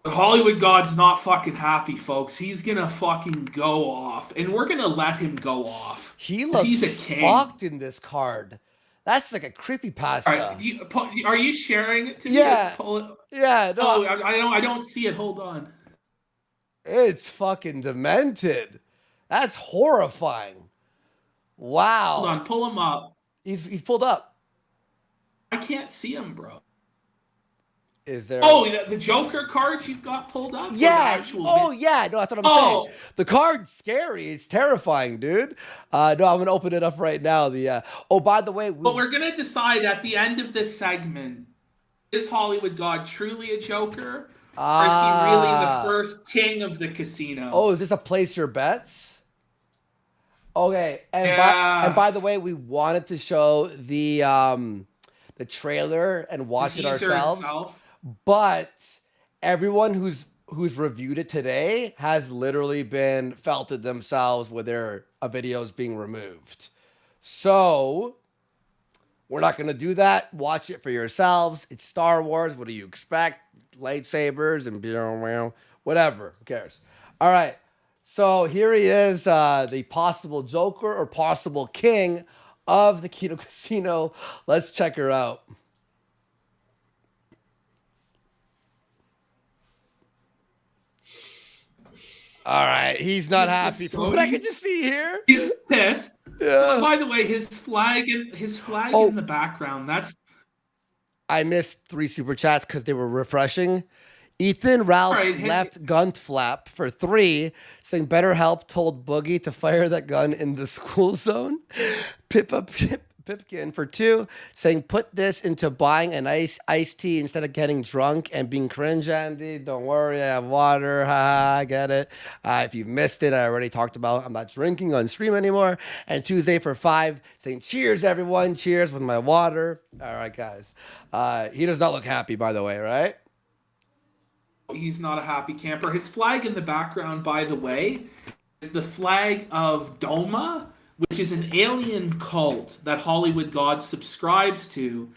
But Hollywood God's not fucking happy, folks. He's gonna fucking go off. And we're gonna let him go off. He's a king. Fucked in this card. That's like a creepypasta. All right, are you sharing it to me? Yeah. Pull it? Yeah. No, I don't see it. Hold on. It's fucking demented. That's horrifying. Wow. Hold on, pull him up. He's pulled up. I can't see him, bro. Is there? Oh, the Joker card you've got pulled up? Yeah. Yeah. No, that's what I'm saying. The card's scary. It's terrifying, dude. No, I'm gonna open it up right now. By the way. But we're gonna decide at the end of this segment: is Hollywood God truly a Joker, or is he really the first king of the casino? Oh, is this a place your bets? Okay, and by the way, we wanted to show the trailer and watch it ourselves, but everyone who's reviewed it today has literally been felted themselves with their videos being removed. So we're not gonna do that. Watch it for yourselves. It's Star Wars. What do you expect? Lightsabers and whatever. Who cares? All right. So here he is, the possible Joker or possible king of the Kino Casino. Let's check her out. All right, he's not happy. But I can just see here. He's pissed. Yeah. By the way, his flag in the background. I missed 3 super chats because they were refreshing. Ethan Ralph left gun flap for 3, saying BetterHelp told Boogie to fire that gun in the school zone. Pippa Pipkin for 2, saying put this into buying an iced tea instead of getting drunk and being cringe, Andy. Don't worry, I have water. I get it. If you've missed it, I already talked about I'm not drinking on stream anymore. And Tuesday for 5, saying cheers, everyone. Cheers with my water. All right, guys. He does not look happy, by the way, right? He's not a happy camper. His flag in the background, by the way, is the flag of Doma, which is an alien cult that Hollywood God subscribes to.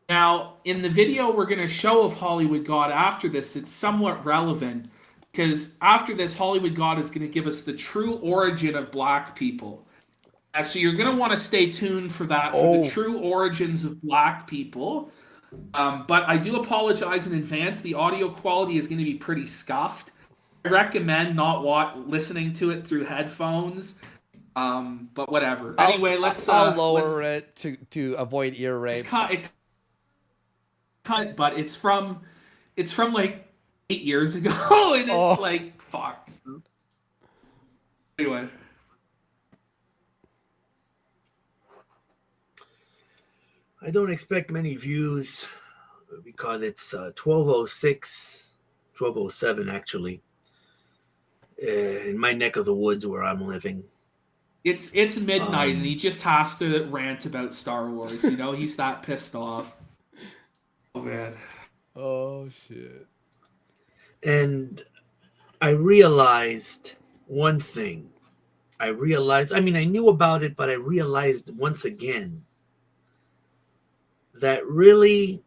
Now, in the video we're going to show of Hollywood God after this, it's somewhat relevant because after this, Hollywood God is going to give us the true origin of black people. So you're going to want to stay tuned for that, for the true origins of black people. But I do apologize in advance. The audio quality is going to be pretty scuffed. I recommend not listening to it through headphones. But whatever. Anyway, I'll lower it to avoid ear rape. But it's from like 8 years ago, and it's like fuck. So. Anyway. I don't expect many views because it's 12:06, 12:07 actually, in my neck of the woods where I'm living. It's midnight and he just has to rant about Star Wars. You know, he's that pissed off. Oh man. Oh shit. And I realized one thing. I knew about it, but I realized once again that really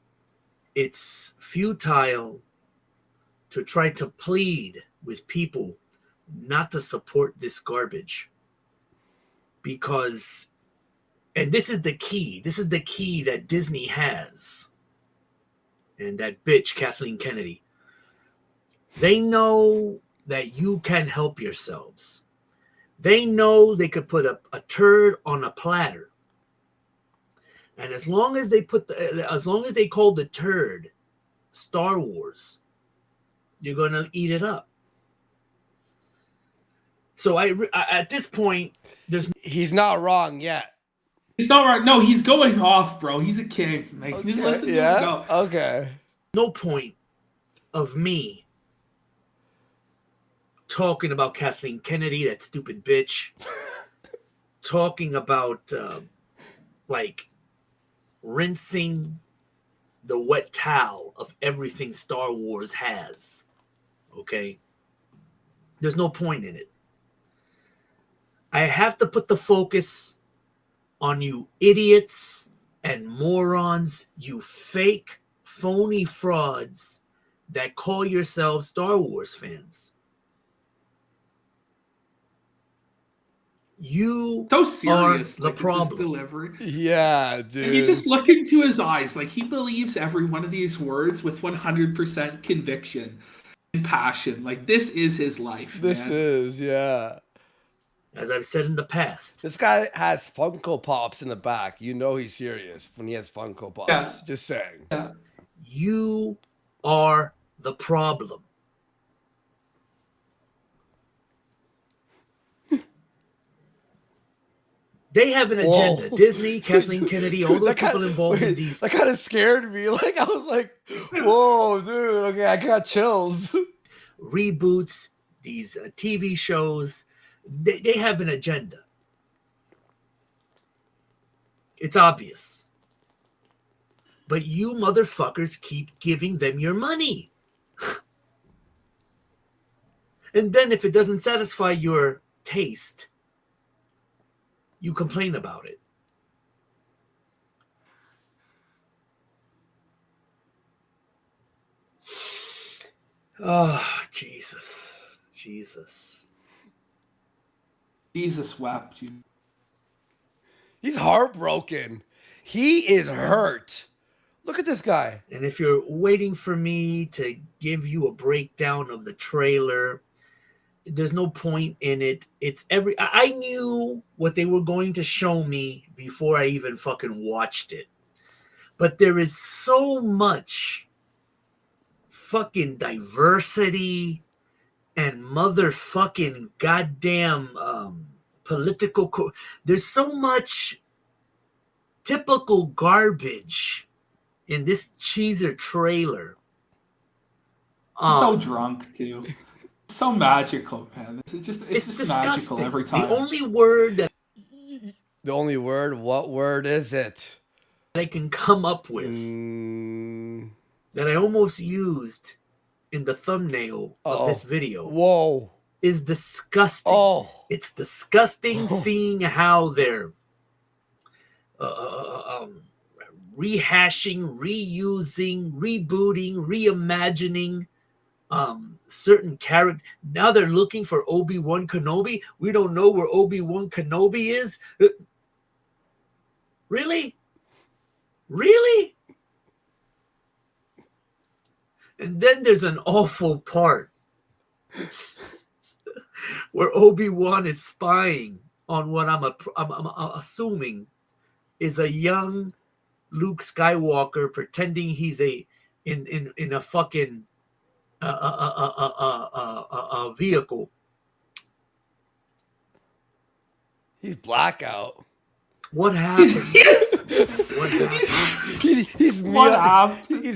it's futile to try to plead with people not to support this garbage. Because, and this is the key that Disney has, and that bitch, Kathleen Kennedy. They know that you can help yourselves. They know they could put a turd on a platter. And as long as they call the turd Star Wars, you're going to eat it up. So at this point, he's not wrong yet. He's not right. No, he's going off, bro. He's a king. Like, okay. Just listen to him go. Okay. No point of me talking about Kathleen Kennedy, that stupid bitch, talking about rinsing the wet towel of everything Star Wars has. Okay? There's no point in it. I have to put the focus on you idiots and morons, you fake, phony frauds that call yourselves Star Wars fans. You so serious, are the problem. Delivery. Yeah, dude. And you just look into his eyes. Like, he believes every one of these words with 100% conviction and passion. Like, this is his life, This is, yeah. As I've said in the past. This guy has Funko Pops in the back. You know he's serious when he has Funko Pops. Yeah. Just saying. Yeah. You are the problem. They have an agenda. Whoa. Disney, Kathleen Kennedy, all those people involved in these. That kind of scared me. Like, I was like, whoa, dude. Okay, I got chills. Reboots, these TV shows. They have an agenda. It's obvious. But you motherfuckers keep giving them your money. And then if it doesn't satisfy your taste, you complain about it. Oh, Jesus. Jesus wept. He's heartbroken. He is hurt. Look at this guy. And if you're waiting for me to give you a breakdown of the trailer, there's no point in it. I knew what they were going to show me before I even fucking watched it. But there is so much fucking diversity and motherfucking goddamn political. There's so much typical garbage in this cheeser trailer. So drunk too. So magical, man. It's just magical every time. The only word that what word is it? I can come up with that I almost used in the thumbnail of this video. Whoa. Is disgusting. Oh. It's disgusting seeing how they're rehashing, reusing, rebooting, reimagining certain character. Now they're looking for Obi-Wan Kenobi. We don't know where Obi-Wan Kenobi is. Really? Really? And then there's an awful part where Obi-Wan is spying on what I'm assuming is a young Luke Skywalker pretending he's in a fucking vehicle. He's blackout. What happened? He's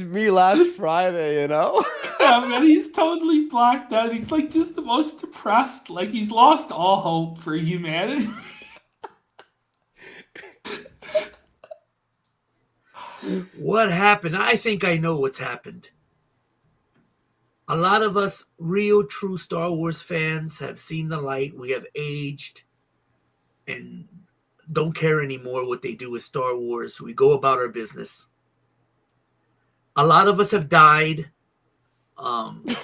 me last Friday, you know? Yeah, man, he's totally blacked out. He's like just the most depressed. Like he's lost all hope for humanity. What happened? I think I know what's happened. A lot of us real true Star Wars fans have seen the light. We have aged and don't care anymore what they do with Star Wars. We go about our business. A lot of us have died. And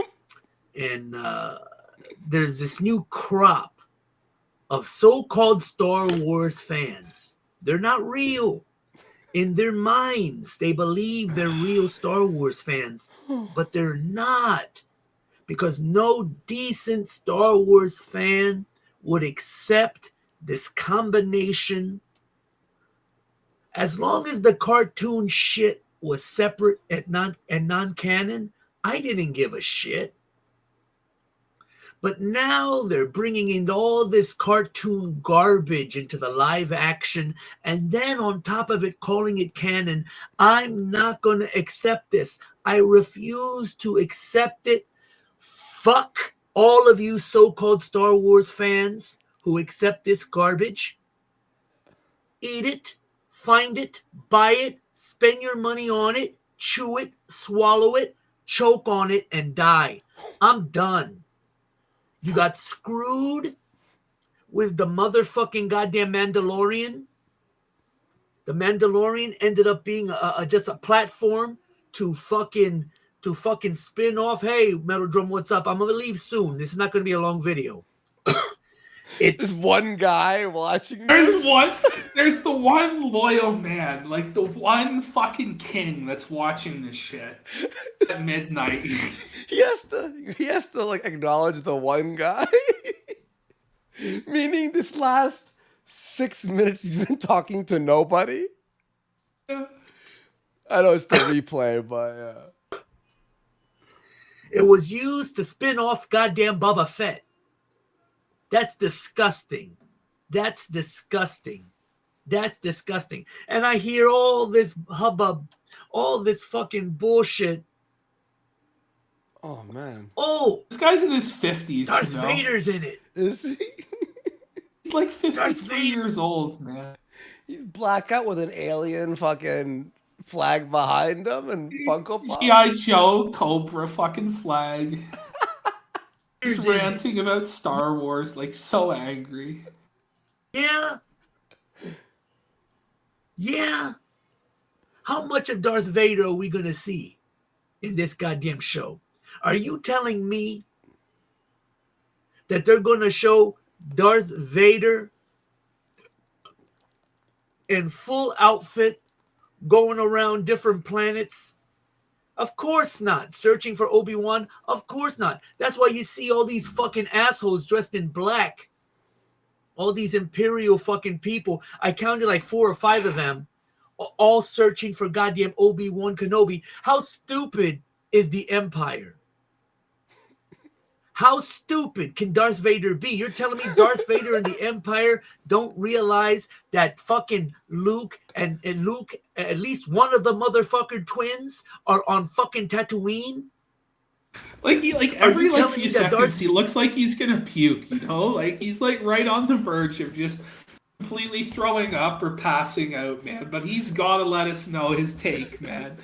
there's this new crop of so-called Star Wars fans. They're not real. In their minds, they believe they're real Star Wars fans, but they're not. Because no decent Star Wars fan would accept this combination. As long as the cartoon shit was separate and non-canon, I didn't give a shit. But now they're bringing in all this cartoon garbage into the live action, and then on top of it, calling it canon. I'm not going to accept this. I refuse to accept it. Fuck all of you so-called Star Wars fans who accept this garbage. Eat it, find it, buy it, spend your money on it, chew it, swallow it, choke on it, and die. I'm done. You got screwed with the motherfucking goddamn Mandalorian. The Mandalorian ended up being just a platform to fucking spin off. Hey, Metal Drum, what's up? I'm gonna leave soon. This is not gonna be a long video. It's one guy watching. There's the one loyal man, like the one fucking king that's watching this shit at midnight. He has to like acknowledge the one guy. Meaning this last 6 minutes he's been talking to nobody. I know it's the replay, but yeah. It was used to spin off goddamn Boba Fett. That's disgusting. That's disgusting. That's disgusting. And I hear all this hubbub, all this fucking bullshit. Oh, man. Oh! This guy's in his 50s. Darth Vader's in it. Is he? He's like 53 years old, man. He's blackout with an alien fucking flag behind him and Funko Pop. G.I. Joe, Cobra fucking flag. He's ranting about Star Wars, like so angry. Yeah. Yeah. How much of Darth Vader are we going to see in this goddamn show? Are you telling me that they're going to show Darth Vader in full outfit going around different planets? Of course not. Searching for Obi-Wan? Of course not. That's why you see all these fucking assholes dressed in black. All these Imperial fucking people. I counted like 4 or 5 of them. All searching for goddamn Obi-Wan Kenobi. How stupid is the Empire? How stupid can Darth Vader be? You're telling me Darth Vader and the Empire don't realize that fucking Luke and Luke, at least one of the motherfucker twins, are on fucking Tatooine? Every few seconds, he looks like he's gonna puke. Like he's like right on the verge of just completely throwing up or passing out, man. But he's gotta let us know his take, man.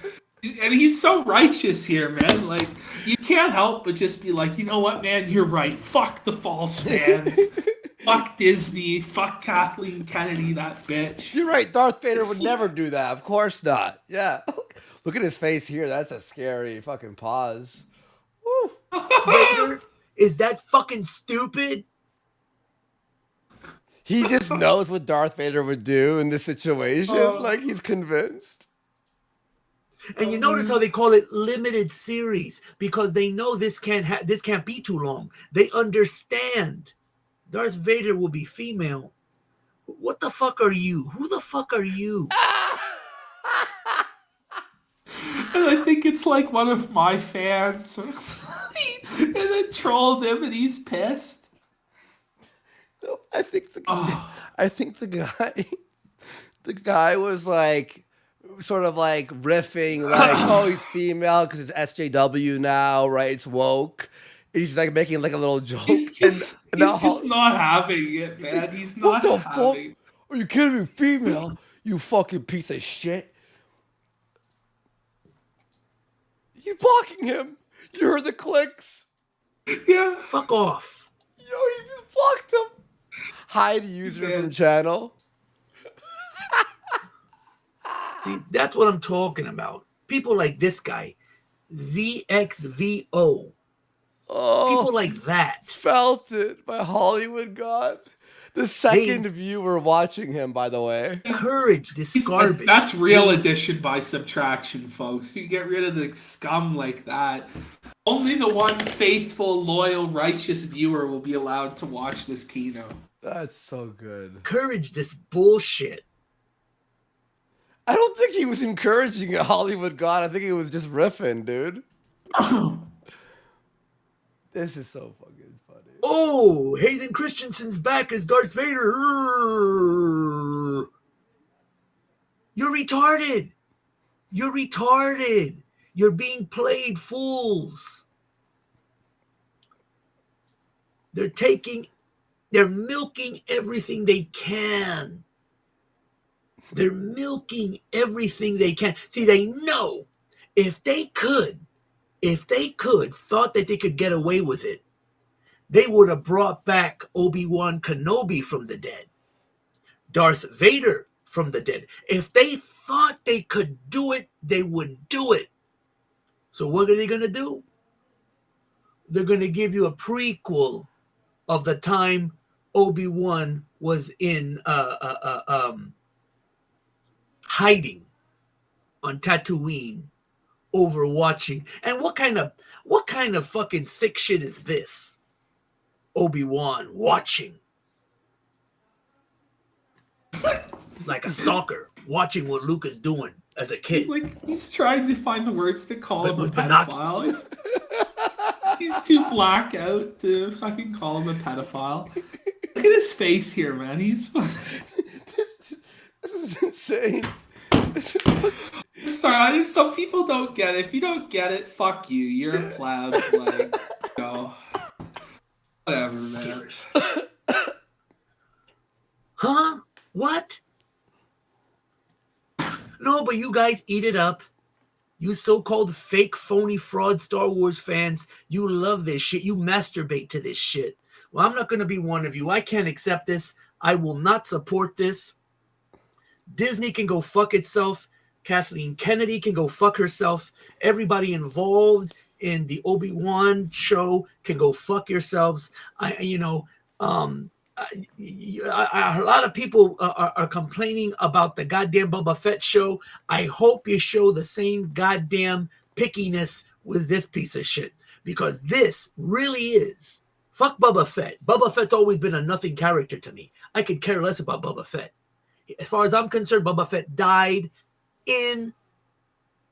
And he's so righteous here, man. Like, you can't help but just be like, you know what, man, you're right. Fuck the false fans. Fuck Disney. Fuck Kathleen Kennedy, that bitch. You're right. Darth Vader would never do that. Of course not. Yeah. Look at his face here. That's a scary fucking pause. Woo. Vader is that fucking stupid? He just knows what Darth Vader would do in this situation. Like, he's convinced. And you notice how they call it limited series, because they know this can't be too long. They understand Darth Vader will be female. What the fuck are you? Who the fuck are you? And I think it's like one of my fans, and then trolled him, and he's pissed. No, I think the guy was like, sort of like riffing, like, oh, he's female because it's SJW now, right? It's woke. He's like making like a little joke. He's just not having it, man. He's not what the having. fuck? Are you kidding me? Female? You fucking piece of shit. You blocking him. You heard the clicks. Yeah. Fuck off. Yo, you just blocked him. Hide user from channel. See, that's what I'm talking about. People like this guy, ZXVO. People like that. Felt it, my Hollywood god. The second viewer watching him, by the way. Encourage this garbage. That's real addition by subtraction, folks. You get rid of the scum like that. Only the one faithful, loyal, righteous viewer will be allowed to watch this Kino. That's so good. Encourage this bullshit. I don't think he was encouraging a Hollywood god. I think he was just riffing, dude. This is so fucking funny. Oh, Hayden Christensen's back as Darth Vader. You're retarded. You're retarded. You're being played fools. They're milking everything they can. They're milking everything they can. See, they know if they could, thought that they could get away with it, they would have brought back Obi-Wan Kenobi from the dead, Darth Vader from the dead. If they thought they could do it, they would do it. So what are they going to do? They're going to give you a prequel of the time Obi-Wan was in hiding on Tatooine, overwatching. And what kind of fucking sick shit is this? Obi-Wan watching. Like a stalker watching what Luke is doing as a kid. He's trying to find the words to call him a pedophile. He's too black out to fucking call him a pedophile. Look at his face here, man. He's This is insane. I'm sorry, some people don't get it. If you don't get it, fuck you. You're a pleb. Like, go. Whatever, man. Huh? What? No, but you guys eat it up. You so-called fake, phony, fraud Star Wars fans, you love this shit. You masturbate to this shit. Well, I'm not going to be one of you. I can't accept this. I will not support this. Disney can go fuck itself. Kathleen Kennedy can go fuck herself. Everybody involved in the Obi-Wan show can go fuck yourselves. A lot of people are complaining about the goddamn Boba Fett show. I hope you show the same goddamn pickiness with this piece of shit, because this really is fuck Boba Fett. Boba Fett's always been a nothing character to me. I could care less about Boba Fett. As far as I'm concerned, Boba Fett died in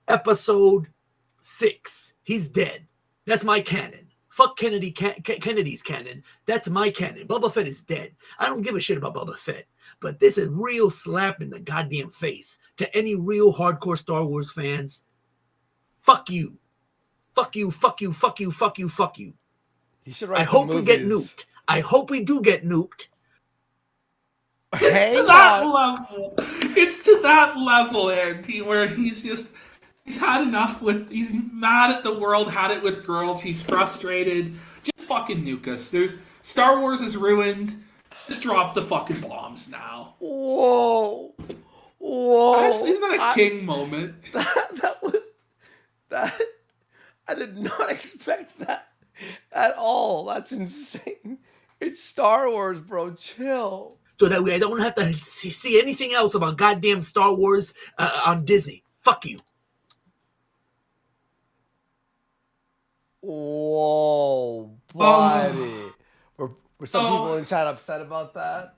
episode 6. He's dead. That's my canon. Fuck Kennedy's canon. That's my canon. Boba Fett is dead. I don't give a shit about Boba Fett. But this is a real slap in the goddamn face to any real hardcore Star Wars fans. Fuck you. Fuck you, fuck you, fuck you, fuck you, fuck you. He should write I hope we get movies. nuked. I hope we do get nuked. It's to that level. It's to that level, Andy, where he's had enough with. He's mad at the world. Had it with girls. He's frustrated. Just fucking nuke us. Star Wars is ruined. Just drop the fucking bombs now. Whoa. Isn't that a king moment? That I did not expect that at all. That's insane. It's Star Wars, bro. Chill. So that way I don't have to see anything else about goddamn Star Wars on Disney. Fuck you. Whoa, buddy. Were some people in chat upset about that?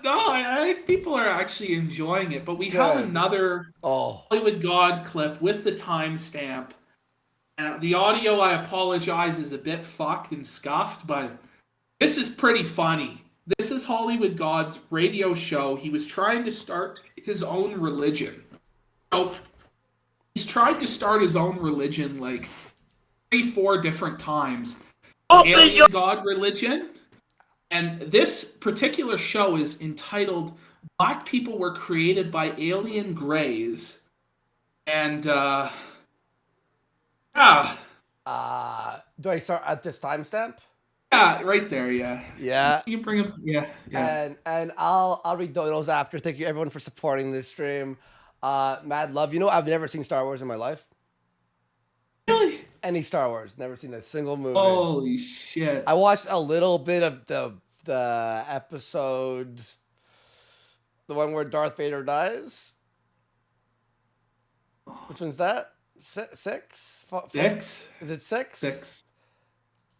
No, I think people are actually enjoying it. But we have another Hollywood God clip with the timestamp. And the audio, I apologize, is a bit fucked and scuffed, but this is pretty funny. This is Hollywood God's radio show. He was trying to start his own religion. So he's tried to start his own religion like 3-4 different times. Alien God religion. And this particular show is entitled Black People Were Created by Alien Greys. And do I start at this timestamp? Yeah, right there, yeah. Yeah. You bring him, yeah. And I'll read those after. Thank you everyone for supporting this stream. Mad love. You know, I've never seen Star Wars in my life. Really? Any Star Wars. Never seen a single movie. Holy shit. I watched a little bit of the episode, the one where Darth Vader dies. Which one's that? Six? Six? Is it 6? 6.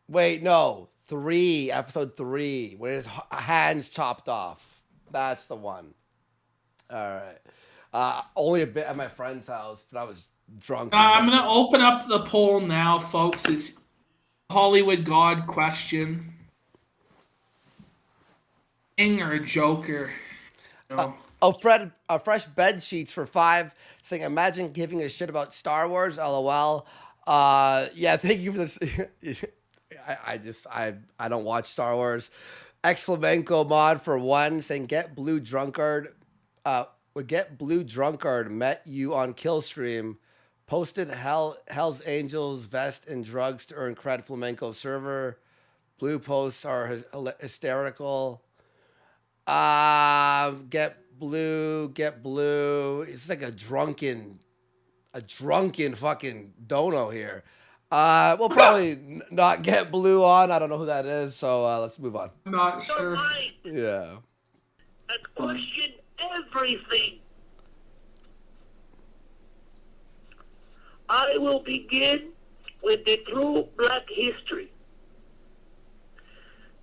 Wait, no. 3. Episode 3. When his hands chopped off. That's the one. All right. Only a bit at my friend's house, but I was drunk. I'm going to open up the poll now, folks. It's Hollywood God question. King or Joker? No. Fred, fresh bed sheets for 5, saying, imagine giving a shit about Star Wars, LOL. Yeah, thank you for this. I don't watch Star Wars. X Flamenco mod for 1, saying, get blue drunkard. Get blue drunkard, met you on Killstream. Posted Hell's Angels vest and drugs to earn cred flamenco server. Blue posts are hysterical. Get blue. It's like a drunken fucking dono here. We'll probably not get blue on. I don't know who that is, so let's move on. I'm not sure. Yeah. And question everything. I will begin with the true Black history.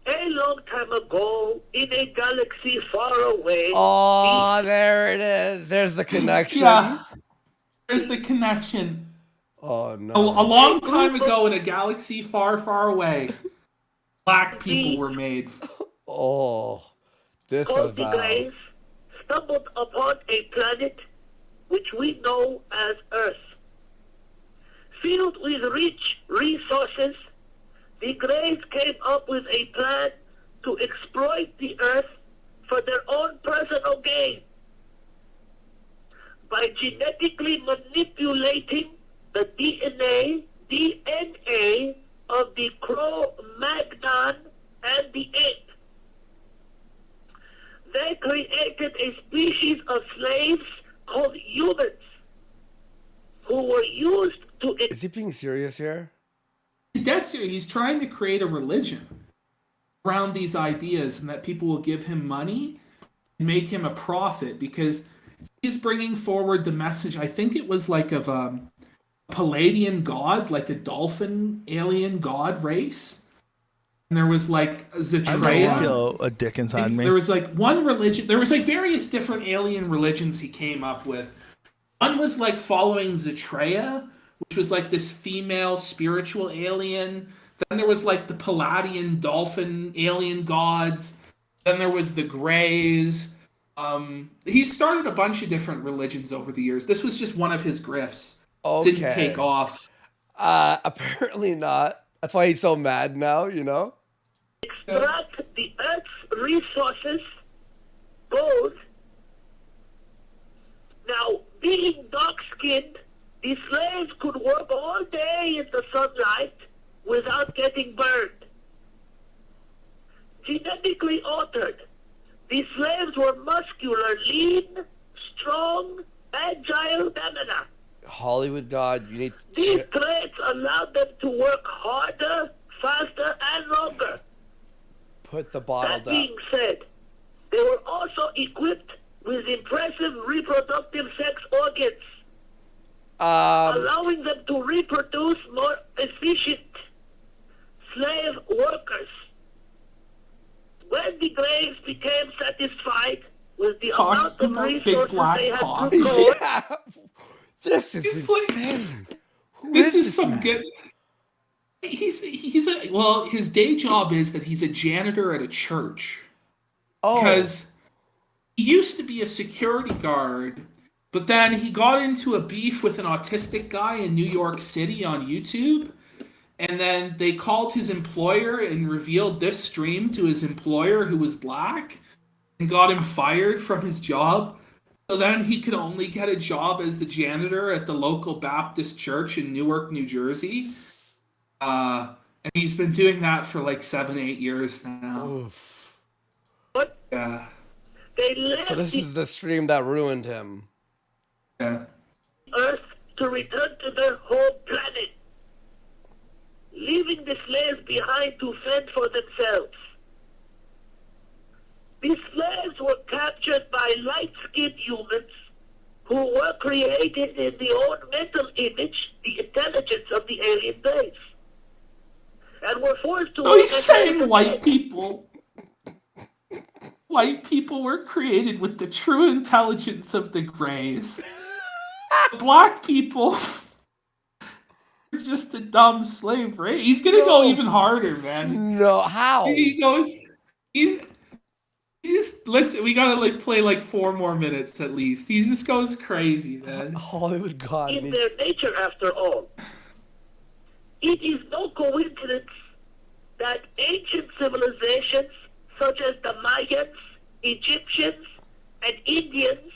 A long time ago, in a galaxy far away... Oh, there it is. There's the connection. Yeah. There's the connection. Oh, no. A long time ago in a galaxy far, far away, Black people were made. Oh, this called the about... Gails stumbled upon a planet which we know as Earth. Filled with rich resources, the Greys came up with a plan to exploit the Earth for their own personal gain. By genetically manipulating the DNA of the Cro-Magnon and the ape. They created a species of slaves called humans who were used to... Is he being serious here? He's dead serious. He's trying to create a religion around these ideas and that people will give him money and make him a prophet because he's bringing forward the message. I think it was like of a Palladian god, like a dolphin alien god race. And there was like Zatreya. I feel a dick inside me. There was like one religion. There was like various different alien religions he came up with. One was like following Zatreya, which was like this female spiritual alien Then there was like the Palladian dolphin alien gods. Then there was the Greys. He started a bunch of different religions over the years. This was just one of his grifts. Didn't take Okay. off. Apparently not. That's why he's so mad now, you know? Extract the Earth's resources, both. Now, being dark-skinned, the slaves could work all day in the sunlight without getting burned. Genetically altered, the slaves were muscular, lean, strong, agile stamina. Hollywood God, you need These to... traits allowed them to work harder, faster, and longer. Put the bottle That down. being said, they were also equipped with impressive reproductive sex organs, allowing them to reproduce more efficient slave workers. When the Greys became satisfied with the amount of Talking about big resources black they had cock. to go, Yeah. This is It's like- insane. Who This is this some man? good. His day job is that he's a janitor at a church. Oh, Because he used to be a security guard, but then he got into a beef with an autistic guy in New York City on YouTube. And then they called his employer and revealed this stream to his employer, who was black, and got him fired from his job. So then he could only get a job as the janitor at the local Baptist church in Newark, New Jersey. And he's been doing that for like 7-8 years now. oof. Yeah. they left So this the is the stream that ruined him. Yeah. Earth to return to their home planet, leaving the slaves behind to fend for themselves. The slaves were captured by light-skinned humans who were created in the own mental image, the intelligence of the alien race, and were forced to So work he's as saying white people were created with the true intelligence of the Greys. Black people are just a dumb slave race. He's gonna go even harder, man. No, how? He goes, he's listen. We gotta play like 4 more minutes at least. He just goes crazy, man. Hollywood God. in means- their nature after all. It is no coincidence that ancient civilizations such as the Mayans, Egyptians, and Indians,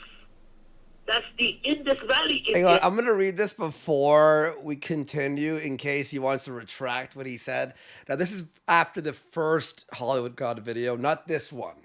that's the Indus Valley Hang on, Indians, I'm gonna read this before we continue in case he wants to retract what he said. Now, this is after the first Hollywood God video, not this one.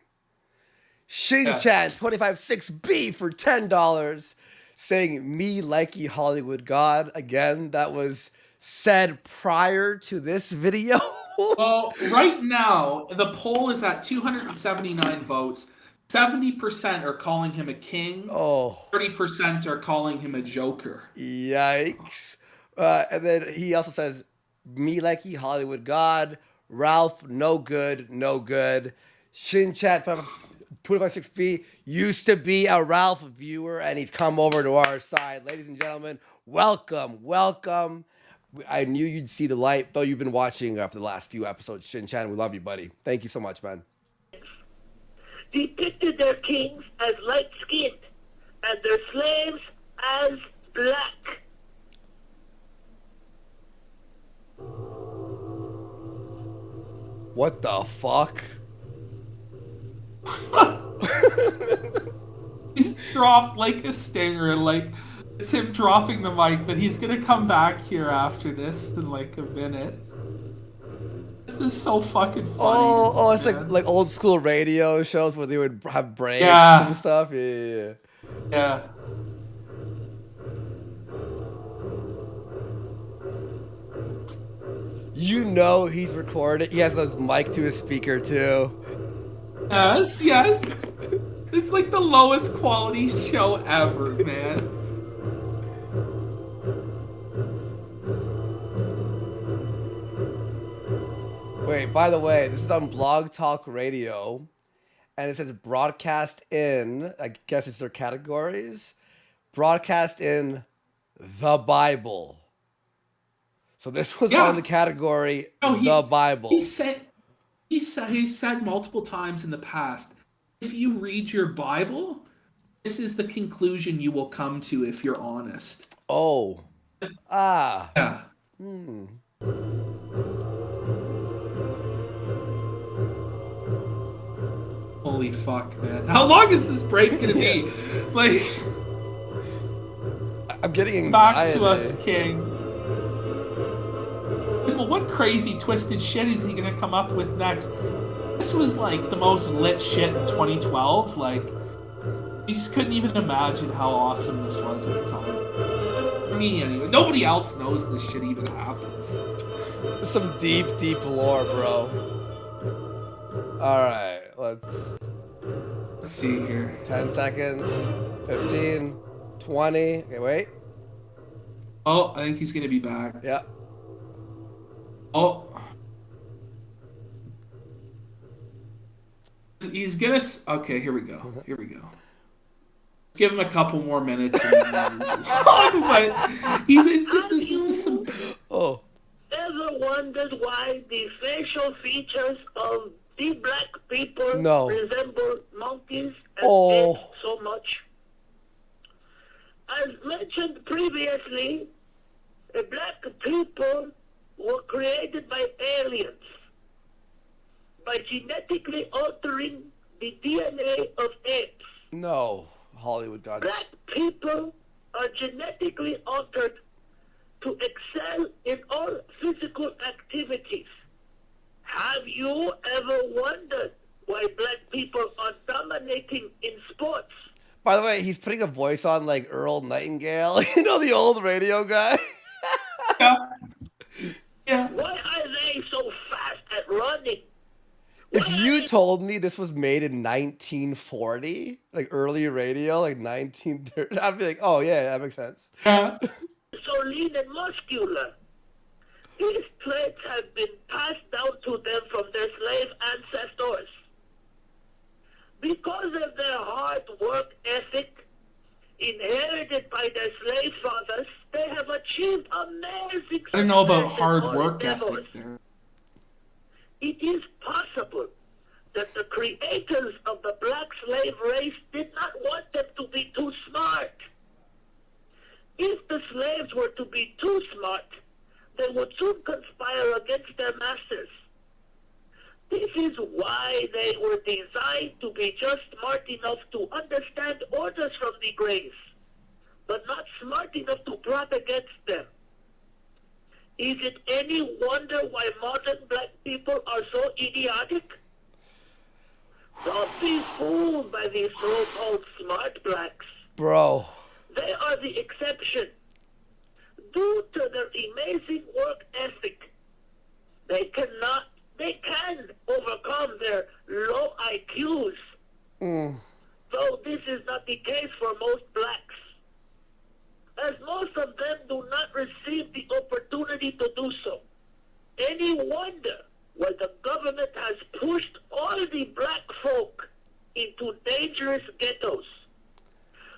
Shin-chan 256B for $10 saying me likey Hollywood God. Again, that was said prior to this video. Well, right now the poll is at 279 votes. 70% are calling him a king. Oh, 30% are calling him a joker. yikes. And then he also says, me likey Hollywood God. Ralph, no good, no good. Shin-chan 256B used to be a Ralph viewer, and he's come over to our side. Ladies and gentlemen, welcome, welcome. I knew you'd see the light, though you've been watching for the last few episodes. Shin-chan, we love you, buddy. Thank you so much, man. depicted their kings as light-skinned and their slaves as black. What the fuck? He's dropped like a stinger, like it's him dropping the mic, but he's gonna come back here after this in like a minute. This is so fucking funny. Oh, it's man. like old school radio shows where they would have breaks Yeah. and stuff. Yeah. Yeah. You know he's recorded. He has his mic to his speaker too. Yes, yes. It's like the lowest quality show ever, man. Wait, by the way, this is on Blog Talk Radio, and it says broadcast in, I guess it's their categories, broadcast in the Bible. So this was Yeah. on the category No, the Bible. He said multiple times in the past, if you read your Bible, this is the conclusion you will come to if you're honest. Oh. Ah. Yeah. Holy fuck, man. How long is this break gonna be? Like, I'm getting back anxiety. to us, King. Well, what crazy twisted shit is he gonna come up with next? This was like the most lit shit in 2012. Like, you just couldn't even imagine how awesome this was at the time. Me, anyway. Nobody else knows this shit even happened. Some deep lore, bro. All right, let's see here. 10 seconds, 15, 20. Okay, wait. Oh, I think he's gonna be back. Yeah. Oh. He's gonna. Okay, here we go. Here we go. Give him a couple more minutes. And but this is just some. Oh. Ever wondered why the facial features of the black people resemble monkeys and apes so much? As mentioned previously, black people were created by aliens by genetically altering the DNA of apes. No, Hollywood gods. Black people are genetically altered to excel in all physical activities. Have you ever wondered why black people are dominating in sports? By the way, he's putting a voice on like Earl Nightingale. You know, the old radio guy? Yeah. Why are they so fast at running? If you told me this was made in 1940, like early radio, like 1930, I'd be like, oh yeah, that makes sense. So lean and muscular. These traits have been passed down to them from their slave ancestors. Because of their hard work ethic, inherited by their slave fathers, they have achieved amazing I don't know about success in hard all work endeavors. ethic there. It is possible that the creators of the black slave race did not want them to be too smart. If the slaves were to be too smart, they would soon conspire against their masters. This is why they were designed to be just smart enough to understand orders from the Greys, but not smart enough to plot against them. Is it any wonder why modern black people are so idiotic? Don't be fooled by these so-called smart blacks. Bro. They are the exception. Due to their amazing work ethic, they can overcome their low IQs. Though this is not the case for most blacks, as most of them do not receive the opportunity to do so. Any wonder why the government has pushed all the black folk into dangerous ghettos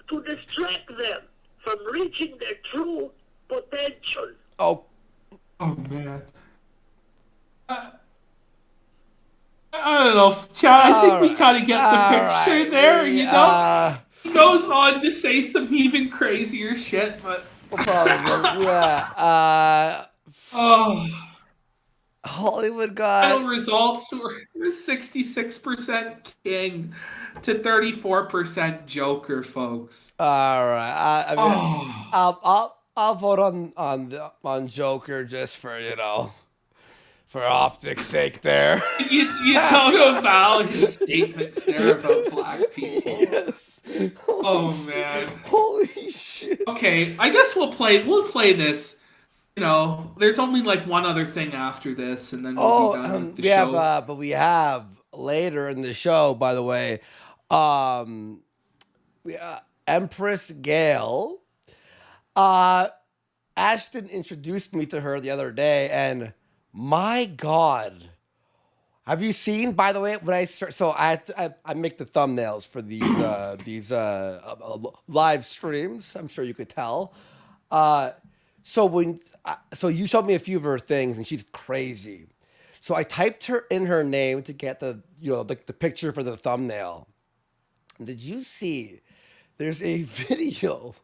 to distract them from reaching their true potential. Oh man. I don't know, Chad. I think we kind of get the picture there, you know? He goes on to say some even crazier shit, but... Hollywood God. Final results were 66% King to 34% Joker, folks. All right. I mean, I'll vote on Joker just for, you know, for optics' sake there. You don't avow his statements there about black people. Yes. Oh man. Holy shit. Okay, I guess we'll play this. You know, there's only like one other thing after this, and then we'll be done with the show. But we have later in the show, by the way, Empress Gail. Ashton introduced me to her the other day, and my God, have you seen? By the way, when I make the thumbnails for these live streams. I'm sure you could tell. So when so you showed me a few of her things, and she's crazy. So I typed her name to get the the picture for the thumbnail. Did you see? There's a video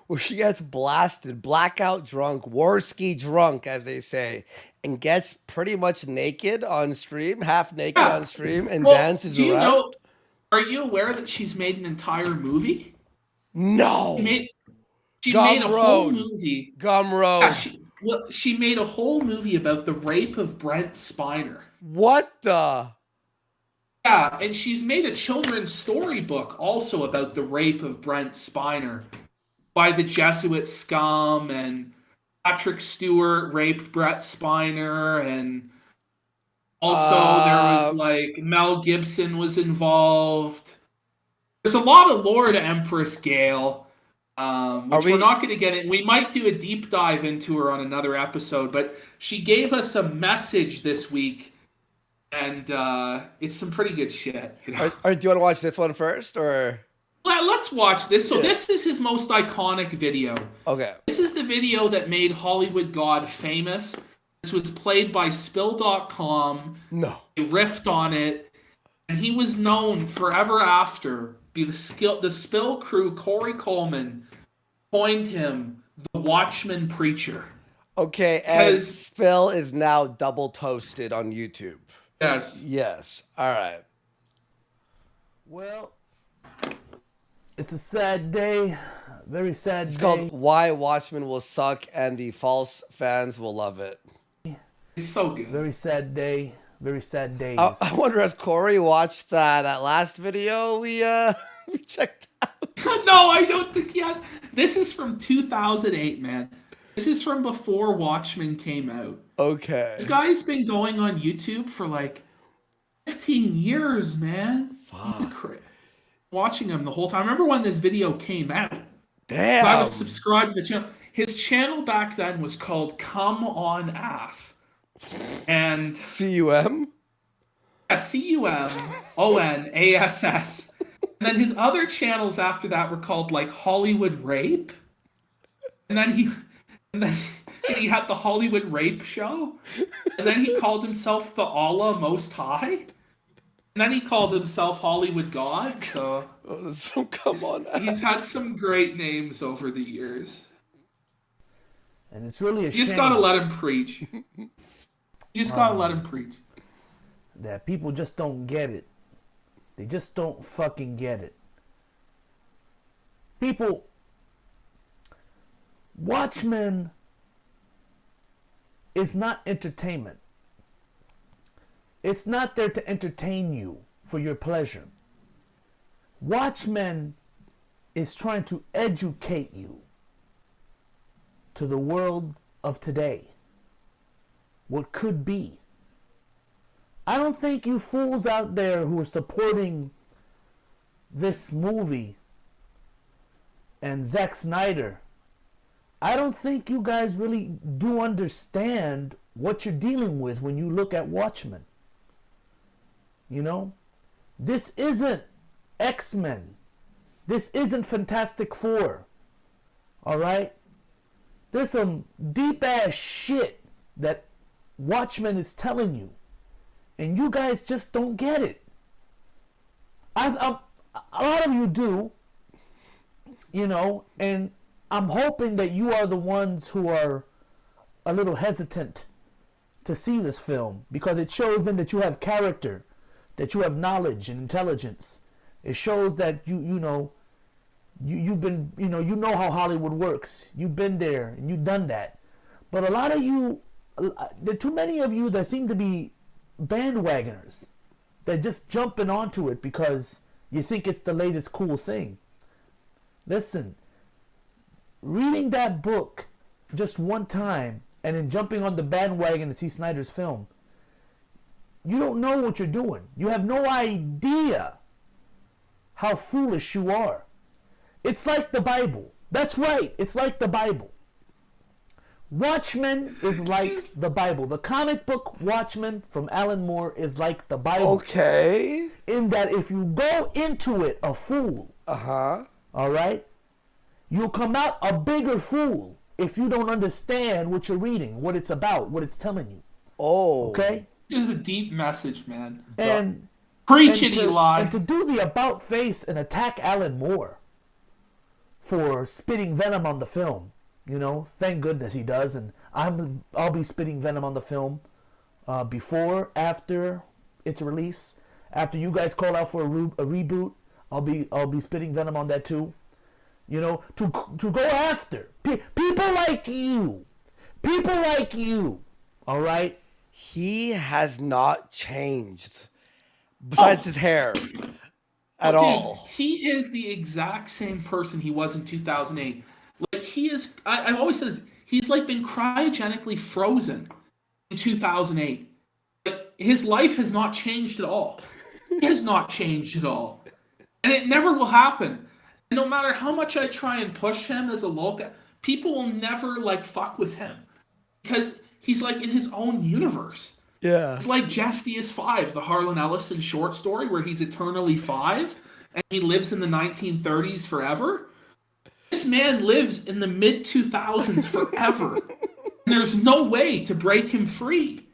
where she gets blasted, blackout drunk, Warski drunk, as they say, and gets pretty much naked on stream, half naked on stream, and dances do you around. know? Are you aware that she's made an entire movie? No. She made a whole movie. Gumroad. Yeah, she made a whole movie about the rape of Brent Spiner. What the? Yeah, and she's made a children's storybook also about the rape of Brent Spiner by the Jesuit scum, and Patrick Stewart raped Brett Spiner, and also there was like Mel Gibson was involved. There's a lot of lore to Empress Gail, which we're not going to get in. We might do a deep dive into her on another episode, but she gave us a message this week. And it's some pretty good shit. You know? Do you want to watch this one first, or? Let's watch this. So this is his most iconic video. Okay. This is the video that made Hollywood God famous. This was played by Spill.com. No. They riffed on it, and he was known forever after. The Spill crew, Corey Coleman, coined him the Watchman Preacher. Okay, and Spill is now double toasted on YouTube. Yes. Yes. All right. Well, it's a sad day. Very sad day. It's called Why Watchmen Will Suck and the False Fans Will Love It. It's so good. Very sad day. Very sad days. I wonder, has Corey watched that last video we checked out? No, I don't think he has. This is from 2008, man. This is from before Watchmen came out. Okay. This guy's been going on YouTube for like 15 years, man. Fuck. He's watching him the whole time. I remember when this video came out. Damn. I was subscribed to the channel. His channel back then was called Come On Ass. And C-U-M? Yeah, C-U-M-O-N-A-S-S. And then his other channels after that were called like Hollywood Rape. And then he had the Hollywood Rape Show. And then he called himself the Allah Most High. And then he called himself Hollywood God. So come on. He's had some great names over the years. And it's really a shame. You just gotta let him preach. You just gotta let him preach. That people just don't get it. They just don't fucking get it. People, Watchmen is not entertainment. It's not there to entertain you for your pleasure. Watchmen is trying to educate you to the world of today. What could be. I don't think you fools out there who are supporting this movie and Zack Snyder, I don't think you guys really do understand what you're dealing with when you look at Watchmen. You know? This isn't X-Men. This isn't Fantastic Four. Alright? There's some deep-ass shit that Watchmen is telling you. And you guys just don't get it. A lot of you do. You know, and I'm hoping that you are the ones who are a little hesitant to see this film, because it shows them that you have character, that you have knowledge and intelligence. It shows that you've been, you know how Hollywood works. You've been there and you've done that. But a lot of you, there are too many of you that seem to be bandwagoners, that just jumping onto it because you think it's the latest cool thing. Listen, reading that book just one time and then jumping on the bandwagon to see Snyder's film, you don't know what you're doing. You have no idea how foolish you are. It's like the Bible. That's right, it's like the Bible. Watchmen is like the Bible. The comic book Watchmen from Alan Moore is like the Bible. Okay. In that if you go into it a fool, all right, you'll come out a bigger fool if you don't understand what you're reading, what it's about, what it's telling you. Oh. Okay? This is a deep message, man. And Preach and it, to, Eli. and to do the about face and attack Alan Moore for spitting venom on the film, you know, thank goodness he does, and I'll be spitting venom on the film before, after its release. After you guys call out for a reboot, I'll be spitting venom on that too. You know, to go after people like you, all right? He has not changed, besides his hair, at Dude, all. He is the exact same person he was in 2008. Like, he is, I've always said this, he's like been cryogenically frozen in 2008. Like, his life has not changed at all. He has not changed at all. And it never will happen. And no matter how much I try and push him as a local, people will never, like, fuck with him. Because he's, like, in his own universe. Yeah. It's like Jeff D is 5, the Harlan Ellison short story where he's eternally 5 and he lives in the 1930s forever. This man lives in the mid-2000s forever. And there's no way to break him free.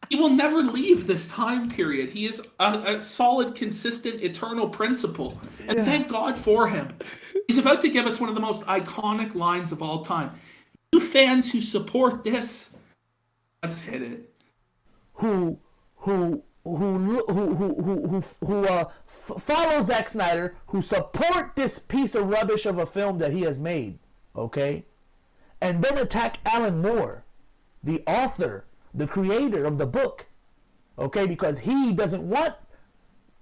He will never leave this time period. He is a solid, consistent, eternal principle. And thank God for him. He's about to give us one of the most iconic lines of all time. You fans who support this, let's hit it. Who follow Zack Snyder, who support this piece of rubbish of a film that he has made, okay? And then attack Alan Moore, the author, the creator of the book, okay? Because he doesn't want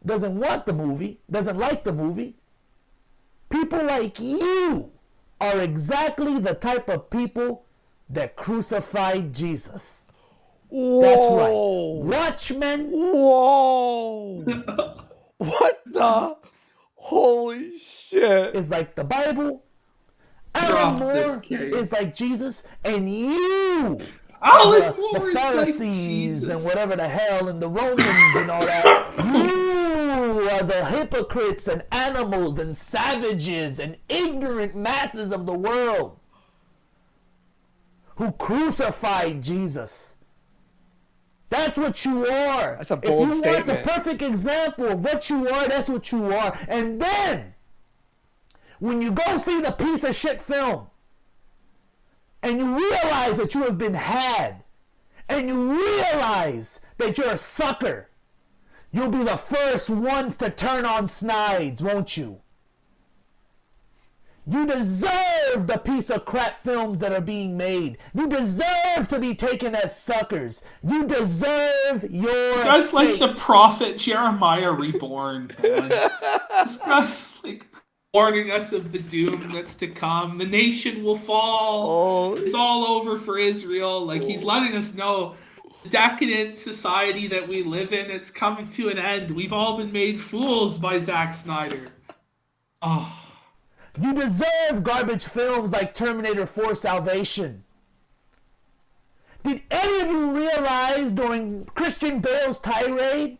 the movie, doesn't like the movie. People like you are exactly the type of people that crucified Jesus. Whoa. That's right. Watchmen. Whoa. What the? Holy shit. Is like the Bible. Alan Moore is like Jesus. And you, the Pharisees and whatever the hell, and the Romans and all that, you are the hypocrites and animals and savages and ignorant masses of the world who crucified Jesus. That's what you are. That's a bold statement. If you want the perfect example of what you are, that's what you are. And then, when you go see the piece of shit film, and you realize that you have been had, and you realize that you're a sucker, you'll be the first ones to turn on Snides, won't you? You deserve the piece of crap films that are being made. You deserve to be taken as suckers. You deserve your This guy's like fate. the prophet Jeremiah reborn, man. This guy's like warning us of the doom that's to come. The nation will fall. It's all over for Israel. Like, he's letting us know the decadent society that we live in, it's coming to an end. We've all been made fools by Zack Snyder. Oh. You deserve garbage films like Terminator 4 Salvation. Did any of you realize during Christian Bale's tirade?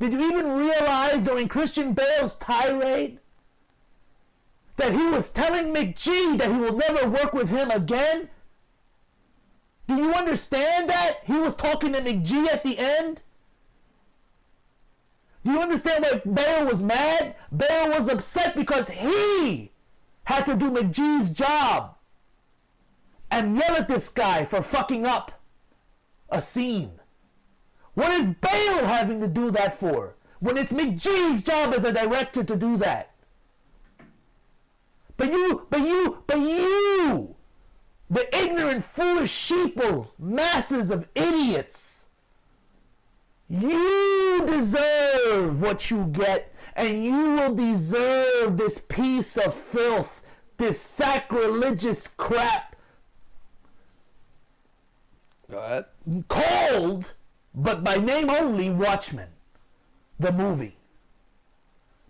Did you even realize during Christian Bale's tirade that he was telling McGee that he will never work with him again? Do you understand that? He was talking to McGee at the end? Do you understand why Bale was mad? Bale was upset because he had to do McGee's job and yell at this guy for fucking up a scene. What is Bale having to do that for when it's McGee's job as a director to do that? But you, the ignorant, foolish sheeple, masses of idiots, you deserve what you get, and you will deserve this piece of filth, this sacrilegious crap. Go ahead. Called, but by name only, Watchmen, the movie.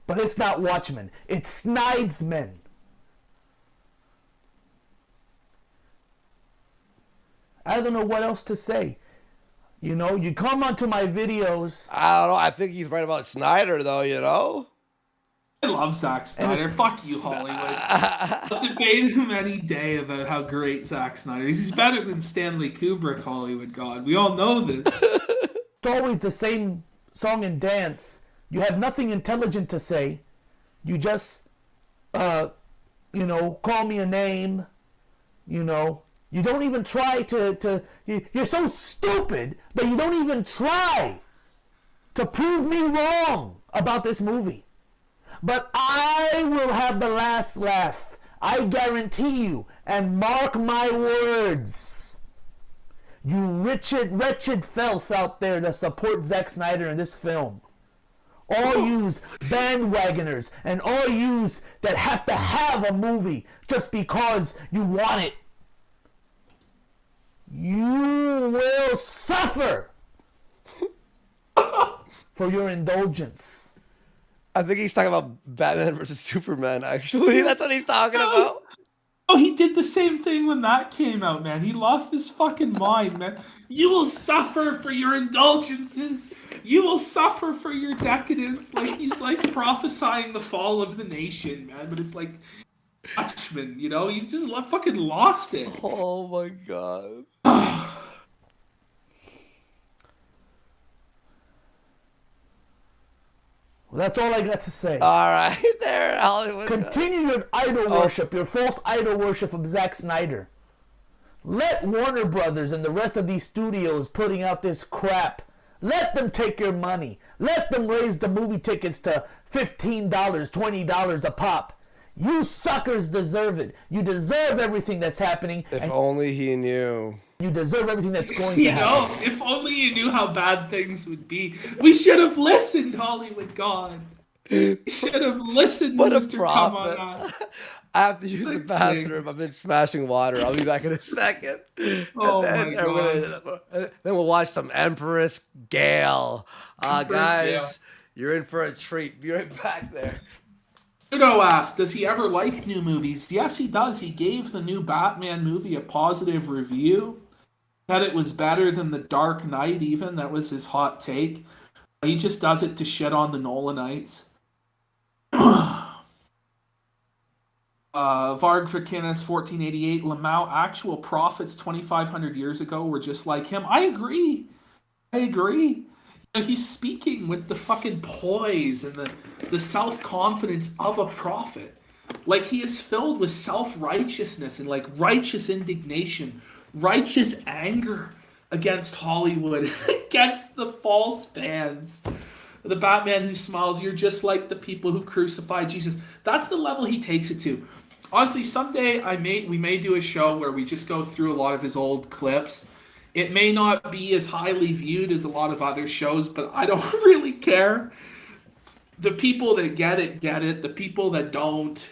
But it's not Watchmen, it's Snidesmen. I don't know what else to say. You know, you come onto my videos. I don't know. I think he's right about Snyder, though, you know? I love Zack Snyder. Fuck you, Hollywood. I'll debate him any day about how great Zack Snyder is. He's better than Stanley Kubrick, Hollywood God. We all know this. It's always the same song and dance. You have nothing intelligent to say. You just, call me a name. You don't even try you're so stupid that you don't even try to prove me wrong about this movie. But I will have the last laugh. I guarantee you, and mark my words. You wretched filth out there that support Zack Snyder in this film. All yous bandwagoners and all yous that have to have a movie just because you want it. You will suffer for your indulgence. I think he's talking about Batman versus Superman, actually. That's what he's talking about. Oh, he did the same thing when that came out, man. He lost his fucking mind, man. You will suffer for your indulgences. You will suffer for your decadence. Like, he's like prophesying the fall of the nation, man. But it's like, Watchmen, he's just fucking lost it. Oh my God. Well, that's all I got to say. All right, there, Hollywood. Continue your idol worship, your false idol worship of Zack Snyder. Let Warner Brothers and the rest of these studios putting out this crap, let them take your money. Let them raise the movie tickets to $15, $20 a pop. You suckers deserve it. You deserve everything that's happening. If only he knew. You deserve everything that's going to happen. If only you knew how bad things would be. We should have listened, Hollywood God. We should have listened, What a Mr. prophet. Come on. I have to use the bathroom. I've been smashing water. I'll be back in a second. Oh, and my God. then we'll watch some Empress Gail. Guys, Gail. you're in for a treat. Be right back there. Udo asked, does he ever like new movies? Yes, he does. He gave the new Batman movie a positive review. Said it was better than The Dark Knight even. That was his hot take. He just does it to shit on the Nolanites. Varg Vakinis, 1488. Lamau, actual prophets 2,500 years ago were just like him. I agree. He's speaking with the fucking poise and the self-confidence of a prophet. Like, he is filled with self-righteousness and, like, righteous indignation, righteous anger against Hollywood, against the false fans. The Batman who smiles, you're just like the people who crucified Jesus. That's the level he takes it to. Honestly, someday we may do a show where we just go through a lot of his old clips. It may not be as highly viewed as a lot of other shows, but I don't really care. The people that get it, get it. The people that don't,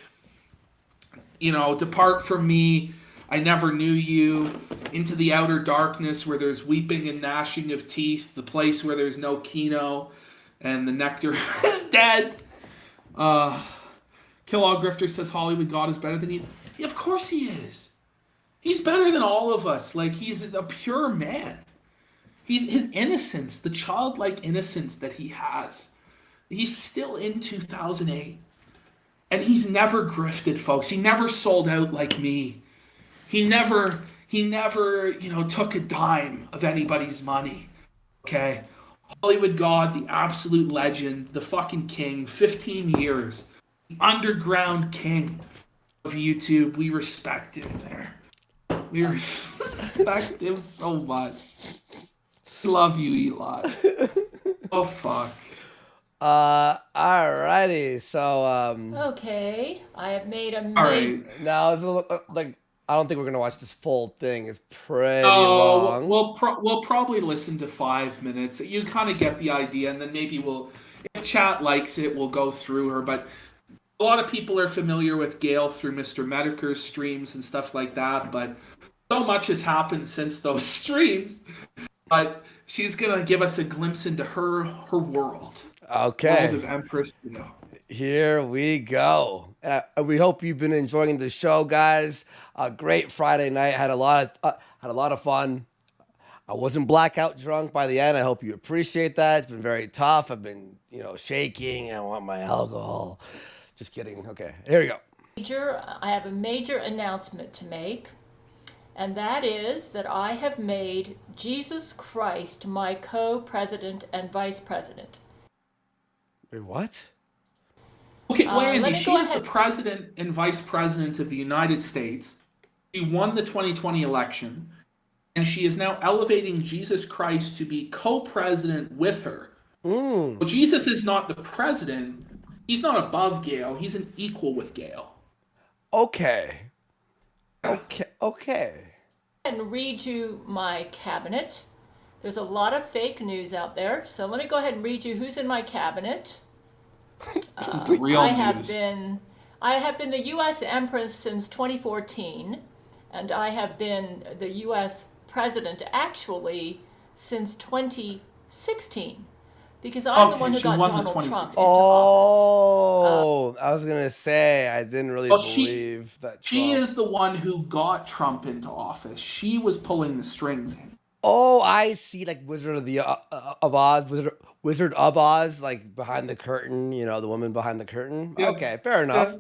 depart from me. I never knew you. Into the outer darkness where there's weeping and gnashing of teeth. The place where there's no Kino and the nectar is dead. Kill All Grifter says Hollywood God is better than you. Yeah, of course he is. He's better than all of us. Like, he's a pure man. His innocence, the childlike innocence that he has. He's still in 2008. And he's never grifted, folks. He never sold out like me. He never, took a dime of anybody's money. Okay? Hollywood God, the absolute legend, the fucking king, 15 years. The underground king of YouTube. We respect him there. We respect him so much. We love you, Eli. Oh, fuck. Alrighty. So, Okay, I have made a all right. now, I don't think we're going to watch this full thing. It's pretty long. We'll probably listen to 5 minutes. You kind of get the idea, and then maybe if chat likes it, we'll go through her. But a lot of people are familiar with Gail through Mr. Mediker's streams and stuff like that, but so much has happened since those streams. But she's going to give us a glimpse into her world. Okay. World of Empress. Here we go. We hope you've been enjoying the show, guys. A great Friday night. Had a lot of fun. I wasn't blackout drunk by the end. I hope you appreciate that. It's been very tough. I've been, shaking. I want my alcohol. Just kidding. Okay, here we go. I have a major announcement to make, and that is that I have made Jesus Christ my co-president and vice president. Wait, what? Okay, well, Andy, let me she go is the ahead. president and vice president of the United States. She won the 2020 election, and she is now elevating Jesus Christ to be co-president with her. Well, Jesus is not the president. He's not above Gail. He's an equal with Gail. Okay. And read you my cabinet. There's a lot of fake news out there, so let me go ahead and read you who's in my cabinet. Real I have news. been the U.S. Empress since 2014, and I have been the U.S. President actually since 2016, because I'm the one who she got won the Donald Trump 2016. into office. Oh, I was gonna say I didn't really believe that. She Trump- is the one who got Trump into office. She was pulling the strings. Oh, I see. Like Wizard of Oz, Wizard of Oz, like behind the curtain. You know, the woman behind the curtain. Yeah. Okay, fair enough.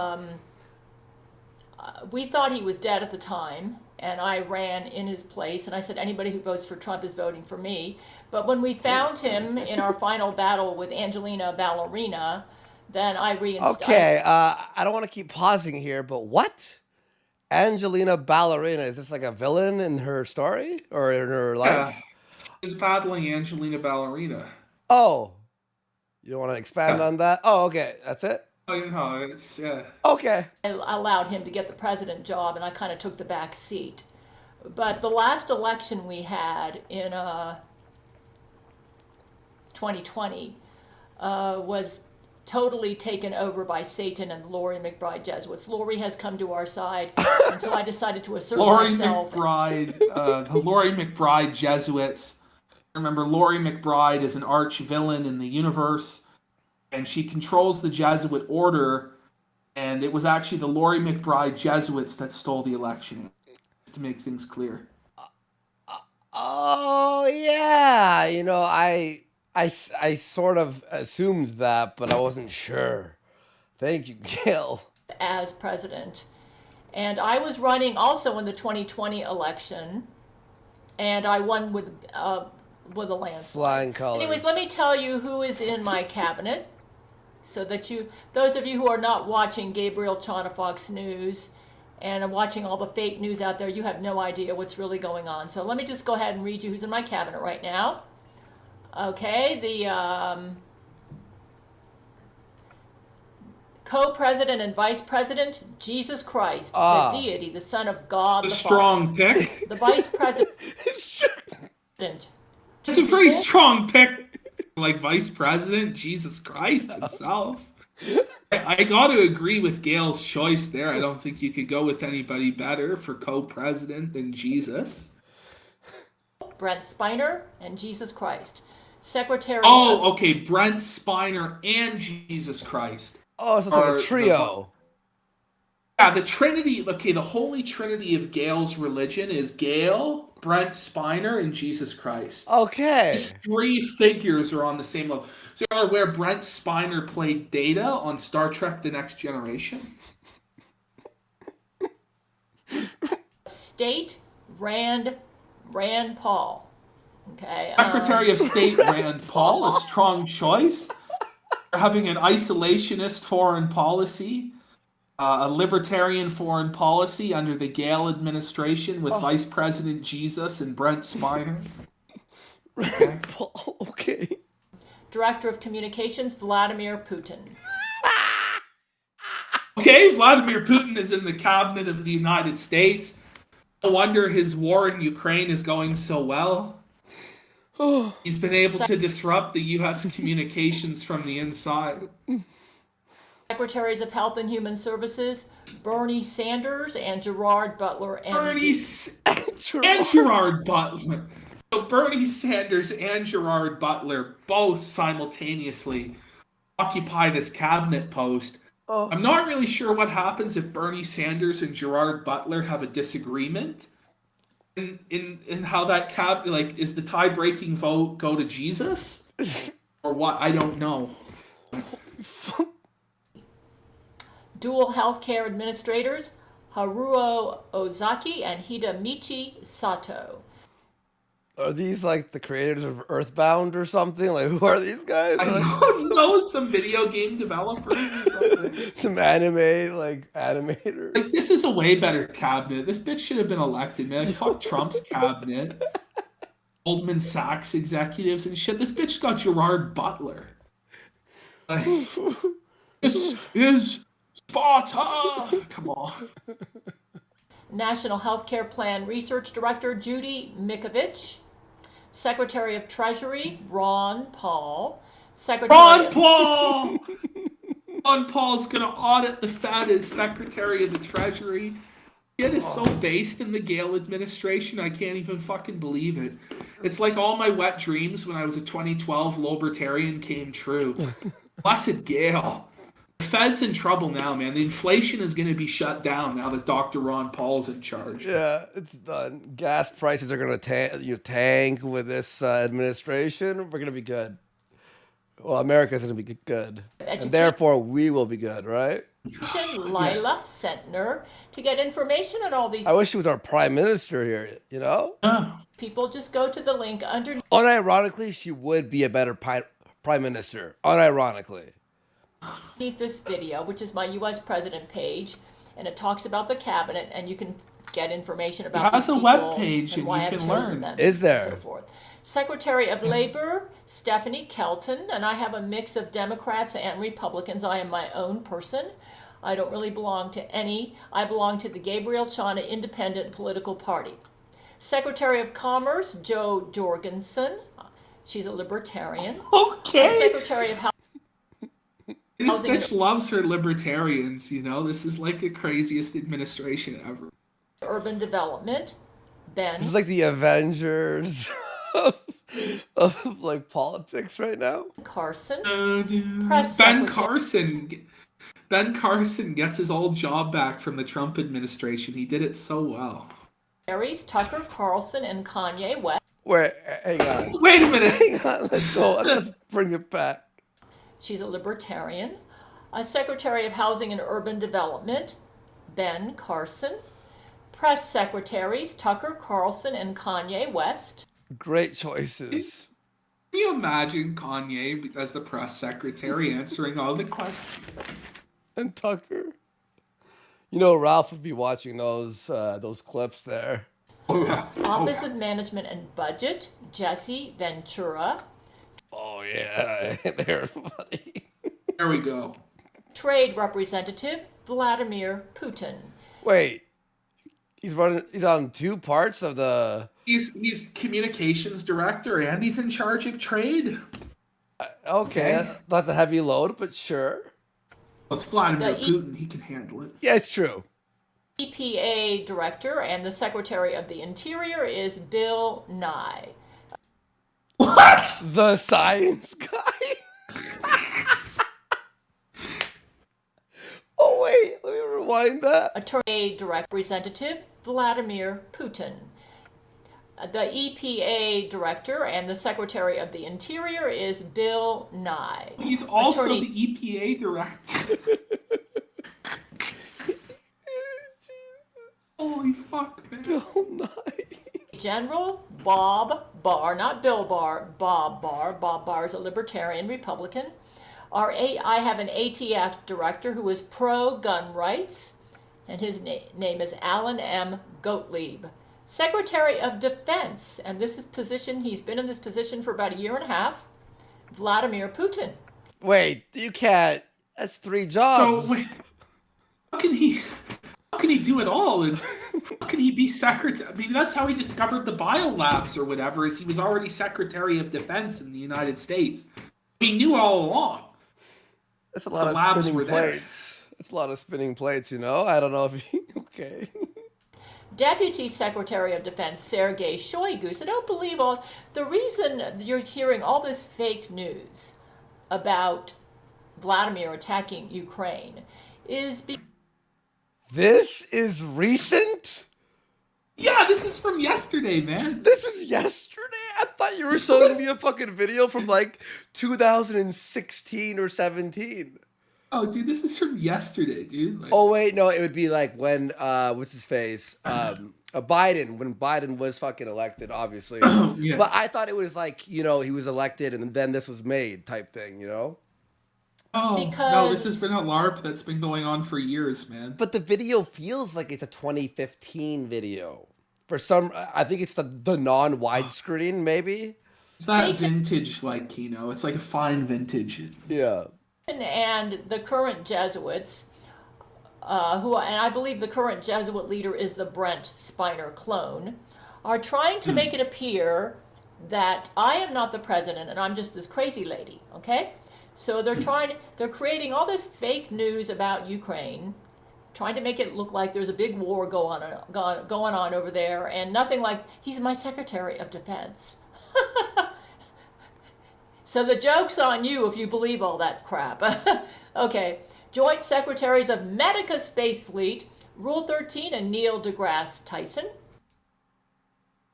We thought he was dead at the time, and I ran in his place, and I said anybody who votes for Trump is voting for me. But when we found him in our final battle with Angelina Ballerina, then I reinstated. Okay, I don't want to keep pausing here, but what? Angelina Ballerina, is this like a villain in her story or in her life? Yeah. He was battling Angelina Ballerina. Oh, you don't want to expand on that? Oh, okay, that's it. Oh, you know, it's Okay. I allowed him to get the president job, and I kind of took the back seat. But the last election we had in 2020 was totally taken over by Satan and Laurie McBride Jesuits. Laurie has come to our side, and so I decided to assert myself. the Laurie McBride Jesuits. Remember, Laurie McBride is an arch villain in the universe, and she controls the Jesuit order, and it was actually the Laurie McBride Jesuits that stole the election, to make things clear. Oh yeah, you know, I sort of assumed that, but I wasn't sure. Thank you, Gail. As president. And I was running also in the 2020 election, and I won with a landslide. Flying colors. Anyways, let me tell you who is in my cabinet, so that those of you who are not watching Gabriel Chana Fox News and are watching all the fake news out there, you have no idea what's really going on. So let me just go ahead and read you who's in my cabinet right now. Okay, the co-president and vice president, Jesus Christ, the deity, the Son of God, A the strong Father. pick. The vice president. It's a pretty strong pick. Like vice president, Jesus Christ himself. I got to agree with Gail's choice there. I don't think you could go with anybody better for co-president than Jesus. Brent Spiner and Jesus Christ. Secretary Okay, Brent Spiner and Jesus Christ. Oh, so it's like a trio. The Trinity, okay, the Holy Trinity of Gail's religion is Gail, Brent Spiner, and Jesus Christ. Okay. These three figures are on the same level. So you're aware Brent Spiner played Data on Star Trek The Next Generation? State Rand Paul. Okay. Secretary of State Rand Paul, a strong choice. We're having an isolationist foreign policy, a libertarian foreign policy under the Gale administration with Vice President Jesus and Brent Spiner. Rand Paul, okay. Director of Communications, Vladimir Putin. Okay, Vladimir Putin is in the cabinet of the United States. No wonder his war in Ukraine is going so well. He's been able to disrupt the U.S. communications from the inside. Secretaries of Health and Human Services, Bernie Sanders and Gerard Butler. And Gerard Butler. So Bernie Sanders and Gerard Butler both simultaneously occupy this cabinet post. I'm not really sure what happens if Bernie Sanders and Gerard Butler have a disagreement. In how that is the tie-breaking vote go to Jesus? Or what? I don't know. dual healthcare administrators Haruo Ozaki and Hidemichi Sato. Are these like the creators of Earthbound or something? Like, who are these guys? I don't know, some video game developers or something. Some anime, like, animators. Like, this is a way better cabinet. This bitch should have been elected, man. Fuck Trump's cabinet. Goldman Sachs executives and shit. This bitch got Gerard Butler. Like, this is Sparta. Come on. National Healthcare Plan Research Director Judy Mikovich. Secretary of Treasury Ron Paul. Ron Paul! Ron Paul's going to audit the Fed as Secretary of the Treasury. It is so based in the Gale administration, I can't even fucking believe it. It's like all my wet dreams when I was a 2012 libertarian came true. Blessed Gale. The Fed's in trouble now, man. The inflation is going to be shut down now that Dr. Ron Paul's in charge. Yeah, it's done. Gas prices are going to tank with this administration. We're going to be good. Well, America's going to be good. And therefore, we will be good, right? Lila Sentner to get information on all these. I wish she was our prime minister here, you know? People just go to the link underneath. Unironically, she would be a better prime minister. Unironically. This video, which is my U.S. president page, and it talks about the cabinet, and you can get information about. It has these a web page, and why you I've can chosen learn. them, Is there? and so forth. Secretary of Labor Stephanie Kelton, and I have a mix of Democrats and Republicans. I am my own person. I don't really belong to any. I belong to the Gabriel Chana Independent Political Party. Secretary of Commerce Joe Jorgensen. She's a libertarian. Okay. Secretary of Health. This bitch loves her libertarians, you know? This is like the craziest administration ever. Urban Development, Ben. This is like the Avengers of like politics right now. Carson. Ben Carson gets his old job back from the Trump administration. He did it so well. Aries, Tucker Carlson, and Kanye West. Wait, hang on. Wait a minute. Hang on, let's go. Let's bring it back. She's a libertarian. Secretary of Housing and Urban Development, Ben Carson. Press secretaries, Tucker Carlson and Kanye West. Great choices. Can you imagine Kanye as the press secretary answering all the questions? And Tucker. You know, Ralph would be watching those clips there. Office of Management and Budget, Jesse Ventura. Oh, yeah. They're funny. There we go. Trade Representative, Vladimir Putin. Wait. He's on two parts of the... He's communications director and he's in charge of trade. Okay. Not the heavy load, but sure. Well, it's Vladimir Putin. He can handle it. Yeah, it's true. EPA Director and the Secretary of the Interior is Bill Nye. What? The science guy? Oh, wait. Let me rewind that. Attorney Direct Representative Vladimir Putin. The EPA Director and the Secretary of the Interior is Bill Nye. He's also the EPA Director. Holy fuck, man. Bill Nye. General Bob Barr, not Bill Barr, Bob Barr. Bob Barr is a libertarian Republican. I have an ATF director who is pro-gun rights, and his name is Alan M. Gottlieb. Secretary of Defense, and this is position, he's been in this position for about a year and a half, Vladimir Putin. Wait, you can't. That's 3 jobs. So, wait, how can he do it all? And how can he be secretary? I mean, that's how he discovered the biolabs or whatever, is he was already Secretary of Defense in the United States. He knew all along. That's a lot of spinning plates. That's a lot of spinning plates, you know? I don't know if he... Okay. Deputy Secretary of Defense Sergei Shoigu. So don't believe all... The reason you're hearing all this fake news about Vladimir attacking Ukraine is because... This is recent? Yeah, this is from yesterday, man. This is yesterday? I thought you were showing me a fucking video from like 2016 or 17. Oh, dude, this is from yesterday, dude. Like, Oh wait, no, it would be like when what's his face? Biden, when Biden was fucking elected, obviously. yeah. But I thought it was like, he was elected and then this was made type thing, Oh, no, this has been a LARP that's been going on for years, man. But the video feels like it's a 2015 video. For some, I think it's the non-widescreen, maybe. It's not vintage like Kino. It's like a fine vintage. Yeah. And the current Jesuits, and I believe the current Jesuit leader is the Brent Spiner clone, are trying to make it appear that I am not the president and I'm just this crazy lady, okay? So they're creating all this fake news about Ukraine, trying to make it look like there's a big war going on over there, and nothing like, he's my Secretary of Defense. So the joke's on you if you believe all that crap. Okay. Joint Secretaries of Medica Space Fleet, Rule 13, and Neil deGrasse Tyson.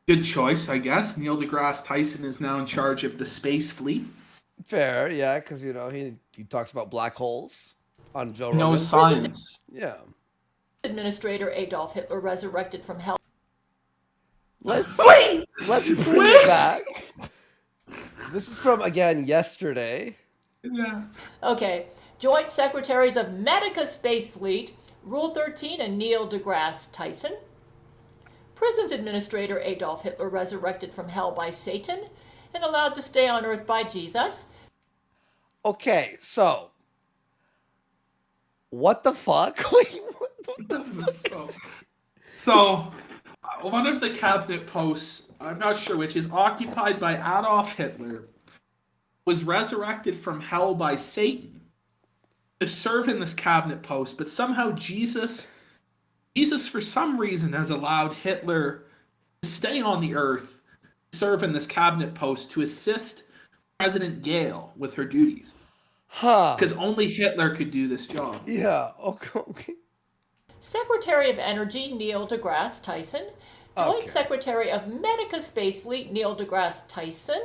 Good choice, I guess. Neil deGrasse Tyson is now in charge of the space fleet. Fair, yeah, because, he talks about black holes on Joe Rogan. No science. Yeah. Administrator Adolf Hitler resurrected from hell. Let's bring it back. This is from, again, yesterday. Yeah. Okay. Joint Secretaries of Medica Space Fleet, Rule 13, and Neil deGrasse Tyson. Prisons Administrator Adolf Hitler resurrected from hell by Satan and allowed to stay on Earth by Jesus. Okay, so what the fuck? So, one of the cabinet posts, I'm not sure which, is occupied by Adolf Hitler, was resurrected from hell by Satan to serve in this cabinet post, but somehow Jesus for some reason has allowed Hitler to stay on the earth, serve in this cabinet post to assist President Gail with her duties. Because only Hitler could do this job. Yeah, okay. Secretary of Energy Neil deGrasse Tyson. Joint Secretary of Medica Space Fleet Neil deGrasse Tyson.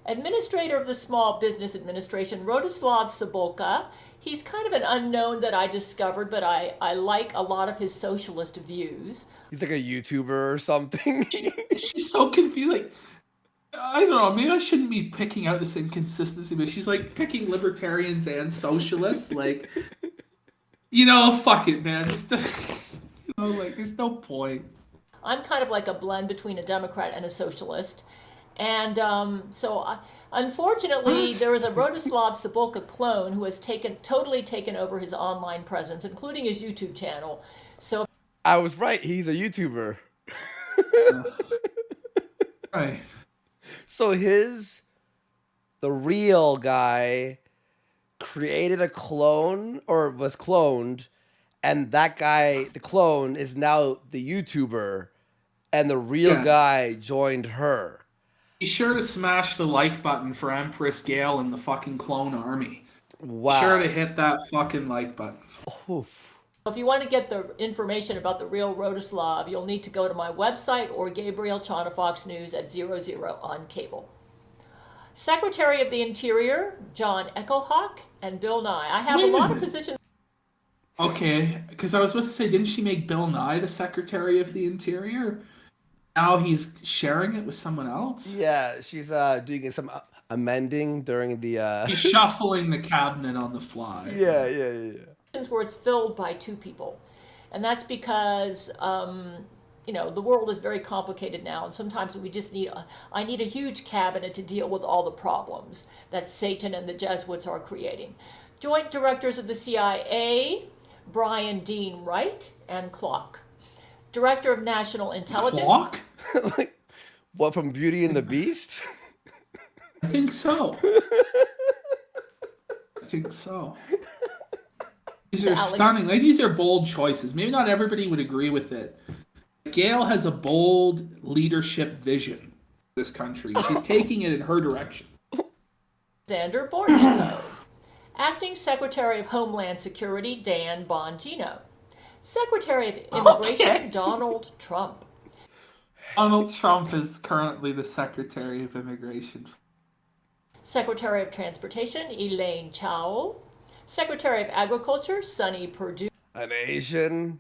Administrator of the Small Business Administration Rostislav Sabolka. He's kind of an unknown that I discovered, but I like a lot of his socialist views. He's like a YouTuber or something. She's so confused. Like, I don't know, maybe I shouldn't be picking out this inconsistency, but she's like picking libertarians and socialists. Like, fuck it, man. Just, there's no point. I'm kind of like a blend between a Democrat and a socialist. And unfortunately, there is a Rostislav Sabolka clone who has totally taken over his online presence, including his YouTube channel. So I was right. He's a YouTuber. Right. So the real guy created a clone or was cloned, and that guy, the clone, is now the YouTuber, and the real guy joined her. Be sure to smash the like button for Empress Gail and the fucking clone army. Wow. Be sure to hit that fucking like button. Oof. If you want to get the information about the real Rostislav, you'll need to go to my website or Gabriel Chana Fox News at 00 on cable. Secretary of the Interior, John Echohawk, and Bill Nye. I have a lot of positions. Okay, because I was supposed to say, didn't she make Bill Nye the Secretary of the Interior? Now he's sharing it with someone else? Yeah, she's doing some amending during the... He's shuffling the cabinet on the fly. Yeah. Where it's filled by two people. And that's because, the world is very complicated now. And sometimes we just I need a huge cabinet to deal with all the problems that Satan and the Jesuits are creating. Joint Directors of the CIA, Brian Dean Wright and Clock. Director of National Intelligence. Clock? Like, what, from Beauty and the Beast? I think so. These are stunning. Like, these are bold choices. Maybe not everybody would agree with it. Gail has a bold leadership vision for this country. She's taking it in her direction. Alexander Borchikov. Acting Secretary of Homeland Security, Dan Bongino. Secretary of Immigration, Donald Trump. Donald Trump is currently the Secretary of Immigration. Secretary of Transportation, Elaine Chao. Secretary of Agriculture, Sonny Perdue. An Asian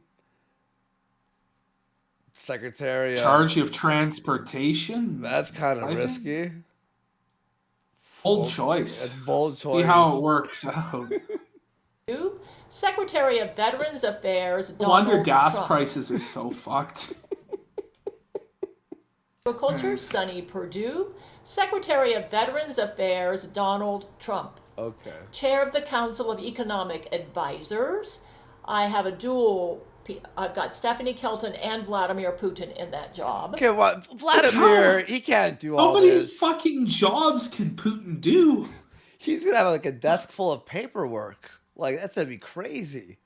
secretary of... Charge of transportation. That's kind of I think. risky. Bold choice. That's bold choice. See how it works out. Secretary of Veterans Affairs, No wonder Donald gas Trump. prices are so fucked. Agriculture, Sonny Perdue. Secretary of Veterans Affairs, Donald Trump. Okay. Chair of the Council of Economic Advisors. I have a dual. I've got Stephanie Kelton and Vladimir Putin in that job. Okay, what? Vladimir, he can't do all How many this. fucking jobs can Putin do? He's gonna have like a desk full of paperwork. Like, that's gonna be crazy.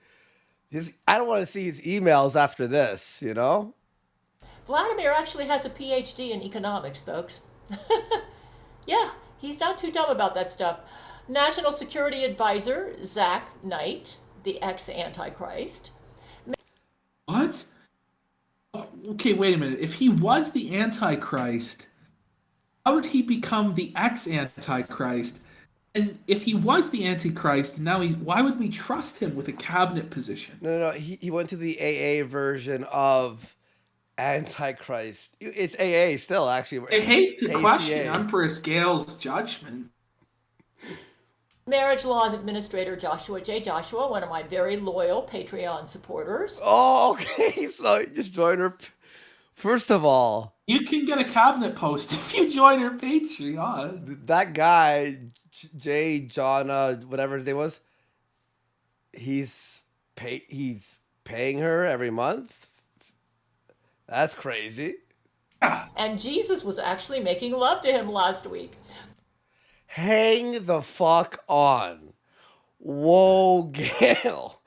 I don't want to see his emails after this, you know? Vladimir actually has a PhD in economics, folks. Yeah, he's not too dumb about that stuff. National Security Advisor, Zach Knight, the ex-Antichrist. What? Okay, wait a minute. If he was the Antichrist, how would he become the ex-Antichrist? And if he was the Antichrist, now why would we trust him with a cabinet position? No. He went to the AA version of Antichrist. It's AA still, actually. I hate to ACA. question Empress Gail's judgment. Marriage Laws Administrator Joshua J. Joshua, one of my very loyal Patreon supporters. Oh, okay. So you just join her. First of all, You can get a cabinet post if you join her Patreon. that guy, Jay Jonna, whatever his name was, he's paying her every month. That's crazy. And Jesus was actually making love to him last week. Hang the fuck on. Whoa, Gail.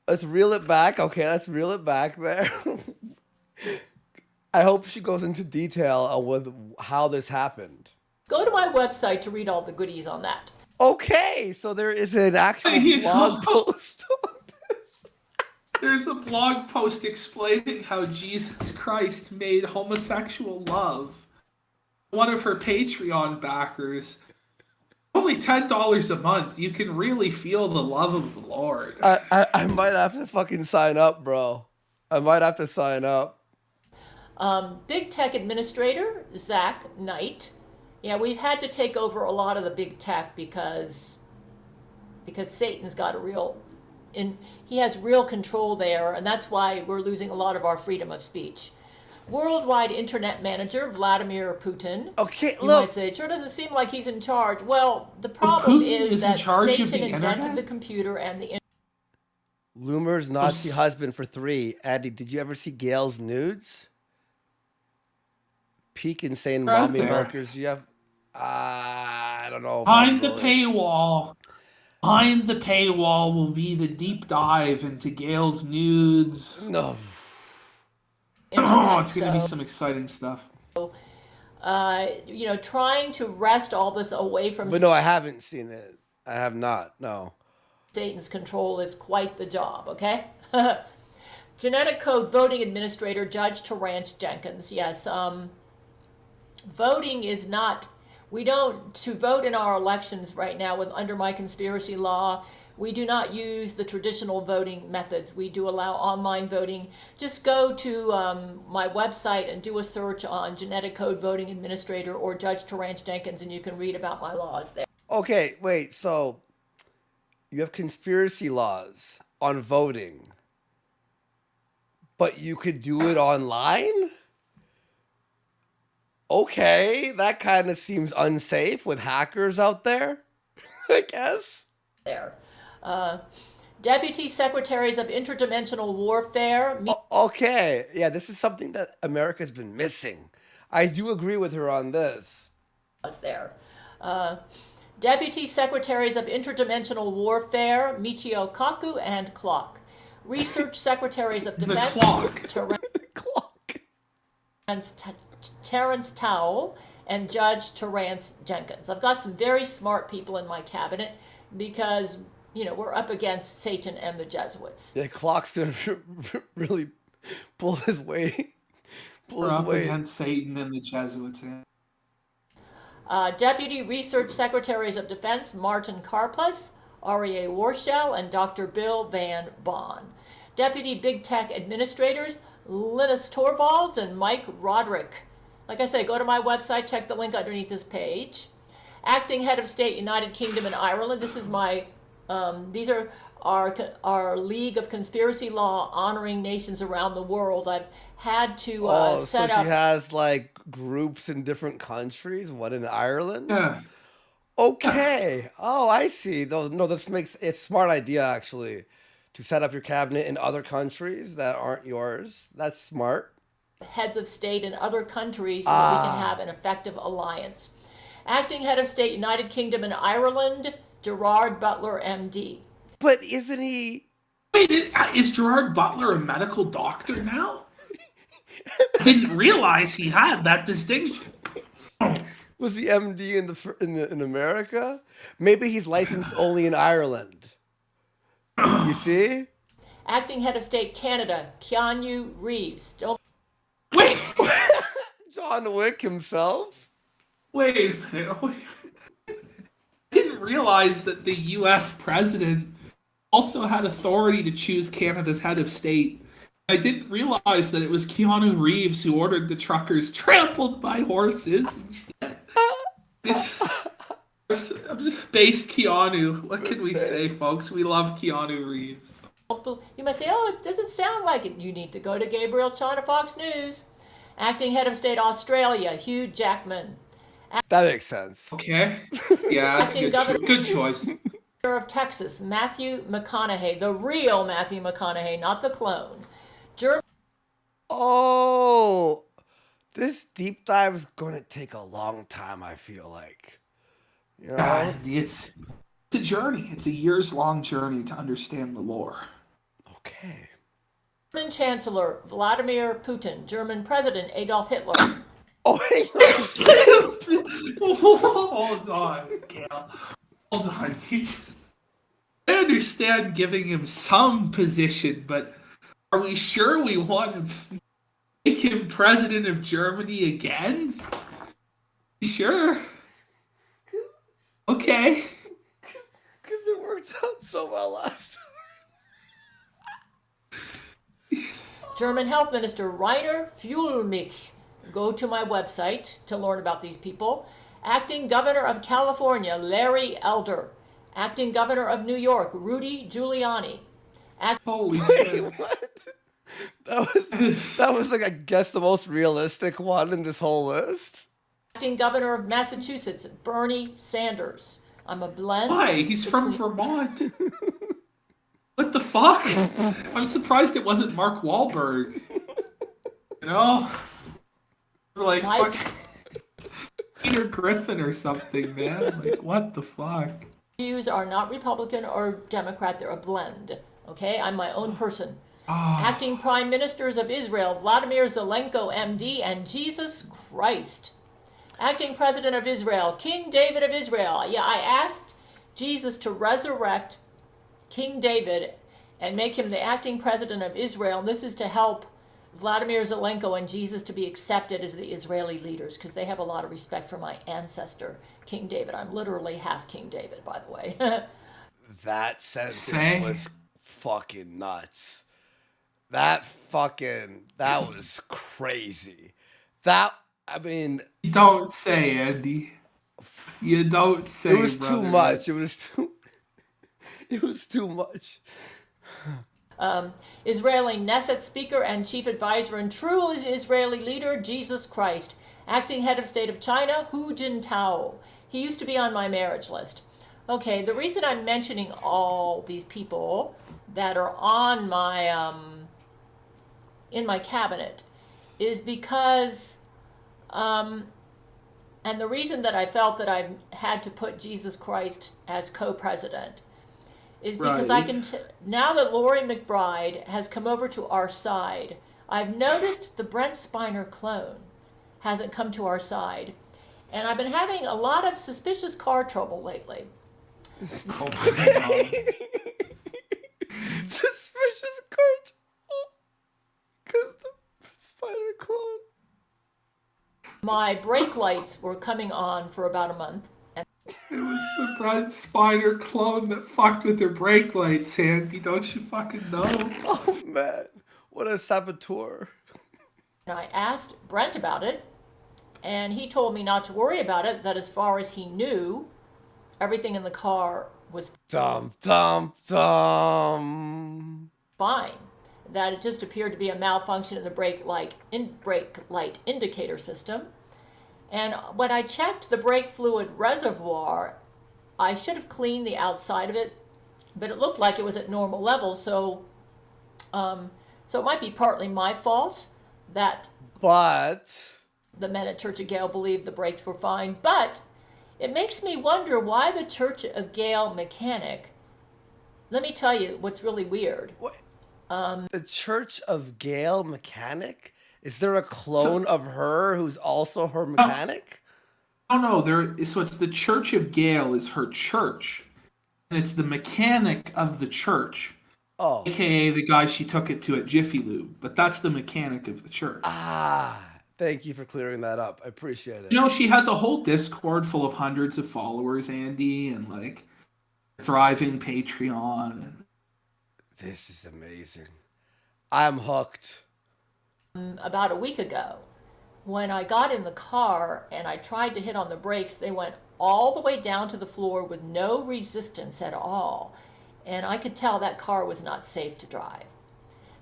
Let's reel it back. Okay, let's reel it back there. I hope she goes into detail with how this happened. Go to my website to read all the goodies on that. Okay, so there is an actual blog post on this. There's a blog post explaining how Jesus Christ made homosexual love. One of her Patreon backers. Only $10 a month. You can really feel the love of the Lord. I might have to fucking sign up, bro. I might have to sign up. Big Tech Administrator, Zach Knight. Yeah, we've had to take over a lot of the big tech because Satan's got he has real control there, and that's why we're losing a lot of our freedom of speech. Worldwide Internet Manager, Vladimir Putin. Okay, you look. might say, it sure doesn't seem like he's in charge. Well, the problem is that Satan invented internet? the computer and the Loomer's Nazi husband for 3. Andy, did you ever see Gail's nudes? Peak insane Right mommy there. milkers. Do you have... I don't know. Behind the paywall. Behind the paywall will be the deep dive into Gail's nudes. No. Oh, it's going to be some exciting stuff. Trying to wrest all this away from But no, I haven't seen it. I have not. No. Satan's control is quite the job, okay? Genetic Code Voting Administrator Judge Terrance Jenkins. Yes, voting is not, to vote in our elections right now under my conspiracy law, we do not use the traditional voting methods. We do allow online voting. Just go to my website and do a search on Genetic Code Voting Administrator or Judge Terrance Jenkins, and you can read about my laws there. Okay, wait. So you have conspiracy laws on voting, but you could do it online? Okay, that kind of seems unsafe with hackers out there, I guess. There. Deputy Secretaries of Interdimensional Warfare. Okay, yeah, this is something that America's been missing. I do agree with her on this. There. Deputy Secretaries of Interdimensional Warfare, Michio Kaku and Clock. Research Secretaries of Defense, Terrence Towle, and Judge Terrance Jenkins. I've got some very smart people in my cabinet because, we're up against Satan and the Jesuits. Yeah, Clock's gonna really pull his weight. We're up against Satan and the Jesuits. Deputy Research Secretaries of Defense, Martin Karplus, R.E.A. Warshell, and Dr. Bill Van Bon. Deputy Big Tech Administrators, Linus Torvalds and Mike Roderick. Like I say, go to my website, check the link underneath this page. Acting Head of State, United Kingdom and Ireland. This is my, these are our League of Conspiracy Law honoring nations around the world. I've had to set so up. she has like groups in different countries. One in Ireland. Yeah. Okay. Oh, I see. No, this makes it's a smart idea actually, to set up your cabinet in other countries that aren't yours. That's smart. Heads of state in other countries so that we can have an effective alliance. Acting Head of State, United Kingdom and Ireland, Gerard Butler, MD. But isn't he? Wait, is Gerard Butler a medical doctor now? Didn't realize he had that distinction. Was he MD in America? Maybe he's licensed only in Ireland. You see? Acting Head of State, Canada, Keanu Reeves. Wait, John Wick himself? wait a minute. I didn't realize that the U.S. president also had authority to choose Canada's head of state. I didn't realize that it was Keanu Reeves who ordered the truckers trampled by horses and shit. I'm just base Keanu. What can we say, folks? We love Keanu Reeves. You might say, oh, it doesn't sound like it. You need to go to Gabriel Chana Fox News. Acting Head of State, Australia, Hugh Jackman. That makes sense. Okay. Yeah, that's a good choice. Of Texas, Matthew McConaughey, the real Matthew McConaughey, not the clone. Oh, this deep dive is going to take a long time, I feel like. You know? It's a journey. It's a years-long journey to understand the lore. Okay. German Chancellor Vladimir Putin, German President Adolf Hitler. Oh, hang on. Hold on, Gail. Hold on. I understand giving him some position, but are we sure we want to make him president of Germany again? Sure. Okay. Because it worked out so well last time. German Health Minister Rainer Fuhlmich. Go to my website to learn about these people. Acting Governor of California, Larry Elder. Acting Governor of New York, Rudy Giuliani. Holy shit. What? That was like, I guess, the most realistic one in this whole list. Acting Governor of Massachusetts, Bernie Sanders. I'm a blend. Why? He's from Vermont. What the fuck? I'm surprised it wasn't Mark Wahlberg. You know? Like, fuck. Peter Griffin or something, man. Like, what the fuck? Views are not Republican or Democrat, they're a blend. Okay? I'm my own person. Acting Prime Ministers of Israel, Vladimir Zelenko, MD, and Jesus Christ. Acting President of Israel, King David of Israel. Yeah, I asked Jesus to resurrect King David and make him the acting president of Israel. And this is to help Vladimir Zelenko and Jesus to be accepted as the Israeli leaders, because they have a lot of respect for my ancestor, King David. I'm literally half King David, by the way. That sentence was fucking nuts. That was crazy. I mean... You don't say, Andy. You don't say, It was brother. too much. It was too much. Israeli Knesset Speaker and Chief Advisor and true Israeli leader, Jesus Christ. Acting Head of State of China, Hu Jintao. He used to be on my marriage list. Okay, the reason I'm mentioning all these people that are on my, in my cabinet is because, and the reason that I felt that I had to put Jesus Christ as co-president is because I can, now that Laurie McBride has come over to our side, I've noticed the Brent Spiner clone hasn't come to our side. And I've been having a lot of suspicious car trouble lately. Oh my God. Suspicious car trouble? Because the spider clone. My brake lights were coming on for about a month. It was the Brent Spiner clone that fucked with their brake lights, Andy. Don't you fucking know? Oh man, what a saboteur! And I asked Brent about it, and he told me not to worry about it, that as far as he knew, everything in the car was Dum. fine. That it just appeared to be a malfunction in the brake light indicator system. And when I checked the brake fluid reservoir, I should have cleaned the outside of it, but it looked like it was at normal levels. So it might be partly my fault that the men at Church of Gail believed the brakes were fine. But it makes me wonder why the Church of Gail mechanic. Let me tell you what's really weird. What? The Church of Gail mechanic? Is there a clone of her who's also her mechanic? No. So it's the Church of Gail is her church, and it's the mechanic of the church. Oh, AKA the guy she took it to at Jiffy Lube, but that's the mechanic of the church. Thank you for clearing that up. I appreciate it. You know, she has a whole Discord full of hundreds of followers, Andy, and like thriving Patreon. And this is amazing. I'm hooked. About a week ago, when I got in the car and I tried to hit on the brakes, they went all the way down to the floor with no resistance at all. And I could tell that car was not safe to drive.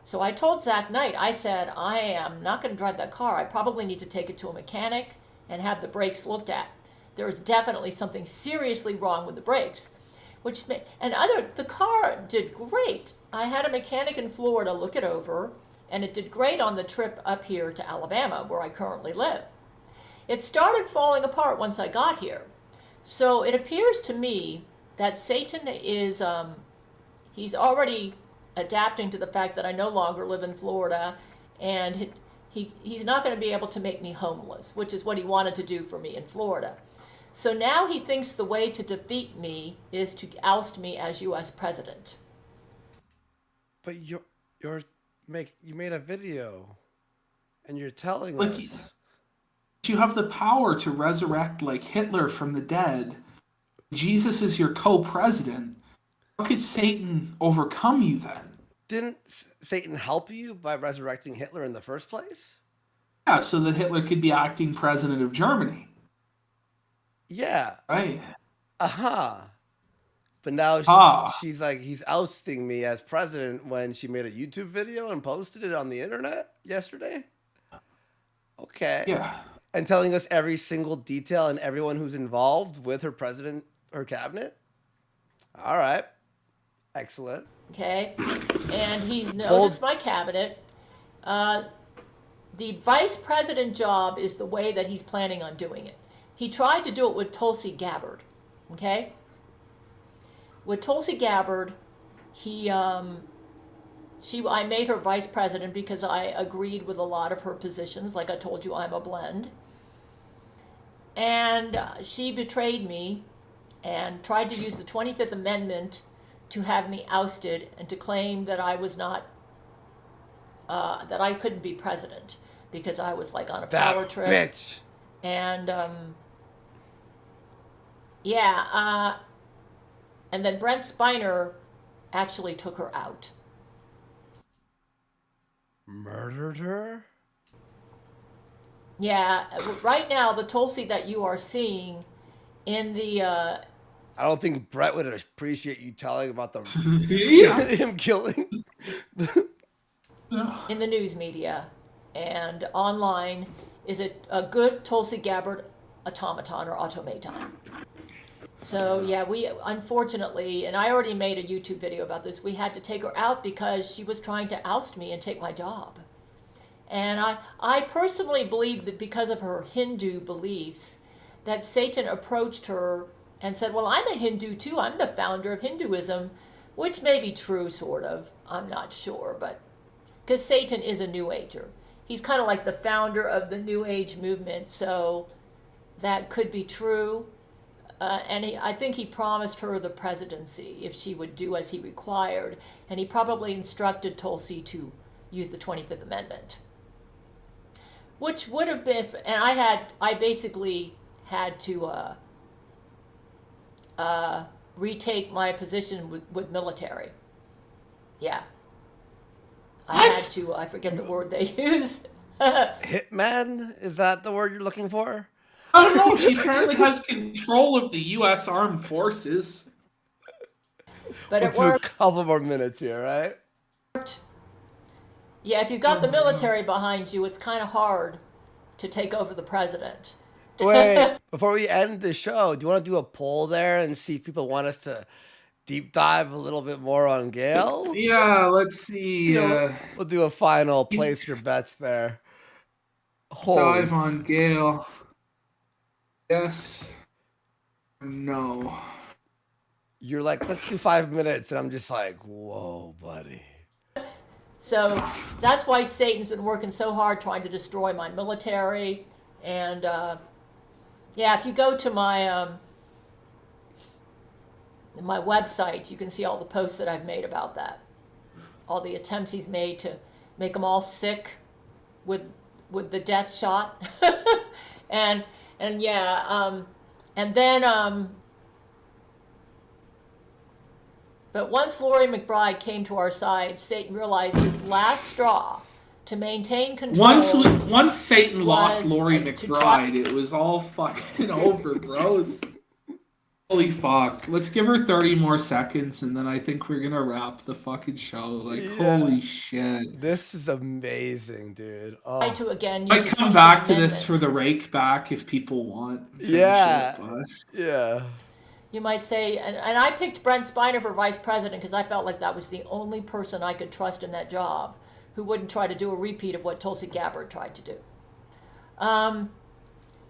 So I told Zach Knight, I said, I am not going to drive that car. I probably need to take it to a mechanic and have the brakes looked at. There is definitely something seriously wrong with the brakes. The car did great. I had a mechanic in Florida look it over, and it did great on the trip up here to Alabama, where I currently live. It started falling apart once I got here. So it appears to me that Satan is, he's already adapting to the fact that I no longer live in Florida, and he's not going to be able to make me homeless, which is what he wanted to do for me in Florida. So now he thinks the way to defeat me is to oust me as U.S. president. But you made a video, and you're telling us. You have the power to resurrect like Hitler from the dead. Jesus is your co-president. How could Satan overcome you then? Didn't Satan help you by resurrecting Hitler in the first place? Yeah, so that Hitler could be acting president of Germany. Yeah. Right. But now she's like, he's ousting me as president when she made a YouTube video and posted it on the internet yesterday? Okay. Yeah. And telling us every single detail and everyone who's involved with her president, her cabinet? All right. Excellent. Okay. And he's noticed my cabinet. The vice president job is the way that he's planning on doing it. He tried to do it with Tulsi Gabbard. Okay? With Tulsi Gabbard, I made her vice president because I agreed with a lot of her positions. Like I told you, I'm a blend. And she betrayed me and tried to use the 25th Amendment to have me ousted and to claim that I was not, that I couldn't be president because I was like on a power trip. Bitch. And and then Brent Spiner actually took her out. Murdered her? Yeah, right now the Tulsi that you are seeing in the I don't think Brett would appreciate you telling about the him killing in the news media and online is a good Tulsi Gabbard automaton or automaton. So yeah, we unfortunately, and I already made a YouTube video about this, we had to take her out because she was trying to oust me and take my job. And I personally believe that because of her Hindu beliefs, that Satan approached her and said, well, I'm a Hindu too, I'm the founder of Hinduism, which may be true, sort of, I'm not sure, but because Satan is a New Ager. He's kind of like the founder of the New Age movement, so that could be true. And I think he promised her the presidency if she would do as he required, and he probably instructed Tulsi to use the 25th Amendment, which would have been, and I basically had to retake my position with military. Yeah. I What? had to, I forget the word they use. Hitman? Is that the word you're looking for? I don't know. She apparently has control of the U.S. Armed Forces. But We'll it do a worked. couple more minutes here, right? Yeah, if you've got the military behind you, it's kind of hard to take over the president. Wait, before we end the show, do you want to do a poll there and see if people want us to deep dive a little bit more on Gail? Yeah, let's see. We'll do a final place your bets there. Holy Dive on Gail. Yes. No. You're like, let's do 5 minutes, and I'm just like, whoa, buddy. So that's why Satan's been working so hard trying to destroy my military. And yeah, if you go to my my website, you can see all the posts that I've made about that. All the attempts he's made to make them all sick with the death shot. and yeah, and then but once Laurie McBride came to our side, Satan realized his last straw to maintain control. Once Satan lost was, Laurie to try- McBride, it was all fucking over, bro. Holy fuck. Let's give her 30 more seconds, and then I think we're gonna wrap the fucking show. Like, holy shit. This is amazing, dude. Oh. Try to again I use come the back to 25th this for Amendment. the rake back if people want. Finish Yeah. it, but- Yeah. You might say, and I picked Brent Spiner for vice president because I felt like that was the only person I could trust in that job who wouldn't try to do a repeat of what Tulsi Gabbard tried to do.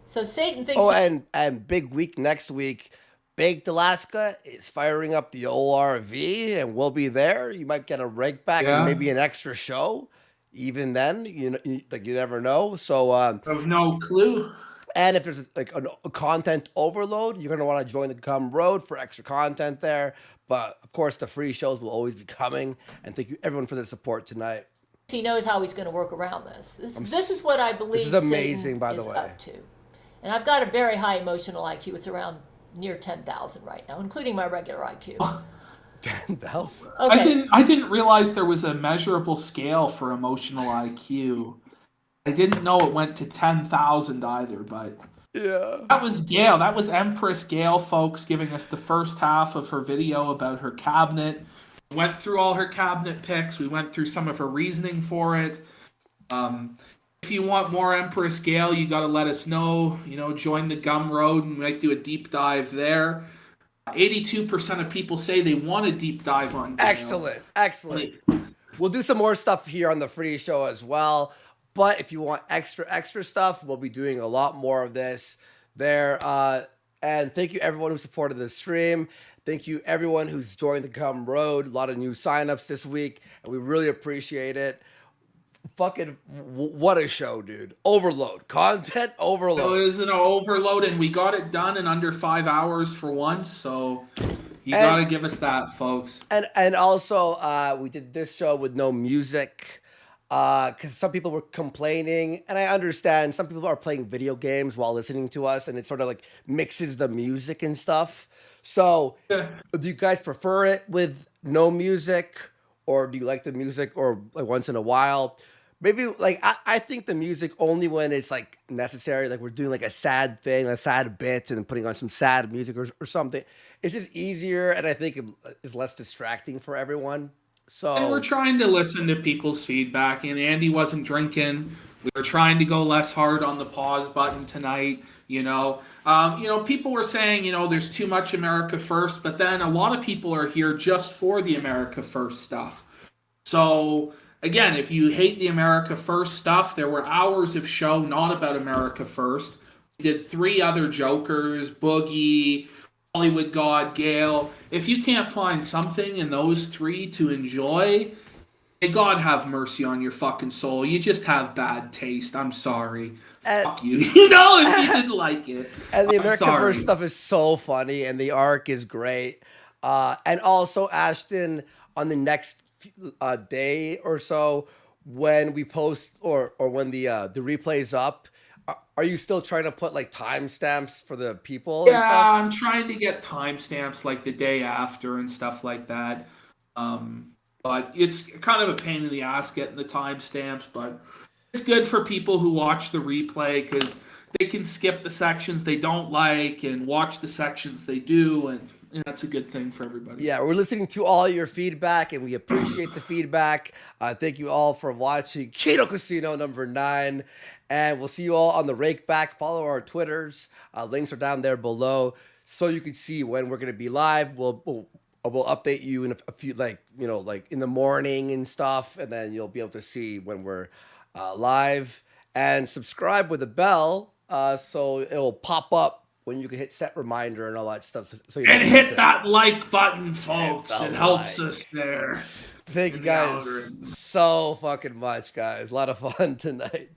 So Satan thinks... Oh, and big week next week. Baked Alaska is firing up the ORV, and we'll be there. You might get a rake back Yeah. and maybe an extra show. Even then, you never know. So, I've no clue. and if there's like a content overload, you're gonna want to join the Gum Road for extra content there. But of course, the free shows will always be coming. And thank you everyone for the support tonight. He knows how he's going to work around this. This is what I believe is amazing, Satan by the is way. up to. And I've got a very high emotional IQ. It's around near 10,000 right now, including my regular IQ. 10,000. Okay. I didn't realize there was a measurable scale for emotional IQ. I didn't know it went to 10,000 either, but Yeah. that was Gail. That was Empress Gail, folks, giving us the first half of her video about her cabinet. We went through all her cabinet picks. We went through some of her reasoning for it. If you want more Empress Gail, you got to let us know. You know, join the Gum Road and we might do a deep dive there. 82% of people say they want a deep dive on Gail. Excellent. We'll do some more stuff here on the free show as well. But if you want extra stuff, we'll be doing a lot more of this there. And thank you everyone who supported the stream. Thank you everyone who's joined the Gum Road. A lot of new signups this week, and we really appreciate it. Fucking what a show, dude. Overload. Content overload. It was an overload, and we got it done in under 5 hours for once, so you got to give us that, folks. And also, we did this show with no music because some people were complaining, and I understand some people are playing video games while listening to us, and it sort of like mixes the music and stuff. So, do you guys prefer it with no music, or do you like the music, or like once in a while? Maybe like I think the music only when it's like necessary, like we're doing like a sad thing, a sad bit, and then putting on some sad music or something. It's just easier, and I think it is less distracting for everyone. So And we're trying to listen to people's feedback, and Andy wasn't drinking. We were trying to go less hard on the pause button tonight. People were saying, there's too much America First, but then a lot of people are here just for the America First stuff. So again, if you hate the America First stuff, there were hours of show not about America First. We did 3 other jokers, Boogie, Hollywood God, Gail. If you can't find something in those 3 to enjoy, may God have mercy on your fucking soul. You just have bad taste. I'm sorry. Fuck you. If you didn't like it. And the I'm America sorry. First stuff is so funny, and the arc is great. And also, Ashton, on the next day or so, when we post or when the replay's up, Are you still trying to put like timestamps for the people and Yeah, stuff? I'm trying to get timestamps like the day after and stuff like that. But it's kind of a pain in the ass getting the timestamps, but it's good for people who watch the replay because they can skip the sections they don't like and watch the sections they do, and that's a good thing for everybody. Yeah, we're listening to all your feedback, and we appreciate the feedback. Thank you all for watching Kino Casino number 9, and we'll see you all on the Rake Back. Follow our Twitters. Links are down there below, so you can see when we're going to be live. We'll update you in a few, like in the morning and stuff, and then you'll be able to see when we're live. And subscribe with a bell, so it will pop up when you can hit set reminder and all that stuff. So you and don't miss hit it. that like button, folks. Hit the It helps like. us there. Thank you in the guys algorithm. so fucking much, guys. A lot of fun tonight.